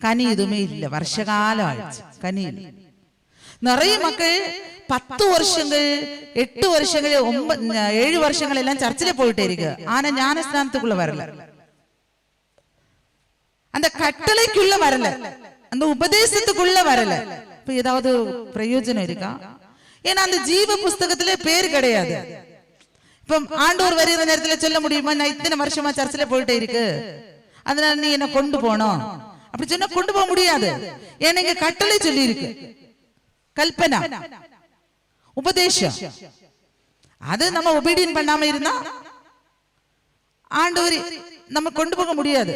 Speaker 2: കനി ഇതുമേ ഇല്ല. വർഷകാലമായിട്ട് കനിയില്ല. നിറയെ മക്കൾ 10 വർഷങ്ങൾ, 8 വർഷങ്ങൾ, 7 വർഷങ്ങളെല്ലാം ചർച്ചിൽ പോയിട്ടേ ഇരിക്കുക. ആന ஞானஸ்நானத்துக்குள்ள வரல, அந்த கட்டளைக்குள்ள வரல, அந்த உபதேசத்துக்குள்ள வரல. இப்ப ஏதாவது பிரயோஜனம் இருக்கா? ஏன்னா அந்த ஜீவ புஸ்தகத்திலே பேர் கிடையாது. இப்ப ஆண்டவர் வருகிற நேரத்துல சொல்ல முடியுமா, நான் இத்தனை வருஷமா சர்ச்சில் போயிட்டே இருக்கு, அதனால நீ என்ன கொண்டு போனோம் அப்படி சொன்னா கொண்டு போக முடியாது. ஏன்னா இங்க கட்டளை சொல்லி இருக்கு, கல்பனா, உபதேசம். அது நம்ம ஒபீடியன் பண்ணாம இருந்தா ஆண்டவர் நம்ம கொண்டு போக முடியாது.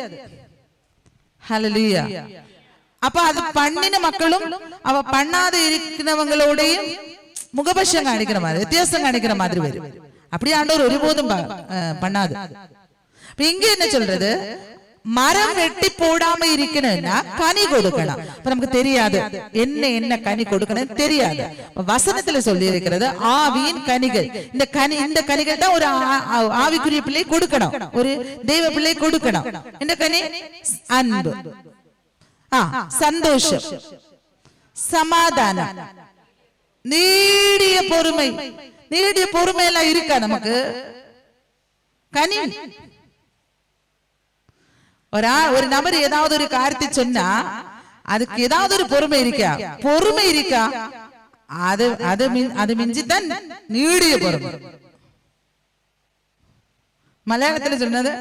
Speaker 2: ஹல்லேலூயா. அப்ப அது பண்ணின மக்களும் அவ பண்ணாத இருக்கிறவங்களோடையும் முகபட்சம் காணிக்கிற மாதிரி, வித்தியாசம் காணிக்கிற மாதிரி வரும். அப்படி ஆண்டவர் ஒருபோதும் பண்ணாது. இங்க என்ன சொல்றது, மரம் வெட்டி போடாம இருக்கணும்னா கனி கொடுக்கணும். இப்ப நமக்கு தெரியாது என்ன கனி கொடுக்கணும் தெரியாது. வசனத்துல சொல்லி இருக்கிறது ஆவியின் கனிகள். இந்த கனிகள் தான் ஒரு ஆவிக்குரிய பிள்ளை கொடுக்கணும், ஒரு தெய்வ பிள்ளை கொடுக்கணும். இந்த கனி அன்பு, சந்தோஷம், சமாதானம், நீடிய பொறுமை. நீடிய பொறுமை எல்லாம் இருக்கா நமக்கு? கனி. ஒரு நபர் ஏதாவது ஒரு காரியத்தை சொன்னா அதுக்கு ஏதாவது ஒரு பொறுமை இருக்கா? பொறுமை இருக்கா? அது மிஞ்சித்தான் நீடிய பொறுமை. മലയാളത്തിൽ சொன்னது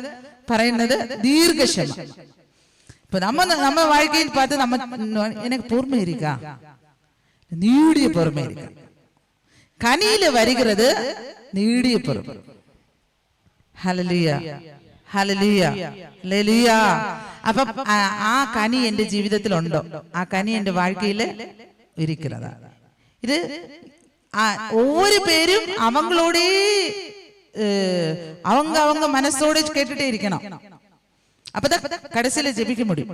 Speaker 2: പറയുന്നത് ദീർഘക്ഷമ. இப்ப நம்ம வாழ்க்கையில் பார்த்து நம்ம எனக்கு பொறுமை இருக்கா? நீடிய பொறுமை இருக்கா? கனியில வருகிறது நீடிய பொறுமை. ഹല്ലേലൂയ, ഹല്ലേലൂയ, ഹല്ലേലൂയ. അപ്പൊ ആ കനി എന്റെ ജീവിതത്തിൽ ഉണ്ടോ? ആ കനി എന്റെ വാഴ്ക്കയില് ഇരിക്കുന്നതാ. ഇത് ஒவ்வொரு பேரும் அவங்களோட அவங்க மனசோட கேட்டுட்டே இருக்கணும். அப்பதான் கடைசியில ஜெபிக்க முடியும்.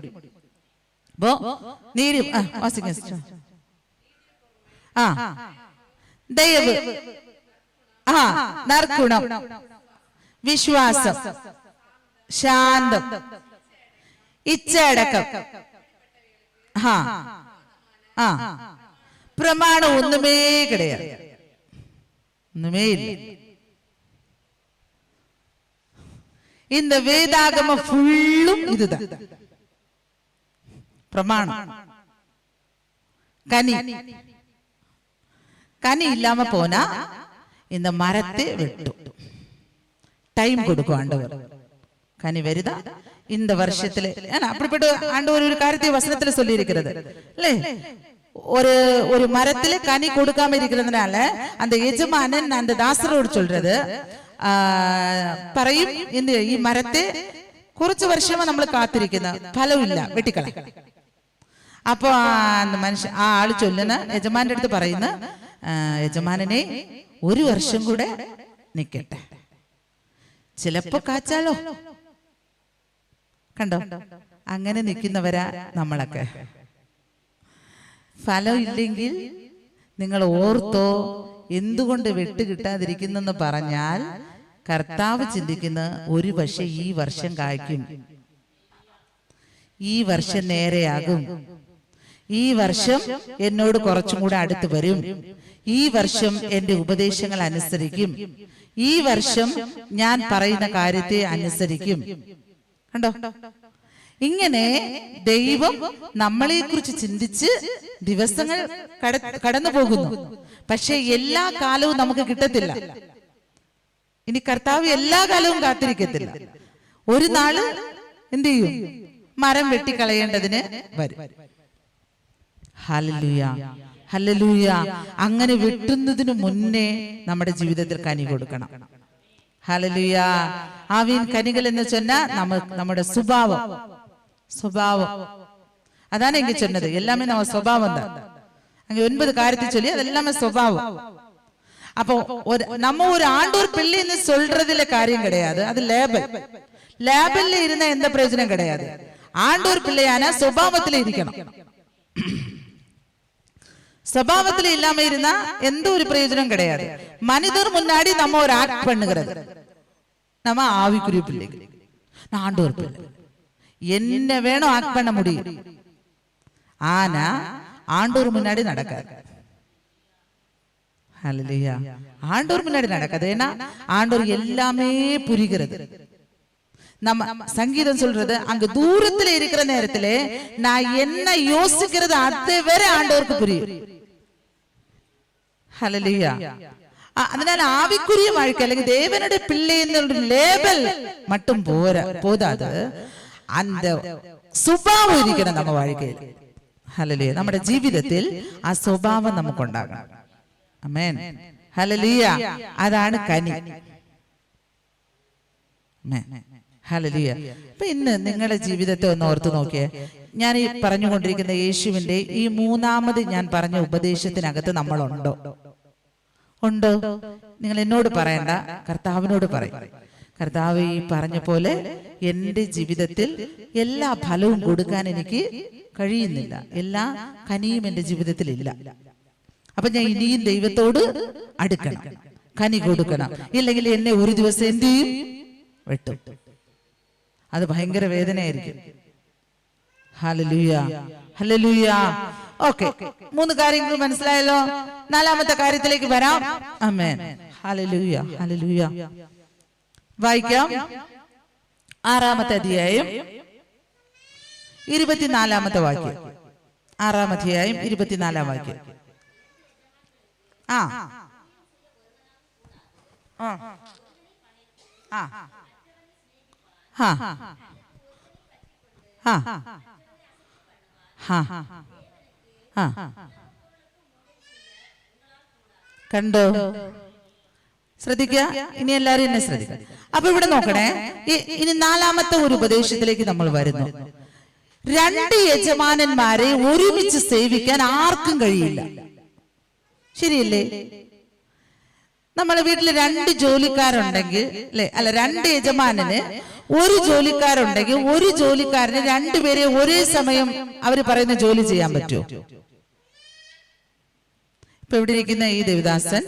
Speaker 2: நீடி வாசிங்க. ദയവ്, നற்ഗുണം, വിശ്വാസം, ശാന്തം, ഇച്ഛയടക്കം, പ്രമാണം ഒന്നുമേ കിടயாது. ഒന്നുമേ ഇല്ല. இந்த வேதாகம ஃபுல்லும் இதுதான் பிரமாணம். கனி இல்லாம போனா இந்த மரத்தை வெட்டும். டைம் கொடுக்கும் ஆண்டவர். கனி வருதா இந்த வருஷத்துல? அப்படிப்பட்ட ஆண்டவர் ஒரு காரியத்தை வசனத்துல சொல்லி இருக்கிறது இல்ல. ஒரு மரத்துல கனி கொடுக்காம இருக்கிறதுனால அந்த எஜமானன் அந்த தாசரோடு சொல்றது പറയും, ഈ മരത്തെ കുറച്ച് വർഷമാ നമ്മൾ കാത്തിരിക്കുന്ന, ഫലമില്ല, വെട്ടിക്കള. അപ്പൊ ആ ആള് ചൊല്ലുന്ന യജമാന്റെ അടുത്ത് പറയുന്ന, യജമാനനെ ഒരു വർഷം കൂടെ നിക്കട്ടെ, ചിലപ്പോ കാച്ചാലോ. കണ്ടോ, അങ്ങനെ നിൽക്കുന്നവരാ നമ്മളൊക്കെ. ഫലം ഇല്ലെങ്കിൽ നിങ്ങൾ ഓർത്തോ, എന്തുകൊണ്ട് വെട്ട് കിട്ടാതിരിക്കുന്നെന്ന് പറഞ്ഞാൽ കർത്താവ് ചിന്തിക്കുന്ന ഒരു പക്ഷെ ഈ വർഷം കായ്ക്കും, ഈ വർഷം നേരെയാകും, ഈ വർഷം എന്നോട് കുറച്ചും കൂടെ അടുത്ത് വരും, ഈ വർഷം എന്റെ ഉപദേശങ്ങൾ അനുസരിക്കും, ഈ വർഷം ഞാൻ പറയുന്ന കാര്യത്തെ അനുസരിക്കും. കണ്ടോ, ഇങ്ങനെ ദൈവം നമ്മളെ കുറിച്ച് ചിന്തിച്ച് ദിവസങ്ങൾ കടന്നു പോകുന്നു. പക്ഷെ എല്ലാ കാലവും നമുക്ക് കിട്ടത്തില്ല. ഇനി കർത്താവ് എല്ലാ കാലവും കാത്തിരിക്കത്തില്ല. ഒരു നാള് എന്ത് ചെയ്യും? മരം വെട്ടിക്കളയേണ്ടതിന് വരും. Hallelujah, hallelujah. അങ്ങനെ വെട്ടുന്നതിന് മുന്നേ നമ്മുടെ ജീവിതത്തിൽ കനി കൊടുക്കണം. ഹല്ലേലൂയ. ആവിൻ കനികൾ എന്ന് சொன்னா നമ്മുടെ സ്വഭാവം അതാണ് എങ്കിൽ சொன்னது. எல்லாமே நம்ம സ്വഭാവம் தான். அங்க 9 காரியத்தை சொல்லி அதெல்லாமே സ്വഭാവம். அப்போ நம்ம ஒரு ஆண்டவர் பிள்ளைன்னு சொல்றதுல காரியம் கிடையாது, அது லேபல்ல இருந்தா எந்த பிரயோஜனம் கிடையாது. ஆண்டவர் பிள்ளையான സ്വഭാവത്തിൽ ഇരിക്കണം. സ്വഭാവത്തിൽ இல்லாம இருந்தா எந்த ஒரு பிரயோஜனம் கிடையாது. மனிதர் முன்னாடி நம்ம ஒரு ஆக்ட் பண்ணுகிறது, நம்ம ஆவிக்குரிய பிள்ளைகள், நான் ஆண்டவர் பிள்ளை, என்ன வேணும் ஆக்ட் பண்ண முடியும். ஆனா ஆண்டவர் முன்னாடி நடக்காது. ஹல்லேலூயா. ஆண்டவர் முன்னாடி நடக்காது. ஏன்னா ஆண்டவர் எல்லாமே புரிகிறது. நம்ம சங்கீதம் சொல்றது, அங்க தூரத்துல இருக்கிற நேரத்துல நான் என்ன யோசிக்கிறது அதை வேற ஆண்டவருக்கு புரியும். ഹല്ലേലൂയ. അതിനാൽ ആവിക്കുரிய வாழ்க்கை അല്ലെങ്കിൽ தேவனுடைய பிள்ளை എന്നുള്ള ലേബൽ மட்டும் പോരാതെ அந்த സ്വഭാവം ഇരിക്കണം നമ്മുടെ வாழ்க்கைയിൽ. ഹല്ലേലൂയ. നമ്മുടെ ജീവിതത്തിൽ ആ സ്വഭാവം നമുക്കുണ്ടാകണം. ആമേൻ. ഹല്ലേലൂയ. അതാണ് കനി. ഹല്ലേലൂയ. അപ്പൊ ഇന്ന് നിങ്ങളുടെ ജീവിതത്തെ ഒന്ന് ഓർത്തു നോക്കിയേ. ഞാൻ ഈ പറഞ്ഞുകൊണ്ടിരിക്കുന്ന യേശുവിന്റെ ഈ മൂന്നാമത് ഞാൻ പറഞ്ഞ ഉപദേശത്തിനകത്ത് നമ്മളുണ്ടോ? ഉണ്ടോ? നിങ്ങൾ എന്നോട് പറയണ്ട, കർത്താവിനോട് പറയും. കർത്താവ് ഈ പറഞ്ഞ പോലെ എൻ്റെ ജീവിതത്തിൽ എല്ലാ ഫലവും കൊടുക്കാൻ എനിക്ക് കഴിയുന്നില്ല, എല്ലാ കനിയും എൻ്റെ ജീവിതത്തിൽ ഇല്ല. അപ്പൊ ഞാൻ ഇനിയും ദൈവത്തോട് അടുക്കണം, കനി കൊടുക്കണം. ഇല്ലെങ്കിൽ എന്നെ ഒരു ദിവസം എന്ത് ചെയ്യും? വെട്ടും. അത് ഭയങ്കര വേദനയായിരിക്കും. Hallelujah, hallelujah. ഓക്കെ, 3 കാര്യങ്ങൾ മനസ്സിലായല്ലോ. 4ാമത്തെ കാര്യത്തിലേക്ക് വരാം. ആമേൻ. ഹല്ലേലൂയ, ഹല്ലേലൂയ. വായിക്കാം. 6ാമത്തെ അധ്യായം 24ാമത്തെ വാക്യം. 6ാം അധ്യായം 24ാം വാക്യം. ആ ആ ആ ആ കണ്ടോ? ശ്രദ്ധിക്കുക. ഇനി എല്ലാരും എന്നെ ശ്രദ്ധിക്കുക. അപ്പൊ ഇവിടെ നോക്കണേ. ഇനി 4ാമത്തെ ഒരു ഉപദേശത്തിലേക്ക് നമ്മൾ വരുന്നു. 2 യജമാനന്മാരെ ഒരുമിച്ച് സേവിക്കാൻ ആർക്കും കഴിയില്ല. ശരിയല്ലേ? നമ്മളെ വീട്ടിൽ 2 ജോലിക്കാരുണ്ടെങ്കിൽ അല്ലെ, അല്ല 2 യജമാനന് 1 ജോലിക്കാരുണ്ടെങ്കിൽ 1 ജോലിക്കാരന് 2 പേരെ ഒരേ സമയം അവര് പറയുന്ന ജോലി ചെയ്യാൻ പറ്റുമോ? ഇപ്പൊ ഇവിടെ ഇരിക്കുന്ന ഈ ദേവദാസൻ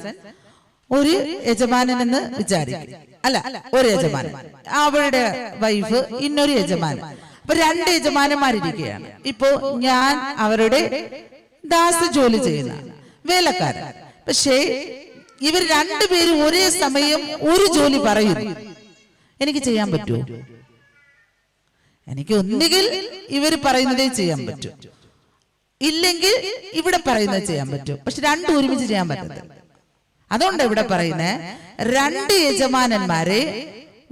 Speaker 2: ഒരു യജമാനൻ എന്ന് വിചാരിക്കും. അല്ല, ഒരു യജമാനൻ, അവരുടെ വൈഫ് ഇന്നൊരു യജമാനൻ. അപ്പൊ 2 യജമാനന്മാരിരിക്കുകയാണ്. ഇപ്പോ ഞാൻ അവരുടെ ദാസ ജോലി ചെയ്യുന്ന വേലക്കാരൻ. പക്ഷേ ഇവർ 2 പേരും ഒരേ സമയം ഒരു ജോലി പറയുന്നു. എനിക്ക് ചെയ്യാൻ പറ്റുമോ? എനിക്ക് ഒന്നുകിൽ ഇവർ പറയുന്നതേ ചെയ്യാൻ പറ്റൂ, ഇല്ലെങ്കിൽ ഇവിടെ പറയുന്നത് ചെയ്യാൻ പറ്റും. പക്ഷെ 2 ഒരുമിച്ച് ചെയ്യാൻ പറ്റത്തില്ല. അതുകൊണ്ട് ഇവിടെ പറയുന്നത് 2 യജമാനന്മാരെ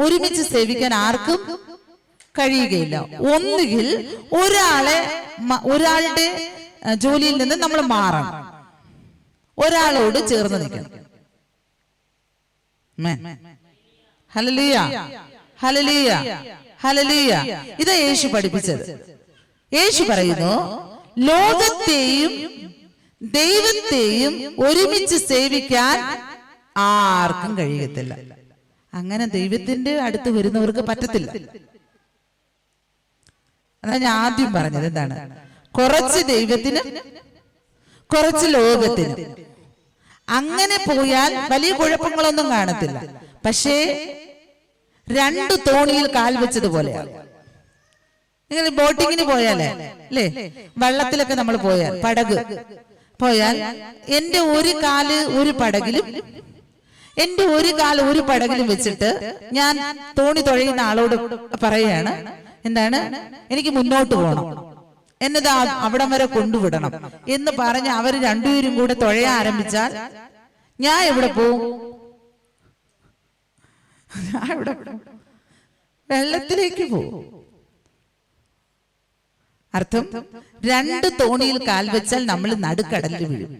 Speaker 2: ഒരുമിച്ച് സേവിക്കാൻ ആർക്കും കഴിയുകയില്ല. ഒന്നുകിൽ ഒരാളുടെ ജോലിയിൽ നിന്ന് നമ്മൾ മാറണം, ഒരാളോട് ചേർന്ന് നിൽക്കണം. ഹല്ലേലൂയ, ഹല്ലേലൂയ, ഹല്ലേലൂയ. ഇതാ യേശു പഠിപ്പിച്ചത്. യേശു പറയുന്നു, ലോകത്തെയും ദൈവത്തെയും ഒരുമിച്ച് സേവിക്കാൻ ആർക്കും കഴിയത്തില്ല. അങ്ങനെ ദൈവത്തിന്റെ അടുത്ത് വരുന്നവർക്ക് പറ്റത്തില്ല. അതാ ഞാൻ ആദ്യം പറഞ്ഞത്. എന്താണ്? കുറച്ച് ദൈവത്തിനും കുറച്ച് ലോകത്തിനും. അങ്ങനെ പോയാൽ വലിയ കുഴപ്പങ്ങളൊന്നും കാണത്തില്ല. പക്ഷേ 2 തോണിയിൽ കാൽ വെച്ചതുപോലെയാണ്. നിങ്ങൾ ബോട്ടിങ്ങിന് പോയാലേ അല്ലേ, വെള്ളത്തിലൊക്കെ നമ്മൾ പോയാൽ, പടക് പോയാൽ, എന്റെ ഒരു കാല് ഒരു പടകിലും എന്റെ ഒരു കാല് ഒരു പടകിലും വെച്ചിട്ട് ഞാൻ തോണി തുഴയുന്ന ആളോട് പറയാണ്, എന്താണ്, എനിക്ക് മുന്നോട്ട് പോകണം, എന്നത് അവിടം വരെ കൊണ്ടുവിടണം എന്ന് പറഞ്ഞ് അവർ 2 പേരും കൂടെ തുഴയാൻ ആരംഭിച്ചാൽ ഞാൻ എവിടെ പോവും? വെള്ളത്തിലേക്ക് പോവും. അർത്ഥം, 2 തോണിയിൽ കാൽ വെച്ചാൽ നമ്മൾ നടുക്കടലിൽ വീഴും.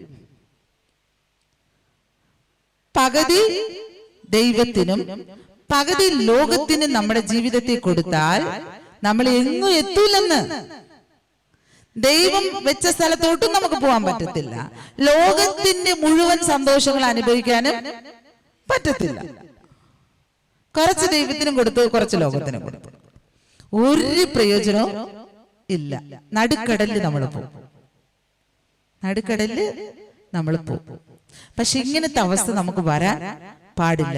Speaker 2: പകുതി ദൈവത്തിനും പകുതി ലോകത്തിനും നമ്മുടെ ജീവിതത്തെ കൊടുത്താൽ നമ്മൾ എങ്ങും എത്തൂലെന്ന്. ദൈവം വെച്ച സ്ഥലത്തോട്ടും നമുക്ക് പോകാൻ പറ്റത്തില്ല, ലോകത്തിന്റെ മുഴുവൻ സന്തോഷങ്ങൾ അനുഭവിക്കാനും പറ്റത്തില്ല. കുറച്ച് ദൈവത്തിനും കൊടുത്തു, കുറച്ച് ലോകത്തിനും കൊടുത്തു, ഒരു പ്രയോജനവും ഇല്ല. നടുക്കടലിൽ നമ്മൾ പോകും, നടുക്കടലിൽ നമ്മൾ പോകും. പക്ഷെ ഇങ്ങനത്തെ അവസ്ഥ നമുക്ക് വരാൻ പാടില്ല.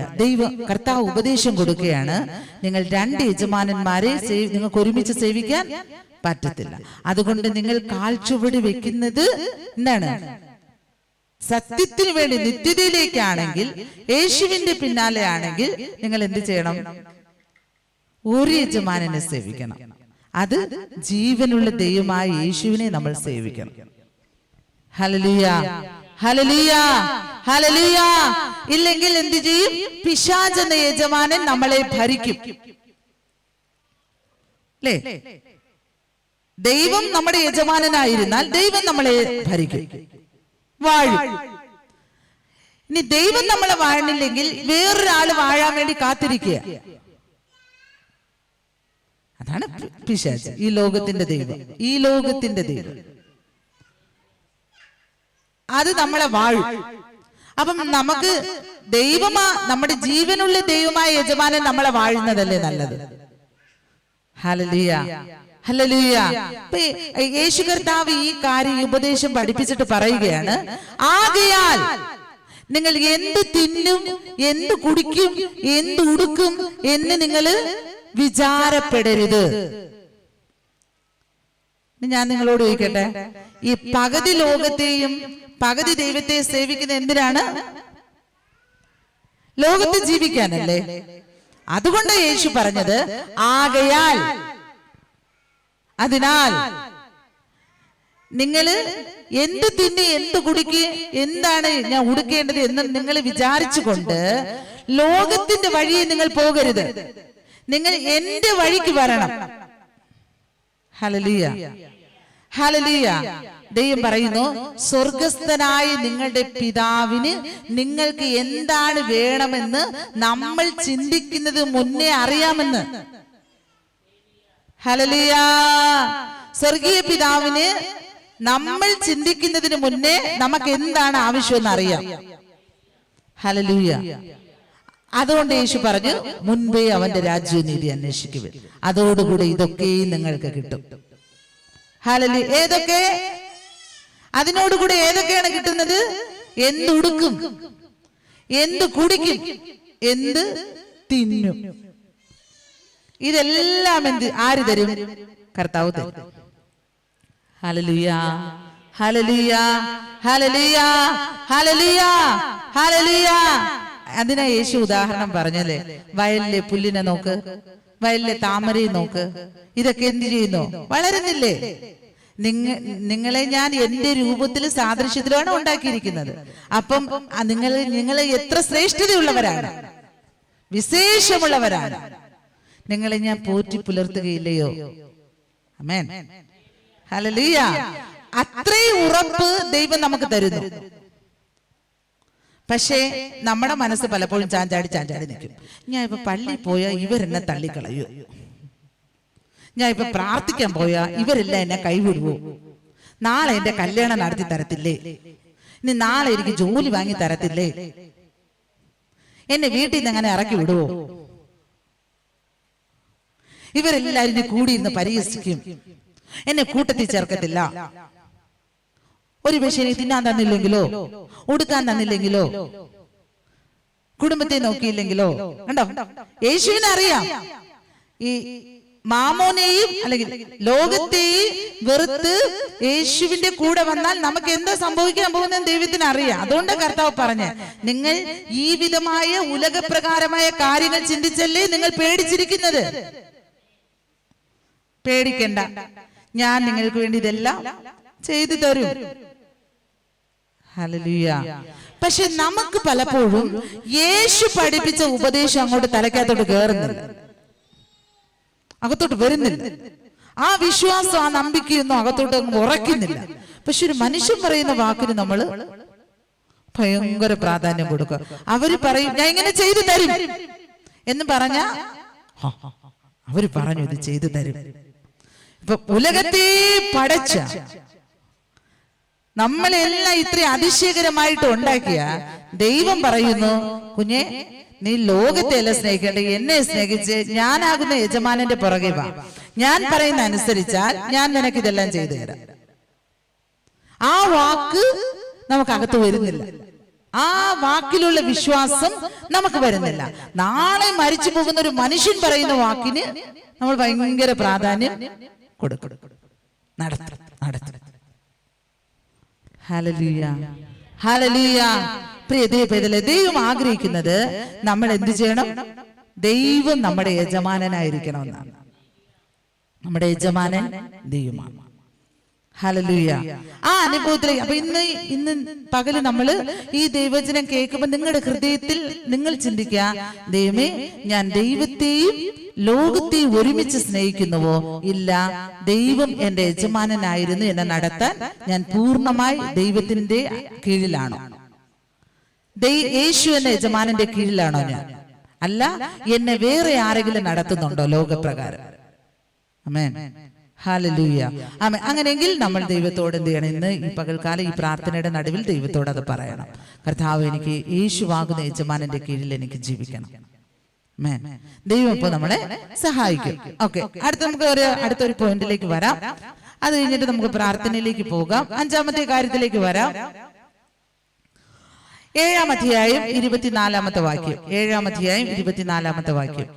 Speaker 2: കർത്താവ് ഉപദേശം കൊടുക്കുകയാണ്, നിങ്ങൾ 2 യജമാനന്മാരെ നിങ്ങൾക്ക് ഒരുമിച്ച് സേവിക്കാൻ പറ്റത്തില്ല. അതുകൊണ്ട് നിങ്ങൾ കാൽച്ചുവടി വെക്കുന്നത് എന്താണ്? സത്യത്തിന് വേണ്ടി നിത്യതയിലേക്കാണെങ്കിൽ, യേശുവിന്റെ പിന്നാലെ ആണെങ്കിൽ നിങ്ങൾ എന്ത് ചെയ്യണം? ഒരു യജമാനനെ സേവിക്കണം. അത് ജീവനുള്ള ദൈവമായ യേശുവിനെ നമ്മൾ സേവിക്കണം. ഹല്ലേലൂയ, ഹല്ലേലൂയ, ഹല്ലേലൂയ. ഇല്ലെങ്കിൽ എന്ത് ചെയ്യും? പിശാച് എന്ന യജമാനൻ നമ്മളെ ഭരിക്കും. അല്ലേ? ദൈവം നമ്മുടെ യജമാനനായിരുന്നാൽ ദൈവം നമ്മളെ ഭരിക്കും, വാഴും. ഇനി ദൈവം നമ്മളെ വാഴണില്ലെങ്കിൽ വേറൊരാള് വാഴാൻ വേണ്ടി കാത്തിരിക്കുക. അതാണ് പിശാച്, ഈ ലോകത്തിന്റെ ദൈവം. ഈ ലോകത്തിന്റെ ദൈവം അത് നമ്മളെ വാഴും. അപ്പം നമുക്ക് ദൈവമാ, നമ്മുടെ ജീവനുള്ള ദൈവമായ യജമാനൻ നമ്മളെ വാഴുന്നതല്ലേ നല്ലത്. Hallelujah, hallelujah. യേശു കർത്താവ് ഈ കാര്യം, ഉപദേശം പഠിപ്പിച്ചിട്ട് പറയുകയാണ്, ആകയാൽ നിങ്ങൾ എന്ത് തിന്നും, എന്ത് കുടിക്കും, എന്ത് ഉടുക്കും എന്ന് നിങ്ങൾ വിചാരപ്പെടരുത്. ഞാൻ നിങ്ങളോട് ചോദിക്കട്ടെ, ഈ പകുതി ലോകത്തെയും പകുതി ദൈവത്തെ സേവിക്കുന്ന എന്തിനാണ്? ലോകത്ത് ജീവിക്കാനല്ലേ. അതുകൊണ്ട് യേശു പറഞ്ഞത് ആകയാൽ, അതിനാൽ നിങ്ങൾ എന്ത് തിന്നി, എന്ത് കുടിക്ക്, എന്താണ് ഞാൻ ഉടുക്കേണ്ടത് എന്ന് നിങ്ങൾ വിചാരിച്ചുകൊണ്ട് ലോകത്തിന്റെ വഴിയെ നിങ്ങൾ പോകരുത്. നിങ്ങൾ എന്റെ വഴിക്ക് വരണം. Hallelujah, hallelujah. ദൈവം പറയുന്നു, സ്വർഗസ്ഥനായ നിങ്ങളുടെ പിതാവിന് നിങ്ങൾക്ക് എന്താണ് വേണമെന്ന് നമ്മൾ ചിന്തിക്കുന്നത് മുന്നേ അറിയാമെന്ന്. ഹല്ലേലൂയ. സ്വർഗീയ പിതാവിന് നമ്മൾ ചിന്തിക്കുന്നതിന് മുന്നേ നമുക്ക് എന്താണ് ആവശ്യമെന്ന് അറിയാം. ഹല്ലേലൂയ. അതുകൊണ്ട് യേശു പറഞ്ഞു, മുൻപേ അവന്റെ രാജ്യവും നീതി അന്വേഷിക്കുവിൻ, അതോടുകൂടി ഇതൊക്കെയും നിങ്ങൾക്ക് കിട്ടും. ഹല്ലേലൂയ. ഏതൊക്കെ? അതിനോടുകൂടി ഏതൊക്കെയാണ് കിട്ടുന്നത്? എന്തുടുക്കും, എന്ത് കുടിക്കും, എന്ത് തിന്നും. ഇതെല്ലാം ആര് തരും? കർത്താവ് തരും. ഹല്ലേലൂയ, ഹല്ലേലൂയ, ഹല്ലേലൂയ, ഹല്ലേലൂയ, ഹല്ലേലൂയ. അതിനാ യേശു ഉദാഹരണം പറഞ്ഞല്ലേ, വയലിലെ പുല്ലിനെ നോക്ക്, വയലിലെ താമരയെ നോക്ക്, ഇതൊക്കെ എന്ത് ചെയ്യുന്നു? വളരുന്നില്ലേ? നിങ്ങളെ ഞാൻ എന്റെ രൂപത്തിൽ സാദൃശ്യത്തിലാണ് ഉണ്ടാക്കിയിരിക്കുന്നത്. അപ്പം നിങ്ങൾ എത്ര ശ്രേഷ്ഠതയുള്ളവരാണ്, വിശേഷമുള്ളവരാണ്. നിങ്ങളെ ഞാൻ പോറ്റി പുലർത്തുകയില്ലയോ? ആമേൻ, ഹല്ലേലൂയ. അത്രയും ഉറപ്പ് ദൈവം നമുക്ക് തരുന്നു. പക്ഷേ നമ്മുടെ മനസ്സ് പലപ്പോഴും ചാഞ്ചാടി നിൽക്കും. ഞാൻ ഇപ്പൊ പള്ളിയിൽ പോയാൽ ഇവരെന്നെ തള്ളിക്കളയോ, ഞാൻ ഇപ്പൊ പ്രാർത്ഥിക്കാൻ പോയാ ഇവരെല്ലാം എന്നെ കൈവിടുവോ, നാളെ എന്റെ കല്യാണം നടത്തി തരത്തില്ലേ, ഇനി നാളെ എനിക്ക് ജോലി വാങ്ങി തരത്തില്ലേ, എന്നെ വീട്ടിൽ നിന്ന് അങ്ങനെ ഇറക്കി വിടുവോ, ഇവരെല്ലാരും കൂടിയിരുന്ന് പരിഹസിക്കും, എന്നെ കൂട്ടത്തിൽ ചേർക്കത്തില്ല, ഒരു പക്ഷേ തിന്നാൻ തന്നില്ലെങ്കിലോ, ഉടുക്കാൻ തന്നില്ലെങ്കിലോ, കുടുംബത്തെ നോക്കിയില്ലെങ്കിലോ. കണ്ടോ, യേശുവിനെ അറിയാം. ഈ മാമോനെയും അല്ലെങ്കിൽ ലോകത്തെയും വെറുത്ത് യേശുവിന്റെ കൂടെ വന്നാൽ നമുക്ക് എന്താ സംഭവിക്കാൻ പോകുന്നതെന്ന് ദൈവത്തിന് അറിയാം. അതുകൊണ്ട് കർത്താവ് പറഞ്ഞ, നിങ്ങൾ ഈ വിധമായ ഉലകപ്രകാരമായ കാര്യങ്ങൾ ചിന്തിച്ചല്ലേ നിങ്ങൾ പേടിച്ചിരിക്കുന്നത്. പേടിക്കണ്ട, ഞാൻ നിങ്ങൾക്ക് വേണ്ടി ഇതെല്ലാം ചെയ്തു തരും. ഹല്ലേലൂയ. പക്ഷെ നമുക്ക് പലപ്പോഴും യേശു പഠിപ്പിച്ച ഉപദേശം അങ്ങോട്ട് തലക്കകത്തോട്ട് കയറുന്നില്ല, അകത്തോട്ട് വരുന്നില്ല. ആ വിശ്വാസം, ആ നമ്പിക്കയൊന്നും അകത്തോട്ട് ഉറക്കുന്നില്ല. പക്ഷെ ഒരു മനുഷ്യൻ പറയുന്ന വാക്കിന് നമ്മൾ ഭയങ്കര പ്രാധാന്യം കൊടുക്കുക. അവര് പറയും, ഞാൻ ഇങ്ങനെ ചെയ്തു തരും എന്ന് പറഞ്ഞ അവര് പറഞ്ഞു ഇത് ചെയ്തു തരും. ഇപ്പൊ ഉലകത്തെ പടച്ച നമ്മളെല്ലാം ഇത്ര അതിശയകരമായിട്ട് ഉണ്ടാക്കിയ ദൈവം പറയുന്നു, കുഞ്ഞെ നീ ലോകത്തെ അല്ല സ്നേഹിക്കേണ്ടത്, എന്നെ സ്നേഹിച്ച് ഞാനാകുന്ന യജമാനന്റെ പുറകെ വാ, ഞാൻ പറയുന്ന അനുസരിച്ചാൽ ഞാൻ നിനക്ക് ഇതെല്ലാം ചെയ്തു തരാം. ആ വാക്ക് നമുക്കകത്ത് വരുന്നില്ല, ആ വാക്കിലുള്ള വിശ്വാസം നമുക്ക് വരുന്നില്ല. നാളെ മരിച്ചു പോകുന്ന ഒരു മനുഷ്യൻ പറയുന്ന വാക്കിന് നമ്മൾ ഭയങ്കര പ്രാധാന്യം കൊടുക്കും, നടത്തും. Hallelujah, hallelujah. പ്രിയ ദൈവമേ, ദൈവം ആഗ്രഹിക്കുന്നത് നമ്മൾ എന്ത് ചെയ്യണം? ദൈവം നമ്മുടെ യജമാനനായിരിക്കണമെന്നാണ്. നമ്മുടെ യജമാനൻ ദൈവമാണ്. ഹല്ലേലൂയ. ആ അനുഭവത്തിലേക്ക് അപ്പൊ ഇന്ന് പകല് നമ്മള് ഈ ദൈവവചനം കേൾക്കുമ്പോൾ നിങ്ങളുടെ ഹൃദയത്തിൽ നിങ്ങൾ ചിന്തിക്കുക, ദൈവമേ, ഞാൻ ദൈവത്തെയും ലോകത്തെയും ഒരുമിച്ച് സ്നേഹിക്കുന്നുവോ? ഇല്ല, ദൈവം എന്റെ യജമാനനായിരുന്നു, എന്നെ നടത്താൻ ഞാൻ പൂർണ്ണമായി ദൈവത്തിന്റെ കീഴിലാണോ? യേശു എന്ന യജമാനന്റെ കീഴിലാണോ ഞാൻ? അല്ല, എന്നെ വേറെ ആരെങ്കിലും നടത്തുന്നുണ്ടോ ലോകപ്രകാരം? ആമേൻ, ഹല്ലേലൂയ. ആമേൻ. അങ്ങനെയെങ്കിൽ നമ്മൾ ദൈവത്തോട് എന്ത് ചെയ്യണം? ഇന്ന് ഈ പകൽക്കാലം ഈ പ്രാർത്ഥനയുടെ നടുവിൽ ദൈവത്തോട് അത് പറയണം. കർത്താവ്, എനിക്ക് യേശുവാകുന്ന യജമാനന്റെ കീഴിൽ എനിക്ക് ജീവിക്കണം. ആമേൻ. ദൈവം ഇപ്പോൾ നമ്മളെ സഹായിക്കും. ഓക്കെ, അടുത്തൊരു പോയിന്റിലേക്ക് വരാം. അത് കഴിഞ്ഞിട്ട് നമുക്ക് പ്രാർത്ഥനയിലേക്ക് പോകാം. 5ാമത്തെ കാര്യത്തിലേക്ക് വരാം. 7-ാം അധ്യായം 24-ാമത്തെ വാക്യം. 7-ാം അധ്യായം 24-ാമത്തെ വാക്യം.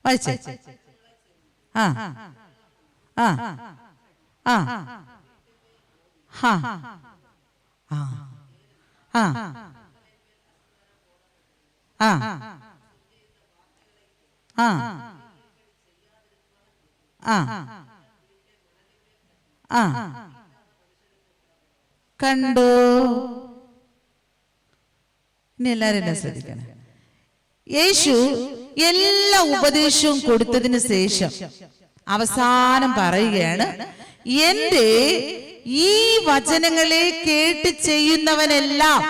Speaker 2: വായിച്ചേ. കണ്ടോ? ഇനി എല്ലാരും എന്നെ ശ്രദ്ധിക്കണം. യേശു എല്ലാ ഉപദേശവും കൊടുത്തതിന് ശേഷം അവസാനം പറയുകയാണ്, എന്റെ ഈ വചനങ്ങളെ കേട്ട് ചെയ്യുന്നവനെല്ലാം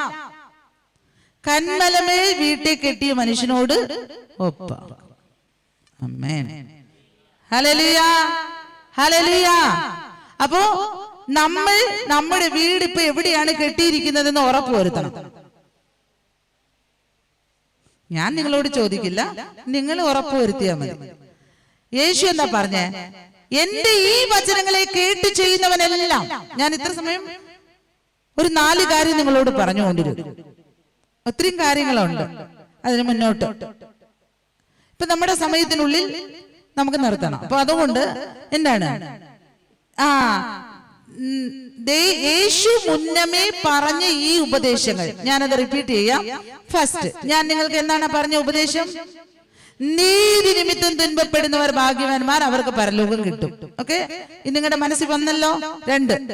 Speaker 2: കന്മലമേൽ വീട്ടിൽ കെട്ടിയ മനുഷ്യനോട് ഒപ്പ. ആമേൻ, ഹല്ലേലൂയ, ഹല്ലേലൂയ. അപ്പോ നമ്മൾ നമ്മുടെ വീട് ഇപ്പൊ എവിടെയാണ് കെട്ടിയിരിക്കുന്നതെന്ന് ഉറപ്പ് വരുത്തണം. ഞാൻ നിങ്ങളോട് ചോദിക്കില്ല, നിങ്ങൾ ഉറപ്പ് വരുത്തിയാൽ മതി. യേശു എന്താ പറഞ്ഞേ? എന്റെ ഈ വചനങ്ങളെ കേട്ട് ചെയ്യുന്നവനെല്ലാം. ഞാൻ ഇത്ര സമയം ഒരു 4 കാര്യം നിങ്ങളോട് പറഞ്ഞുകൊണ്ടിരുന്നു. ഒത്തിരിയും കാര്യങ്ങളുണ്ട് അതിന് മുന്നോട്ട്. ഇപ്പൊ നമ്മുടെ സമയത്തിനുള്ളിൽ നമുക്ക് നിർത്തണം. അപ്പൊ അതുകൊണ്ട് എന്താണ്, യേശു മുന്നമേ പറഞ്ഞ ഈ ഉപദേശങ്ങൾ ഞാനത് റിപ്പീറ്റ് ചെയ്യാം. ഫസ്റ്റ്, ഞാൻ നിങ്ങൾക്ക് എന്താണ് പറഞ്ഞ ഉപദേശം? നീതി നിമിത്തം തുன்பപ്പെടുന്നവർ ഭാഗ്യവാന്മാർ, അവർക്ക് പരലോകം കിട്ടും. ഓക്കെ, ഇത് നിങ്ങളുടെ മനസ്സിൽ വന്നല്ലോ. 2,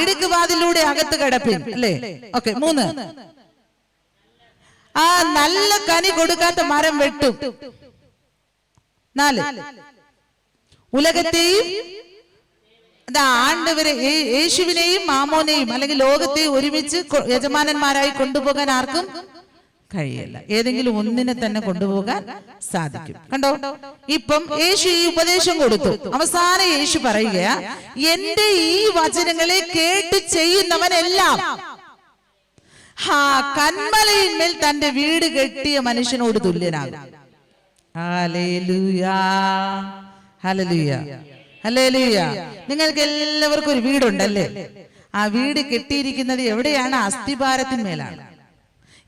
Speaker 2: ഇടുക്കുവാതിലൂടെ അകത്ത് കിടപ്പിൻ, അല്ലേ? ഓക്കെ. 3, നല്ല കനി കൊടുക്കാത്ത മരം വെട്ടും. 4, ഉലകത്തെയും ആണ്ടവരെ യേശുവിനെയും മാമോനെയും അല്ലെങ്കിൽ ലോകത്തെയും ഒരുമിച്ച് യജമാനന്മാരായി കൊണ്ടുപോകാൻ ആർക്കും കഴിയില്ല. ഏതെങ്കിലും ഒന്നിനെ തന്നെ കൊണ്ടുപോകാൻ സാധിക്കും. കണ്ടോ? ഇപ്പം യേശു ഈ ഉപദേശം കൊടുത്തു. അവസാനം യേശു പറയുകയാ, എന്റെ ഈ വചനങ്ങളെ കേട്ട് ചെയ്യുന്നവനെല്ലാം കന്മലയിന്മേൽ തന്റെ വീട് കെട്ടിയ മനുഷ്യനോട് തുല്യനാകും. ഹല്ലേലൂയ, ഹല്ലേലൂയ, ഹല്ലേലൂയ. നിങ്ങൾക്ക് എല്ലാവർക്കും ഒരു വീടുണ്ടല്ലേ? ആ വീട് കെട്ടിയിരിക്കുന്നത് എവിടെയാണ്? അസ്ഥിഭാരത്തിന്മേലാണ്.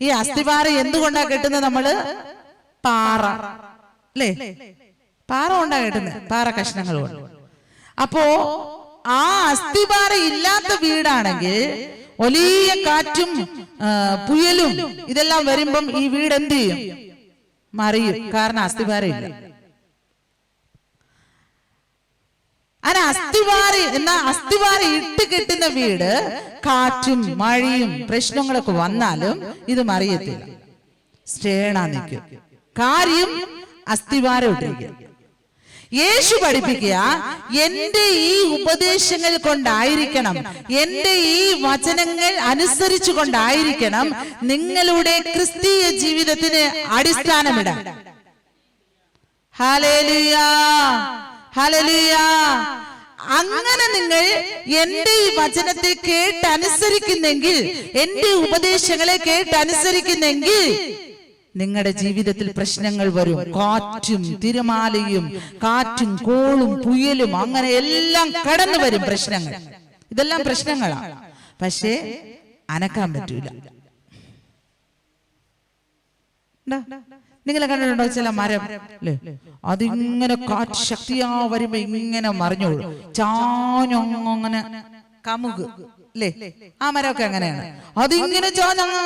Speaker 2: ഈ അസ്ഥിഭാരം എന്തുകൊണ്ടാ കെട്ടുന്നത്? നമ്മള് പാറ, അല്ലേ? പാറ കൊണ്ടാ കെട്ടുന്നത്, പാറ കഷ്ണങ്ങൾ കൊണ്ട്. അപ്പോ ആ അസ്ഥിഭാര ഇല്ലാത്ത വീടാണെങ്കിൽ വലിയ കാറ്റും പുയലും ഇതെല്ലാം വരുമ്പം ഈ വീട് എന്ത് ചെയ്യും? മറിയും. കാരണം അസ്ഥിഭാരം ഇല്ല. അസ്ഥിവാര ഇട്ട് കെട്ടുന്ന വീട് കാറ്റും മഴയും പ്രശ്നങ്ങളൊക്കെ വന്നാലും ഇത് മറിയത്തില്ല, സ്റ്റേണാ നിൽക്കും. കാര്യം അസ്ഥിവാരം ഇട്ടിരിക്കും. യേശു പഠിപ്പിക്കുക, എന്റെ ഈ ഉപദേശങ്ങൾ കൊണ്ടായിരിക്കണം, എന്റെ ഈ വചനങ്ങൾ അനുസരിച്ചു കൊണ്ടായിരിക്കണം നിങ്ങളുടെ ക്രിസ്തീയ ജീവിതത്തിന് അടിസ്ഥാനമിടാൻ. Hallelujah, hallelujah. അങ്ങനെ നിങ്ങൾ എന്റെ ഈ വചനത്തെ കേട്ടനുസരിക്കുന്നെങ്കിൽ, എന്റെ ഉപദേശങ്ങളെ കേട്ടനുസരിക്കുന്നെങ്കിൽ നിങ്ങളുടെ ജീവിതത്തിൽ പ്രശ്നങ്ങൾ വരും. കാറ്റും തിരമാലയും, കാറ്റും കോളും പുയലും, അങ്ങനെ എല്ലാം കടന്നു വരും പ്രശ്നങ്ങൾ. ഇതെല്ലാം പ്രശ്നങ്ങളാണ്. പക്ഷേ അനക്കാൻ പറ്റൂല. നിങ്ങളെ കണ്ടിട്ടുണ്ടോ ചില മരം, അല്ലേ? അതിങ്ങനെ കാറ്റ് ശക്തിയാ വരുമ്പോ ഇങ്ങനെ മറിഞ്ഞോളൂ, ചാഞ്ഞങ്ങനെ കമുക്, അല്ലേ? ആ മരമൊക്കെ അങ്ങനെയാണ്. അതിങ്ങനെ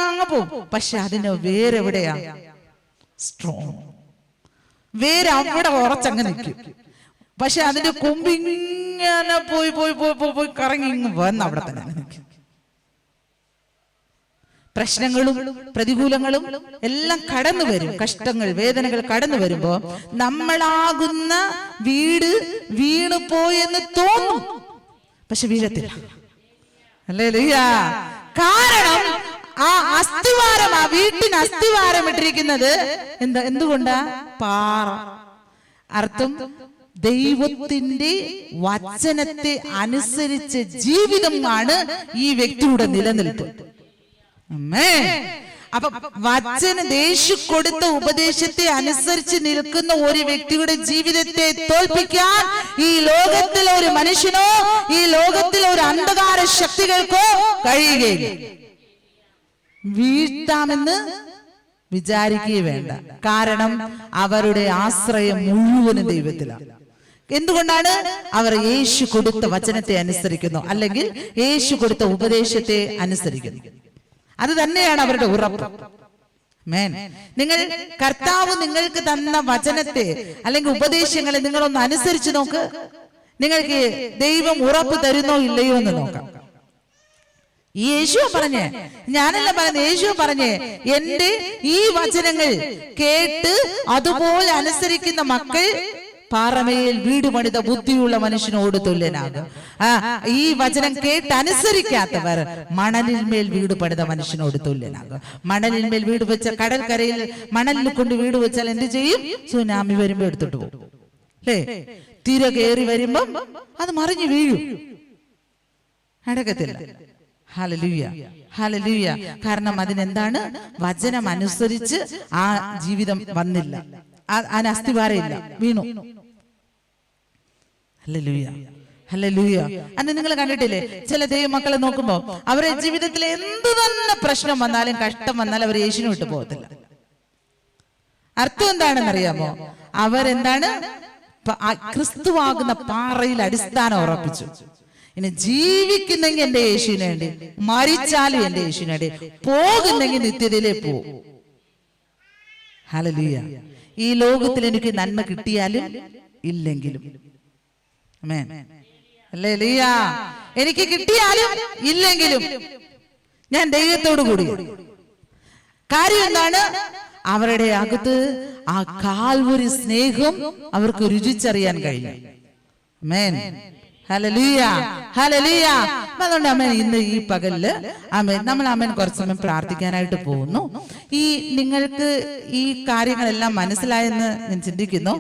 Speaker 2: അങ്ങ് പോവും. പക്ഷെ അതിന്റെ വേരെവിടെയാ? സ്ട്രോങ്. വേര് അവിടെ ഉറച്ചങ്ങ് നിൽക്കും. പക്ഷെ അതിന്റെ കൊമ്പിങ്ങനെ പോയി പോയി പോയി പോയി പോയി കറങ്ങി ഇങ്ങ് വന്ന് അവിടെ തന്നെ നിൽക്കും. പ്രശ്നങ്ങളും പ്രതികൂലങ്ങളും എല്ലാം കടന്നു വരും. കഷ്ടങ്ങൾ, വേദനകൾ കടന്നു വരുമ്പോ നമ്മളാകുന്ന വീട് വീണു പോയെന്ന് തോന്നും, പക്ഷെ വീഴത്തില്ല. ഹല്ലേലൂയാ. കാരണം ആ അസ്ഥിവാരം, ആ വീട്ടിന് അസ്ഥിവാരം ഇട്ടിരിക്കുന്നത് എന്തുകൊണ്ടാ? പാറ. അർത്ഥം ദൈവത്തിന്റെ വചനത്തെ അനുസരിച്ച് ജീവിതമാണ് ഈ വ്യക്തിയുടെ നിലനിൽപ്പ്. അപ്പൊ യേശു കൊടുത്ത ഉപദേശത്തെ അനുസരിച്ച് നിൽക്കുന്ന ഒരു വ്യക്തിയുടെ ജീവിതത്തെ തോൽപ്പിക്കാൻ ഈ ലോകത്തിൽ ഒരു മനുഷ്യനോ ഈ ലോകത്തിൽ ഒരു അന്ധകാര ശക്തികൾക്കോ കഴിയുകയില്ല. വീഴ്ത്താമെന്ന് വിചാരിക്കുകയും വേണ്ട. കാരണം അവരുടെ ആശ്രയം മുഴുവനും ദൈവത്തിലാണ്. എന്തുകൊണ്ടാണ്? അവർ യേശു കൊടുത്ത വചനത്തെ അനുസരിക്കുന്നു, അല്ലെങ്കിൽ യേശു കൊടുത്ത ഉപദേശത്തെ അനുസരിക്കുന്നു. അത് തന്നെയാണ് അവരുടെ ഉറപ്പ്. നിങ്ങൾ കർത്താവ് നിങ്ങൾക്ക് തന്ന വചനത്തെ അല്ലെങ്കിൽ ഉപദേശങ്ങളെ നിങ്ങളൊന്ന് അനുസരിച്ച് നോക്ക്. നിങ്ങൾക്ക് ദൈവം ഉറപ്പ് തരുന്നോ ഇല്ലയോ എന്ന് നോക്കാം. ഈ യേശു പറഞ്ഞേ, ഞാനല്ല പറയുന്നത്, യേശു പറഞ്ഞേ, എന്റെ ഈ വചനങ്ങൾ കേട്ട് അതുപോലെ അനുസരിക്കുന്ന മക്കൾ പാറമേൽ വീട് പണിത ബുദ്ധിയുള്ള മനുഷ്യനോട് തുല്യനാകും. ഈ വചനം കേട്ട് അനുസരിക്കാത്തവർ മണലിന്മേൽ വീട് പണിത മനുഷ്യനോട് തുല്യനാകും. മണലിന്മേൽ വീട് വെച്ച, കടൽക്കരയിൽ മണലിൽ കൊണ്ട് വീട് വെച്ചാൽ എന്ത് ചെയ്യും? സുനാമി വരുമ്പോ എടുത്തിട്ട് പോകും, അല്ലേ? തിര കയറി വരുമ്പം അത് മറിഞ്ഞു വീഴും, നടക്കത്തില്ല. Hallelujah, hallelujah. കാരണം അതിനെന്താണ്? വചനം അനുസരിച്ച് ആ ജീവിതം വന്നില്ല, അതിന് അസ്ഥിവാരമില്ല, വീണു. Hallelujah, hallelujah. അന്ന് നിങ്ങൾ കണ്ടിട്ടില്ലേ, ചില ദൈവമക്കളെ നോക്കുമ്പോ അവരുടെ ജീവിതത്തിൽ എന്ത് തന്നെ പ്രശ്നം വന്നാലും കഷ്ടം വന്നാലും അവർ യേശുവിനെ വിട്ടു പോകത്തില്ല. അർത്ഥം എന്താണെന്ന് അറിയാമോ? അവരെന്താണ്? ക്രിസ്തുവാകുന്ന പാറയിൽ അടിസ്ഥാനം ഉറപ്പിച്ചു. ഇനി ജീവിക്കുന്നെങ്കിൽ എന്റെ യേശുവിന് വേണ്ടി, മരിച്ചാലും എന്റെ യേശുവിന് വേണ്ടി, പോകുന്നെങ്കിൽ നിത്യതയിലേ പോകും. ഹല്ലേലൂയ. ഈ ലോകത്തിൽ എനിക്ക് നന്മ കിട്ടിയാലും ഇല്ലെങ്കിലും, ആമേൻ, ഹല്ലേലൂയ. എനിക്ക് കിട്ടിയാലും ഇല്ലെങ്കിലും ഞാൻ ദൈവത്തോടു കൂടി. കാര്യം എന്താണ്? അവരുടെ അകത്ത് ആ കാൽവരി സ്നേഹം അവർക്ക് രുചിച്ചറിയാൻ കഴിഞ്ഞു. ആമേൻ, ഹല്ലേലൂയ, ഹല്ലേലൂയ. അതുകൊണ്ട് ആമേൻ, ഇന്ന് ഈ പകലില് ആമേൻ നമ്മൾ ആമേൻ കുറച്ച് സമയം പ്രാർത്ഥിക്കാനായിട്ട് പോകുന്നു. ഈ നിങ്ങൾക്ക് ഈ കാര്യങ്ങളെല്ലാം മനസ്സിലായെന്ന് ഞാൻ ചിന്തിക്കുന്നു.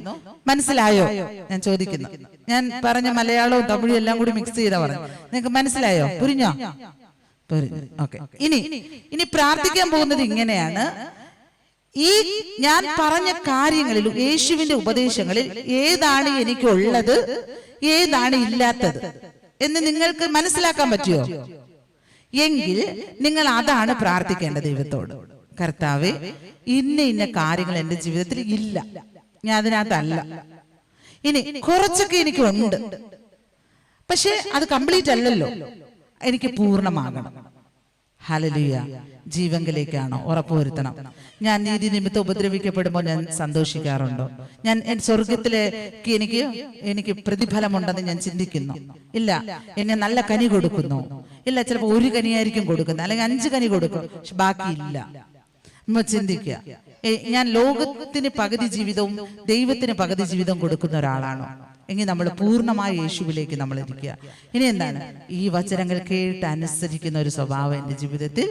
Speaker 2: മനസ്സിലായോ? ഞാൻ ചോദിക്കുന്നു. ഞാൻ പറഞ്ഞ മലയാളവും തമിഴും എല്ലാം കൂടി മിക്സ് ചെയ്താ പറഞ്ഞു. നിങ്ങൾക്ക് മനസ്സിലായോ? പുരിഞ്ഞോ? ഓക്കെ. ഇനി പ്രാർത്ഥിക്കാൻ പോകുന്നത് ഇങ്ങനെയാണ്. ഈ ഞാൻ പറഞ്ഞ കാര്യങ്ങളിലും യേശുവിന്റെ ഉപദേശങ്ങളിൽ ഏതാണ് എനിക്കുള്ളത്, ഏതാണ് ഇല്ലാത്തത് എന്ന് നിങ്ങൾക്ക് മനസ്സിലാക്കാൻ പറ്റുമോ? എങ്കിൽ നിങ്ങൾ അതാണ് പ്രാർത്ഥിക്കേണ്ടത് ദൈവത്തോട്. കർത്താവേ, ഇന്ന കാര്യങ്ങൾ എന്റെ ജീവിതത്തിൽ ഇല്ല, ഞാൻ അതിനകത്തല്ല. ഇനി കുറച്ചൊക്കെ എനിക്കുണ്ട്, പക്ഷെ അത് കംപ്ലീറ്റ് അല്ലല്ലോ, എനിക്ക് പൂർണ്ണമാകണം. ഹല്ലേലൂയ. ജീവങ്കിലേക്കാണോ? ഉറപ്പുവരുത്തണം. ഞാൻ നീതി നിമിത്തം ഉപദ്രവിക്കപ്പെടുമ്പോൾ ഞാൻ സന്തോഷിക്കാറുണ്ടോ? ഞാൻ സ്വർഗത്തിലേക്ക് എനിക്ക് പ്രതിഫലമുണ്ടെന്ന് ഞാൻ ചിന്തിക്കുന്നു? ഇല്ല. എന്നെ നല്ല കനി കൊടുക്കുന്നു? ഇല്ല. ചിലപ്പോൾ ഒരു കനിയായിരിക്കും കൊടുക്കുന്നത്, അല്ലെങ്കിൽ 5 കനി കൊടുക്കും, പക്ഷെ ബാക്കിയില്ല. ചിന്തിക്കുക, ഞാൻ ലോകത്തിന് പകുതി ജീവിതവും ദൈവത്തിന് പകുതി ജീവിതവും കൊടുക്കുന്ന ഒരാളാണോ? എങ്കിൽ നമ്മൾ പൂർണ്ണമായ യേശുവിലേക്ക് നമ്മൾ ഇരിക്കുക. ഇനി എന്താണ്? ഈ വചനങ്ങൾ കേട്ട് അനുസരിക്കുന്ന ഒരു സ്വഭാവം എൻ്റെ ജീവിതത്തിൽ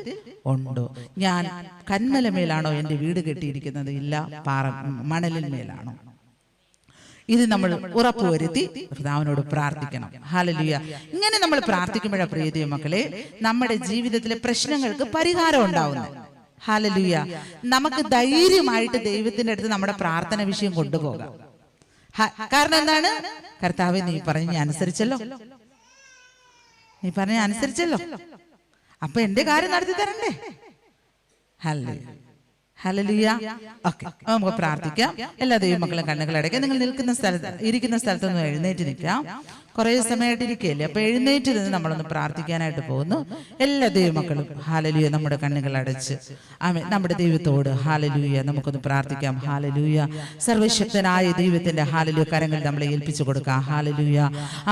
Speaker 2: ഉണ്ടോ? ഞാൻ കന്മലമേലാണോ എൻ്റെ വീട് കെട്ടിയിരിക്കുന്നത്? ഇല്ല, മണലിന്മേലാണോ? ഇത് നമ്മൾ ഉറപ്പുവരുത്തി കർത്താവിനോട് പ്രാർത്ഥിക്കണം. ഹല്ലേലൂയ. ഇങ്ങനെ നമ്മൾ പ്രാർത്ഥിക്കുമ്പോഴാണ് പ്രിയ ദൈവമക്കളെ നമ്മുടെ ജീവിതത്തിലെ പ്രശ്നങ്ങൾക്ക് പരിഹാരം ഉണ്ടാവുന്നത്. ഹല്ലേലൂയ. നമുക്ക് ധൈര്യമായിട്ട് ദൈവത്തിന്റെ അടുത്ത് നമ്മുടെ പ്രാർത്ഥന വിഷയം കൊണ്ടുപോകാം. കാരണം എന്താണ്? കർത്താവേ, നീ പറഞ്ഞ അനുസരിച്ചല്ലോ, നീ പറഞ്ഞ അനുസരിച്ചല്ലോ, അപ്പൊ എന്റെ കാര്യം നടത്തി തരണ്ടേ? Hallelujah, hallelujah. ഓക്കെ, നമുക്ക് പ്രാർത്ഥിക്കാം. എല്ലാ ദൈവമക്കളും കണ്ണുകൾ അടയ്ക്കാം. നിങ്ങൾ ഇരിക്കുന്ന സ്ഥലത്ത് നിന്ന് എഴുന്നേറ്റ് നിൽക്കാം. കുറേ സമയമായിട്ടിരിക്കുകയല്ലേ. അപ്പൊ എഴുന്നേറ്റ് നിന്ന് നമ്മളൊന്ന് പ്രാർത്ഥിക്കാനായിട്ട് പോകുന്നു. എല്ലാ ദൈവമക്കളും ഹാലലൂയ നമ്മുടെ കണ്ണുകൾ അടച്ച് ആമേൻ നമ്മുടെ ദൈവത്തോട് ഹാലലൂയ നമുക്കൊന്ന് പ്രാർത്ഥിക്കാം. ഹാലലൂയ സർവശക്തനായ ദൈവത്തിന്റെ ഹാലലൂയ കരങ്ങൾ നമ്മളെ ഏൽപ്പിച്ചു കൊടുക്കാം. ഹാലലൂയ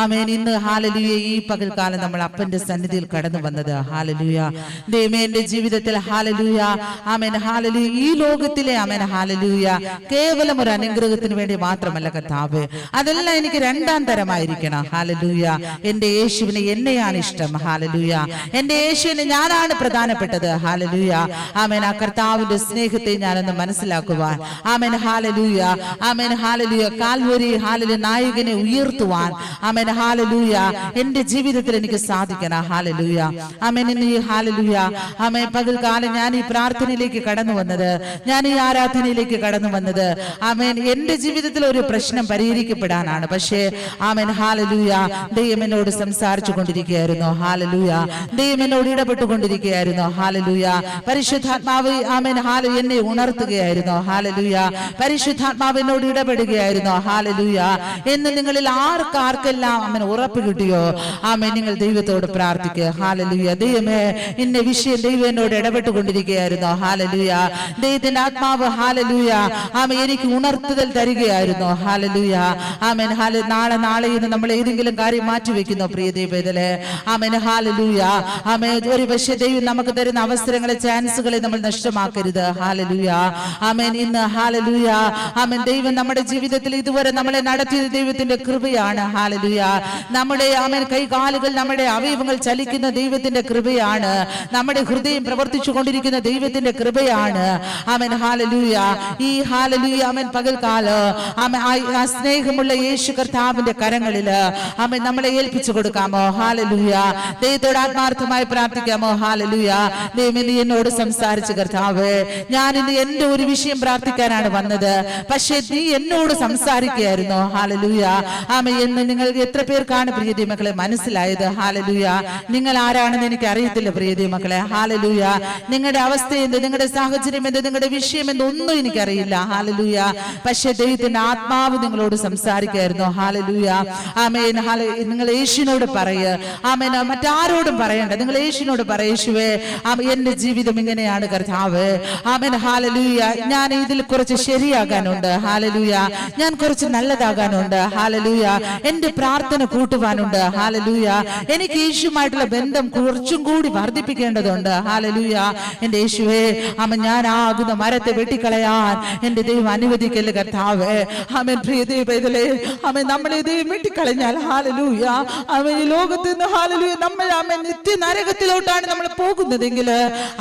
Speaker 2: ആമേൻ. ഇന്ന് ഹാലലൂയ ഈ പകൽക്കാലം നമ്മൾ അപ്പന്റെ സന്നിധിയിൽ കടന്നു വന്നത് ഹാലലൂയ ദൈവമേ എന്റെ ജീവിതത്തിൽ ഹാലലൂയ ആമേൻ ഹാലലൂയ ഈ ലോകത്തിലെ ആമേൻ ഹാലലൂയ കേവലം ഒരു അനുഗ്രഹത്തിന് വേണ്ടി മാത്രമല്ല കർത്താവേ, അതെല്ലാം എനിക്ക് രണ്ടാം തരമായിരിക്കണം. ഹാലലൂയ എന്റെ യേശുവിന് എന്നെയാണ് ഇഷ്ടം. ഹാലലൂയ എന്റെ യേശുവിന് ഞാനാണ് പ്രധാനപ്പെട്ടത്. ഹാലലൂയ ആമേൻ. ആ കർത്താവിന്റെ സ്നേഹത്തെ ഞാനൊന്ന് മനസ്സിലാക്കുവാൻ ആമേൻ ഹാലലൂയ ആമേൻ ഹാലലൂയ കാൽവരി ഹാലലൂയ നായകനെ ഉയർത്തുവാൻ ആമേൻ ഹാലലൂയ എന്റെ ജീവിതത്തിൽ എനിക്ക് സാധിക്കണം. ഹാലലൂയ ആമേൻ. ഇന്ന് ഈ ഹാലലൂയ ആമേൻ പകൽക്കാലം ഞാൻ ഈ പ്രാർത്ഥനയിലേക്ക് കടന്നു വന്നത്, ഞാൻ ഈ ആരാധനയിലേക്ക് കടന്നു വന്നത് ആമേൻ എന്റെ ജീവിതത്തിൽ ഒരു പ്രശ്നം പരിഹരിക്കപ്പെടാനാണ്. പക്ഷേ ആമേൻ ഹാലലൂയ ദൈവം എന്നോട് സംസാരിച്ചു കൊണ്ടിരിക്കുകയായിരുന്നു. ഹാലലൂയ ദൈവം എന്നോട് ഇടപെട്ടുകൊണ്ടിരിക്കുകയായിരുന്നു. ഹാലലൂയ പരിശുദ്ധാത്മാവ് ആമേൻ ഹാലു എന്നെ ഉണർത്തുകയായിരുന്നു. ഹാലലൂയ പരിശുദ്ധാത്മാവ് എന്നോട് ഇടപെടുകയായിരുന്നു. ഹാലലൂയ എന്ന് നിങ്ങളിൽ ആർക്കെല്ലാം ആമേൻ ഉറപ്പ് കിട്ടിയോ ആമേൻ നിങ്ങൾ ദൈവത്തോട് പ്രാർത്ഥിക്കുക. ഹാലലൂയ ദൈവമേ ഇന്ന വിഷയം ദൈവം എന്നോട് ഇടപെട്ടുകൊണ്ടിരിക്കുകയായിരുന്നു. ഹാലലൂയ ദൈവത്തിന്റെ ആത്മാവ് ഹാലലൂയ ആമേൻ എനിക്ക് ഉണർത്തുതൽ തരികയായിരുന്നു. ഹാലലൂയ ആമേൻ ഹാല നാളെ ഇന്ന് നമ്മൾ ഏതെങ്കിലും കാര്യം മാറ്റിവെക്കുന്നു പ്രിയ ദൈവത്തിലെ ആമേൻ ഹാലലൂയ ആമേൻ. ഒരു പക്ഷേ ദൈവം നമുക്ക് തരുന്ന അവസരങ്ങളെ ചാൻസുകളെ നമ്മൾ നഷ്ടമാക്കരുത്. ഹാലലൂയ ആമേൻ. ഇന്ന് ഹാലലൂയ ആമേൻ ദൈവം നമ്മുടെ ജീവിതത്തിൽ ഇതുവരെ നമ്മളെ നടത്തിയത് ദൈവത്തിന്റെ കൃപയാണ്. ഹാലലൂയ നമ്മുടെ ആമേൻ കൈകാലുകൾ നമ്മുടെ അവയവങ്ങൾ ചലിക്കുന്ന ദൈവത്തിന്റെ കൃപയാണ്. നമ്മുടെ ഹൃദയം പ്രവർത്തിച്ചു കൊണ്ടിരിക്കുന്ന ദൈവത്തിന്റെ കൃപയാണ്. ആമേൻ ഹാലലൂയ. ഈ ഹാലലൂയ ആമേൻ പകൽക്കാലം ആമേൻ ആ സ്നേഹമുള്ള യേശു കർത്താവിന്റെ കരങ്ങളിൽ ആമേൻ നമ്മളെ ഏൽപ്പിച്ചു കൊടുക്കാമോ? ഹാലലൂയ ദൈവത്തോട് ആത്മാർത്ഥമായി പ്രാർത്ഥിക്കാമോ? ഹാലലൂയ ദൈവമേ നീ എന്നോട് സംസാരിച്ചു കർത്താവേ, ഞാൻ ഇന്ന് എന്റെ ഒരു വിഷയം പ്രാർത്ഥിക്കാനാണ് വന്നത്, പക്ഷേ നീ എന്നോട് സംസാരിക്കുകയായിരുന്നു. ഹാലലൂയ ആമേൻ. എന്ന് നിങ്ങൾക്ക് എത്ര പേർക്കാണ് പ്രിയതി മക്കളെ മനസ്സിലായത്? ഹാലലൂയ നിങ്ങൾ ആരാണെന്ന് എനിക്ക് അറിയത്തില്ല പ്രിയതി മക്കളെ. ഹാലലൂയ നിങ്ങളുടെ അവസ്ഥ എന്ത്, നിങ്ങളുടെ സാഹചര്യം എന്ത്, നിങ്ങളുടെ വിഷയം എന്തൊന്നും എനിക്കറിയില്ല. ഹാലലൂയ പക്ഷേ ദൈവത്തിന്റെ ആത്മാവ് നിങ്ങളോട് സംസാരിക്കായിരുന്നു. ഹാലലൂയ ആമേൻ. നിങ്ങൾ യേശുവിനോട് പറയുക. ആമേൻ. മറ്റാരോടും പറയണ്ട, നിങ്ങൾ യേശുവിനോട് പറ, യേശുവേ എന്റെ ജീവിതം ഇങ്ങനെയാണ് കർത്താവ്. ആമേൻ. ഹാലലൂയ ഞാൻ ഇതിൽ കുറച്ച് ശരിയാകാനുണ്ട്. ഹാലലൂയ ഞാൻ കുറച്ച് നല്ലതാകാനുണ്ട്. ഹാലലൂയ എന്റെ പ്രാർത്ഥന കൂട്ടുവാനുണ്ട്. ഹാലലൂയ എനിക്ക് യേശുമായിട്ടുള്ള ബന്ധം കുറച്ചും കൂടി വർദ്ധിപ്പിക്കേണ്ടതുണ്ട്. ഹാലലൂയ എന്റെ യേശുവേ ആമേൻ. ഞാൻ ആകുന്ന മരത്തെ വെട്ടിക്കളയാൻ എന്റെ ദൈവം അനുവദിക്കല്ലേ കർത്താവ്. ആമേൻ. പ്രിയ ദൈവത്തിലെ ആമേൻ നമ്മളെ ദൈവം വെട്ടിക്കളഞ്ഞാൽ ഹാലലൂയ ആമേൻ ഈ ലോകത്ത് നിന്ന് ഹാലലൂയ നമ്മൾ ആമേൻ നിത്യ നരകത്തിലോട്ടാണ് നമ്മൾ പോകുന്നതെങ്കിൽ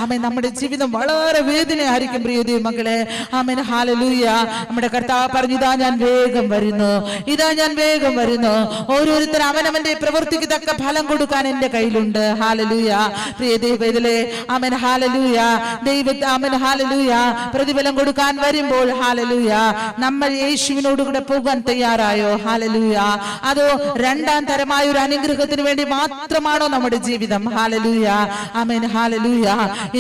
Speaker 2: ആമേൻ നമ്മുടെ ജീവിതം വളരെ വേദനയായിരിക്കും പ്രിയ ദൈവമക്കളെ. ആമേൻ. ഹാലലൂയ നമ്മുടെ കർത്താവ് പറഞ്ഞു, ഇതാ ഞാൻ വേഗം വരുന്നു, ഇതാ ഞാൻ വേഗം വരുന്നു. ഓരോരുത്തർ അവനവന്റെ പ്രവൃത്തിക്ക് തക്ക ഫലം കൊടുക്കാൻ എന്റെ കയ്യിലുണ്ട്. ഹാലലൂയ പ്രിയ ദൈവത്തിലെ ആമേൻ. ഹാലലൂയ ആമേൻ. ഹാലലൂയ പ്രതിഫലം കൊടുക്കാൻ വരുമ്പോൾ ഹാലലൂയ നമ്മൾ യേശുവിനോട് കൂടെ പോകാൻ തയ്യാറായോ? ഹാലലൂയ അതോ രണ്ടാം തരമായ ഒരു അനുഗ്രഹത്തിന് വേണ്ടി മാത്രമാണോ നമ്മുടെ ജീവിതം? ഹാലലൂയ ആമേൻ. ഹാലലൂയ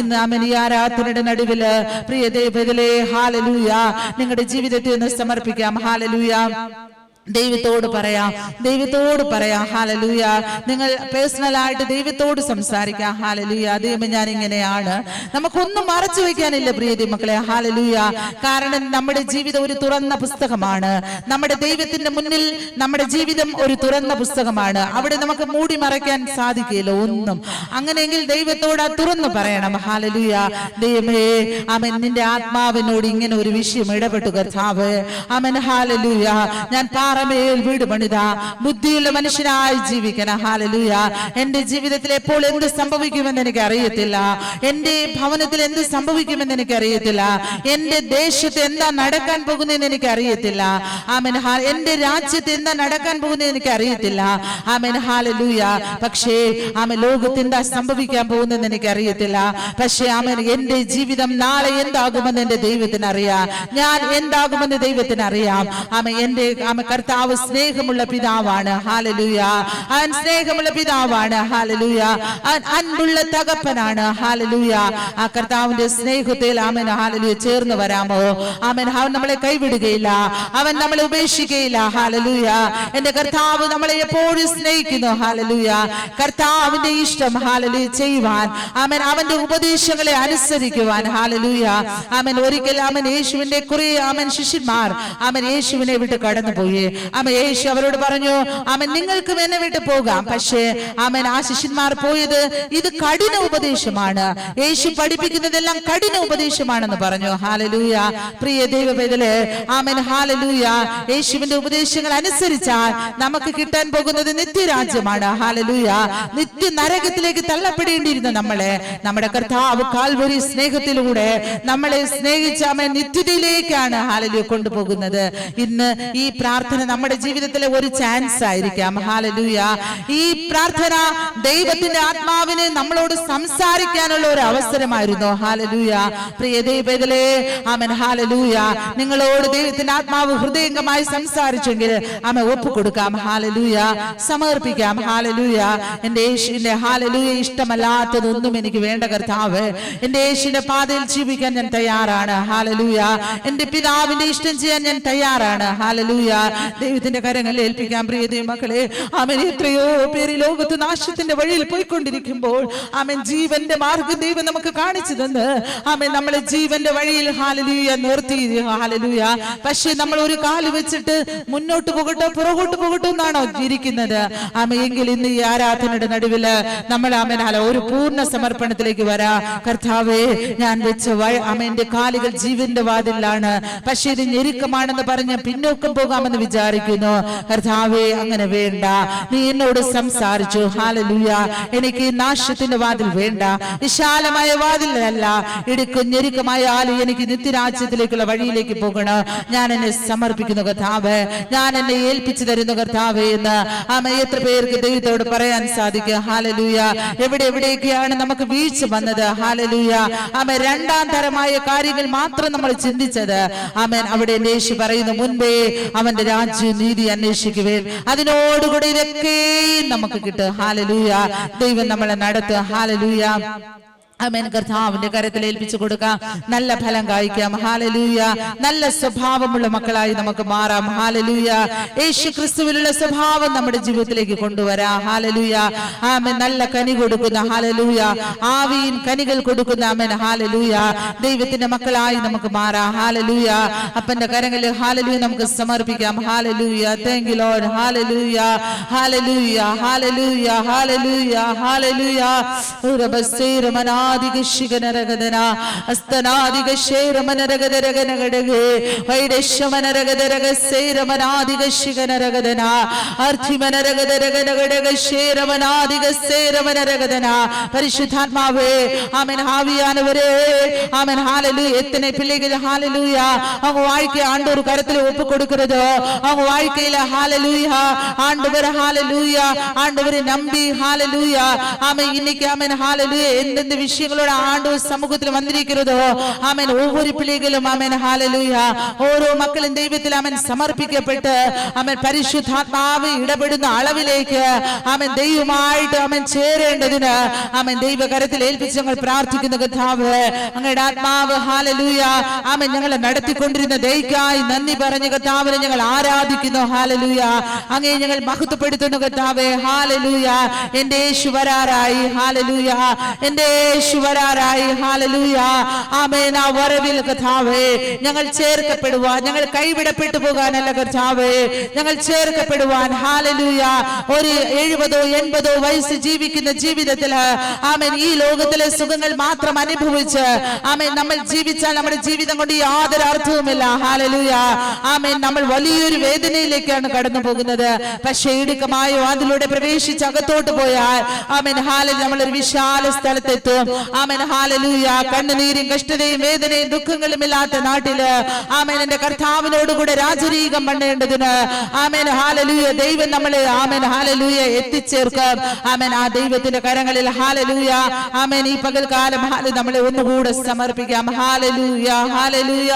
Speaker 2: ഇന്ന് ആമേൻ ഈ ആരാധനയുടെ നടുവില് പ്രിയ ദൈവത്തിലെ ഹാലലൂയ നിങ്ങളുടെ ജീവിതത്തെ ഒന്ന് സമർപ്പിക്കാം. ഹാലലൂയ ദൈവത്തോട് പറയാം, ദൈവത്തോട് പറയാം. ഹാലലൂയ നിങ്ങൾ പേഴ്സണലായിട്ട് ദൈവത്തോട് സംസാരിക്കാം. ഹാലലൂയ ദൈവമേ ഞാൻ ഇങ്ങനെയാണ്. നമുക്കൊന്നും മറച്ചു വെക്കാനില്ല പ്രിയ മക്കളെ. ഹാലലൂയ കാരണം നമ്മുടെ ജീവിതം ഒരു തുറന്ന പുസ്തകമാണ്. നമ്മുടെ ദൈവത്തിന്റെ മുന്നിൽ നമ്മുടെ ജീവിതം ഒരു തുറന്ന പുസ്തകമാണ്. അവിടെ നമുക്ക് മൂടി മറയ്ക്കാൻ സാധിക്കില്ല ഒന്നും. അങ്ങനെയെങ്കിൽ ദൈവത്തോട് തുറന്നു പറയണം. ഹാലലൂയ ദൈവമേ ആമേൻ നിന്റെ ആത്മാവിനോട് ഇങ്ങനെ ഒരു വിഷയം ഇടപെട്ടു കർത്താവ്. ആമേൻ. ഹാലലൂയ ഞാൻ മേൽ വീട് പണിത ബുദ്ധിയുള്ള മനുഷ്യനായി ജീവിക്കണം. ഹാലലൂയ എന്റെ ജീവിതത്തിൽ എപ്പോൾ എന്ത് സംഭവിക്കുമെന്ന് എനിക്ക് അറിയത്തില്ല. എന്റെ ഭവനത്തിൽ എന്ത് സംഭവിക്കുമെന്ന് എനിക്ക് അറിയത്തില്ല. എന്റെ ദേശത്ത് എന്താ നടക്കാൻ പോകുന്നതെന്ന് എനിക്ക് അറിയത്തില്ല. ആമേൻ. എന്റെ രാജ്യത്ത് എന്താ നടക്കാൻ പോകുന്നതെന്ന് എനിക്ക് അറിയത്തില്ല. ആമേൻ. ഹാലലൂയ പക്ഷേ ആമേൻ ലോകത്ത് എന്താ സംഭവിക്കാൻ പോകുന്നതെന്ന് എനിക്ക് അറിയത്തില്ല. പക്ഷേ ആമേൻ എന്റെ ജീവിതം നാളെ എന്താകുമെന്ന് എന്റെ ദൈവത്തിന് അറിയാം. ഞാൻ എന്താകുമെന്ന് ദൈവത്തിന് അറിയാം. ആമേൻ. എന്റെ കർത്താവ് സ്നേഹമുള്ള പിതാവാണ്. ഹല്ലേലൂയ. അവൻ സ്നേഹമുള്ള പിതാവാണ്. ഹല്ലേലൂയ. അവൻ അൻപുള്ള തകപ്പനാണ്. ഹല്ലേലൂയ. ആ കർത്താവിന്റെ സ്നേഹത്തിൽ ആമേൻ ഹല്ലേലൂയ ചേർന്ന് വരാമോ? ആമേൻ. അവൻ നമ്മളെ കൈവിടുകയില്ല, അവൻ നമ്മളെ ഉപേക്ഷിക്കുകയില്ല. ഹല്ലേലൂയ. എന്റെ കർത്താവ് നമ്മളെ എപ്പോഴും സ്നേഹിക്കുന്നു. ഹല്ലേലൂയ. കർത്താവിന്റെ ഇഷ്ടം ഹല്ലേലൂയ ചെയ്യുവാൻ, ആമേൻ, അവന്റെ ഉപദേശങ്ങളെ അനുസരിക്കുവാൻ. ഹല്ലേലൂയ. ആമേൻ. ഒരിക്കൽ ആമേൻ യേശുവിന്റെ കുറെ ആമേൻ ശിഷ്യന്മാർ ആമേൻ യേശുവിനെ വിട്ട് കടന്നുപോയി. ആമേൻ യേശു അവരോട് പറഞ്ഞു, ആമേൻ നിങ്ങൾക്ക് എന്നെ വിട്ട് പോകാം. പക്ഷേ ആമേൻ ആ ശിഷ്യന്മാർ പോയത് ഇത് കഠിന ഉപദേശമാണ്, യേശു പഠിപ്പിക്കുന്നതെല്ലാം കഠിന ഉപദേശമാണെന്ന് പറഞ്ഞു. ഹല്ലേലൂയ. പ്രിയ ദൈവവേദലേ, ആമേൻ ഹല്ലേലൂയ. യേശുവിന്റെ ഉപദേശങ്ങൾ അനുസരിച്ചാൽ നമുക്ക് കിട്ടാൻ പോകുന്നത് നിത്യരാജ്യമാണ്. ഹല്ലേലൂയ. നിത്യ നരകത്തിലേക്ക് തള്ളപ്പെടേണ്ടിയിരുന്ന നമ്മളെ നമ്മുടെ കർത്താവ് കാൽവരി സ്നേഹത്തിലൂടെ നമ്മളെ സ്നേഹിച്ച ആമേൻ നിത്യതയിലേക്കാണ് ഹല്ലേലൂയ കൊണ്ടുപോകുന്നത്. ഇന്ന് ഈ പ്രാർത്ഥന നമ്മുടെ ജീവിതത്തിലെ ഒരു ചാൻസ് ആയിരിക്കാം. ഹല്ലേലൂയ. ഈ പ്രാർത്ഥന ദൈവത്തിന്റെ ആത്മാവിനെ നമ്മളോട് സംസാരിക്കാനുള്ള ഒരു അവസരമായിരുന്നു. ഹല്ലേലൂയ. പ്രിയ ദൈവവേദലേ, ആമേൻ ഹല്ലേലൂയ. നിങ്ങളോട് ദൈവത്തിന്റെ ആത്മാവ് ഹൃദയംഗമായി സംസാരിച്ചെങ്കിൽ ആമേൻ ഒപ്പുകൊടുക്കാം. ഹല്ലേലൂയ. സമർപ്പിക്കാം. ഹല്ലേലൂയ. എന്റെ യേശുവിന്റെ ഹല്ലേലൂയ ഇഷ്ടമല്ലാത്തതൊന്നും എനിക്ക് വേണ്ട കർത്താവ്. എന്റെ യേശുവിന്റെ പാതയിൽ ജീവിക്കാൻ ഞാൻ തയ്യാറാണ്. ഹല്ലേലൂയ. എന്റെ പിതാവിന്റെ ഇഷ്ടം ചെയ്യാൻ ഞാൻ തയ്യാറാണ്. ഹല്ലേലൂയ. ദൈവത്തിന്റെ കരങ്ങളിൽ ഏൽപ്പിക്കാം. പ്രിയ ദൈവമക്കളെ, ആമേൻ എത്രയോ പേര് ലോകത്ത് നാശത്തിന്റെ വഴിയിൽ പോയിക്കൊണ്ടിരിക്കുമ്പോൾ ആമേൻ ജീവന്റെ മാർഗ്ഗം ദൈവം നമുക്ക് കാണിച്ചു തന്ന് ആമേൻ നമ്മളെ ജീവന്റെ വഴിയിൽ ഹല്ലേലൂയ നിർത്തി. ഹല്ലേലൂയ. പക്ഷേ നമ്മൾ ഒരു കാല് വെച്ചിട്ട് മുന്നോട്ട് പോകട്ടോ പുറകോട്ട് പോകട്ടോ എന്നാണോ ഇരിക്കുന്നത്? ആമേൻ എങ്കിൽ ഇന്ന് ഈ ആരാധനയുടെ നടുവില് നമ്മൾ ആമേൻ ഒരു പൂർണ്ണ സമർപ്പണത്തിലേക്ക് വരാ. കർത്താവേ, ഞാൻ വെച്ച ആമേന്റെ കാലുകൾ ജീവന്റെ വാതിലാണ്, പക്ഷേ ഇത് ഞെരുക്കമാണെന്ന് പറഞ്ഞ് പിന്നോക്കം പോകാമെന്ന് വിചാരിക്കുന്നു. കർത്താവേ, അങ്ങനെ വേണ്ട. നീ എന്നോട് സംസാരിച്ചു. ഹല്ലേലൂയ. എനിക്ക് നാശത്തിന്റെ വാതിൽ വേണ്ട, വിശാലമായ വാതിലല്ല, ഇടുക്കും ഞെരുക്കമായ ആല് എനിക്ക് നിത്യരാജ്യത്തിലേക്കുള്ള വഴിയിലേക്ക് പോകണം. ഞാൻ എന്നെ സമർപ്പിക്കുന്നു കർത്താവേ, ഞാൻ എന്നെ ഏൽപ്പിച്ചു തരുന്നു കർത്താവേ എന്ന് ആമേൻ എത്ര പേർക്ക് ദൈവത്തോട് പറയാൻ സാധിക്കും? ഹല്ലേലൂയ. എവിടെയൊക്കെയാണ് നമുക്ക് വീഴ്ച വന്നത്? ഹല്ലേലൂയ. ആമേൻ രണ്ടാം തരമായ കാര്യങ്ങൾ മാത്രം നമ്മൾ ചിന്തിച്ചത്. ആമേൻ അവിടെ യേശു പറയുന്നു, മുൻപേ അവന്റെ രാജ്യ നീതി അന്വേഷിക്കുവേൻ, അതിനോടുകൂടി ഇതൊക്കെയും നമുക്ക് കിട്ടും. ഹല്ലേലൂയ. ദൈവം നമ്മളെ നടത്തുക. ഹല്ലേലൂയ. ആമേൻ. കർത്താവിന്റെ കരത്തിൽ ഏൽപ്പിച്ചു കൊടുക്കാം. നല്ല ഫലം കായ്ക്കാം. ഹല്ലേലൂയ. നല്ല സ്വഭാവമുള്ള മക്കളായി നമുക്ക് മാറാം. ഹല്ലേലൂയ. യേശു ക്രിസ്തുവിലുള്ള സ്വഭാവം നമ്മുടെ ജീവിതത്തിലേക്ക് കൊണ്ടുവരാം. ഹല്ലേലൂയ. ആമേൻ. നല്ല കനി കൊടുക്കുന്ന, ഹല്ലേലൂയ, ആവിയിൻ കനികൾ കൊടുക്കുന്ന, ആമേൻ ഹല്ലേലൂയ, ദൈവത്തിന്റെ മക്കളായി നമുക്ക് മാറാം. ഹല്ലേലൂയ. അപ്പന്റെ കരങ്ങളിൽ ഹല്ലേലൂയ നമുക്ക് സമർപ്പിക്കാം. ഹല്ലേലൂയ. Thank you lord. ഹല്ലേലൂയ. ഹല്ലേലൂയ. ഹല്ലേലൂയ. ഹല്ലേലൂയ. ഹല്ലേലൂയ. ഉറബസേരമനാ ആദികശികനരഗദന അസ്തനാദികശേരമനരഗദരഗനഗദഗേ വൈദശമനരഗദരഗസേരമനാദികശികനരഗദന അർത്തിമനരഗദരഗനഗദഗശേരമനാദികസേരമനരഗദന. പരിശുദ്ധാത്മാവേ, ആമേൻ ആവിയാനവരേ, ആമേൻ ഹല്ലേലൂയ. എത്തனை பிள்ளைகள் ஹalleluya அவங்க வாழ்க்கை ஆண்டவர் கரத்துல ஒப்பு கொடுக்கிறது. அவங்க வாழ்க்கையில ஹalleluya ஆண்டவர் ஹalleluya ஆண்டவரை நம்பி ஹalleluya ஆமென் இன்னைக்கு ஆமென் ஹalleluya எந்தெந்த விஷயங்களோட ஆண்டவர் சமூகத்தில் வந்திருக்கிறதோ ஆமென் ஒவ்வொரு பிள்ளைகளும் ஆமென் ஹalleluya ഓരോ മക്കളും ദൈവത്തിൽ ആമേൻ സമർപ്പിക്കപ്പെട്ട് ആമേൻ പരിശുദ്ധാത്മാവ് ഇടപെടുന്ന അളവിലേക്ക് ആമേൻ ദൈവമായിട്ട് ആമേൻ ചേരേണ്ടതിന് ആമേൻ ദൈവകരത്തിൽ ഏൽപ്പിച്ച് ഞങ്ങൾ പ്രാർത്ഥിക്കുന്നു. കർത്താവേ, അങ്ങയുടെ ആത്മാവ് ഹല്ലേലൂയ ആമേൻ ഞങ്ങളെ നടത്തിക്കൊണ്ടിരുന്ന ദയക്കായി നന്ദി പറഞ്ഞ് കർത്താവിനെ ഞങ്ങൾ ആരാധിക്കുന്നു. ഹല്ലേലൂയ. അങ്ങയെ ഞങ്ങൾ മഹത്വപ്പെടുത്തുന്നു കർത്താവേ. ഹല്ലേലൂയ. എന്റെ യേശു വരാറായി. ഹല്ലേലൂയ. എന്റെ യേശു വരാറായി. ഹല്ലേലൂയ. ആമേൻ. ആ വരവിൽ കർത്താവേ ഞങ്ങൾ ചേർക്കപ്പെടുവാൻ, ഞങ്ങൾ കൈവിടപ്പെട്ടു പോകാനല്ല കർത്താവേ, ഞങ്ങൾ ചേർക്കപ്പെടുവാൻ ഹല്ലേലൂയ ഒരു 70 80 വയസ്സ് ജീവിക്കുന്ന ജീവിതത്തില് ആമേൻ ഈ ലോകത്തിലെ സുഖങ്ങൾ മാത്രം അനുഭവിച്ച് ആമേൻ നമ്മൾ ജീവിച്ചാൽ നമ്മുടെ ജീവിതം കൊണ്ട് യാതൊരു അർത്ഥവുമില്ല. ഹല്ലേലൂയ. ആമേൻ നമ്മൾ വലിയൊരു വേദനയിലേക്കാണ് കടന്നു പോകുന്നത്. പക്ഷേ ഇടുക്കമായ വാതിലൂടെ പ്രവേശിച്ച് അകത്തോട്ട് പോയാൽ ആമേൻ ഹല്ലേലൂയ നമ്മളൊരു വിശാല സ്ഥലത്തെത്തും. Amen hallelujah. കണ്ണുനീരും കഷ്ടതയും വേദനയും ദുഃഖങ്ങളും ഇല്ലാത്ത നാട്ടില് ആമേൻ എന്റെ കർത്താവിനോടുകൂടെ രാജരീകം പണ്ടേണ്ടതിന് ആമേൻ ഹല്ലേലൂയ ദൈവം നമ്മളെ ആമേൻ ഹല്ലേലൂയ എത്തിച്ചേർക്കും. ആമേൻ ആ ദൈവത്തിന്റെ കരങ്ങളിൽ ഹല്ലേലൂയ ആമേൻ ഈ പകൽക്കാലം നമ്മളെ ഒന്നുകൂടെ സമർപ്പിക്കാം. ഹല്ലേലൂയ. ഹല്ലേലൂയ.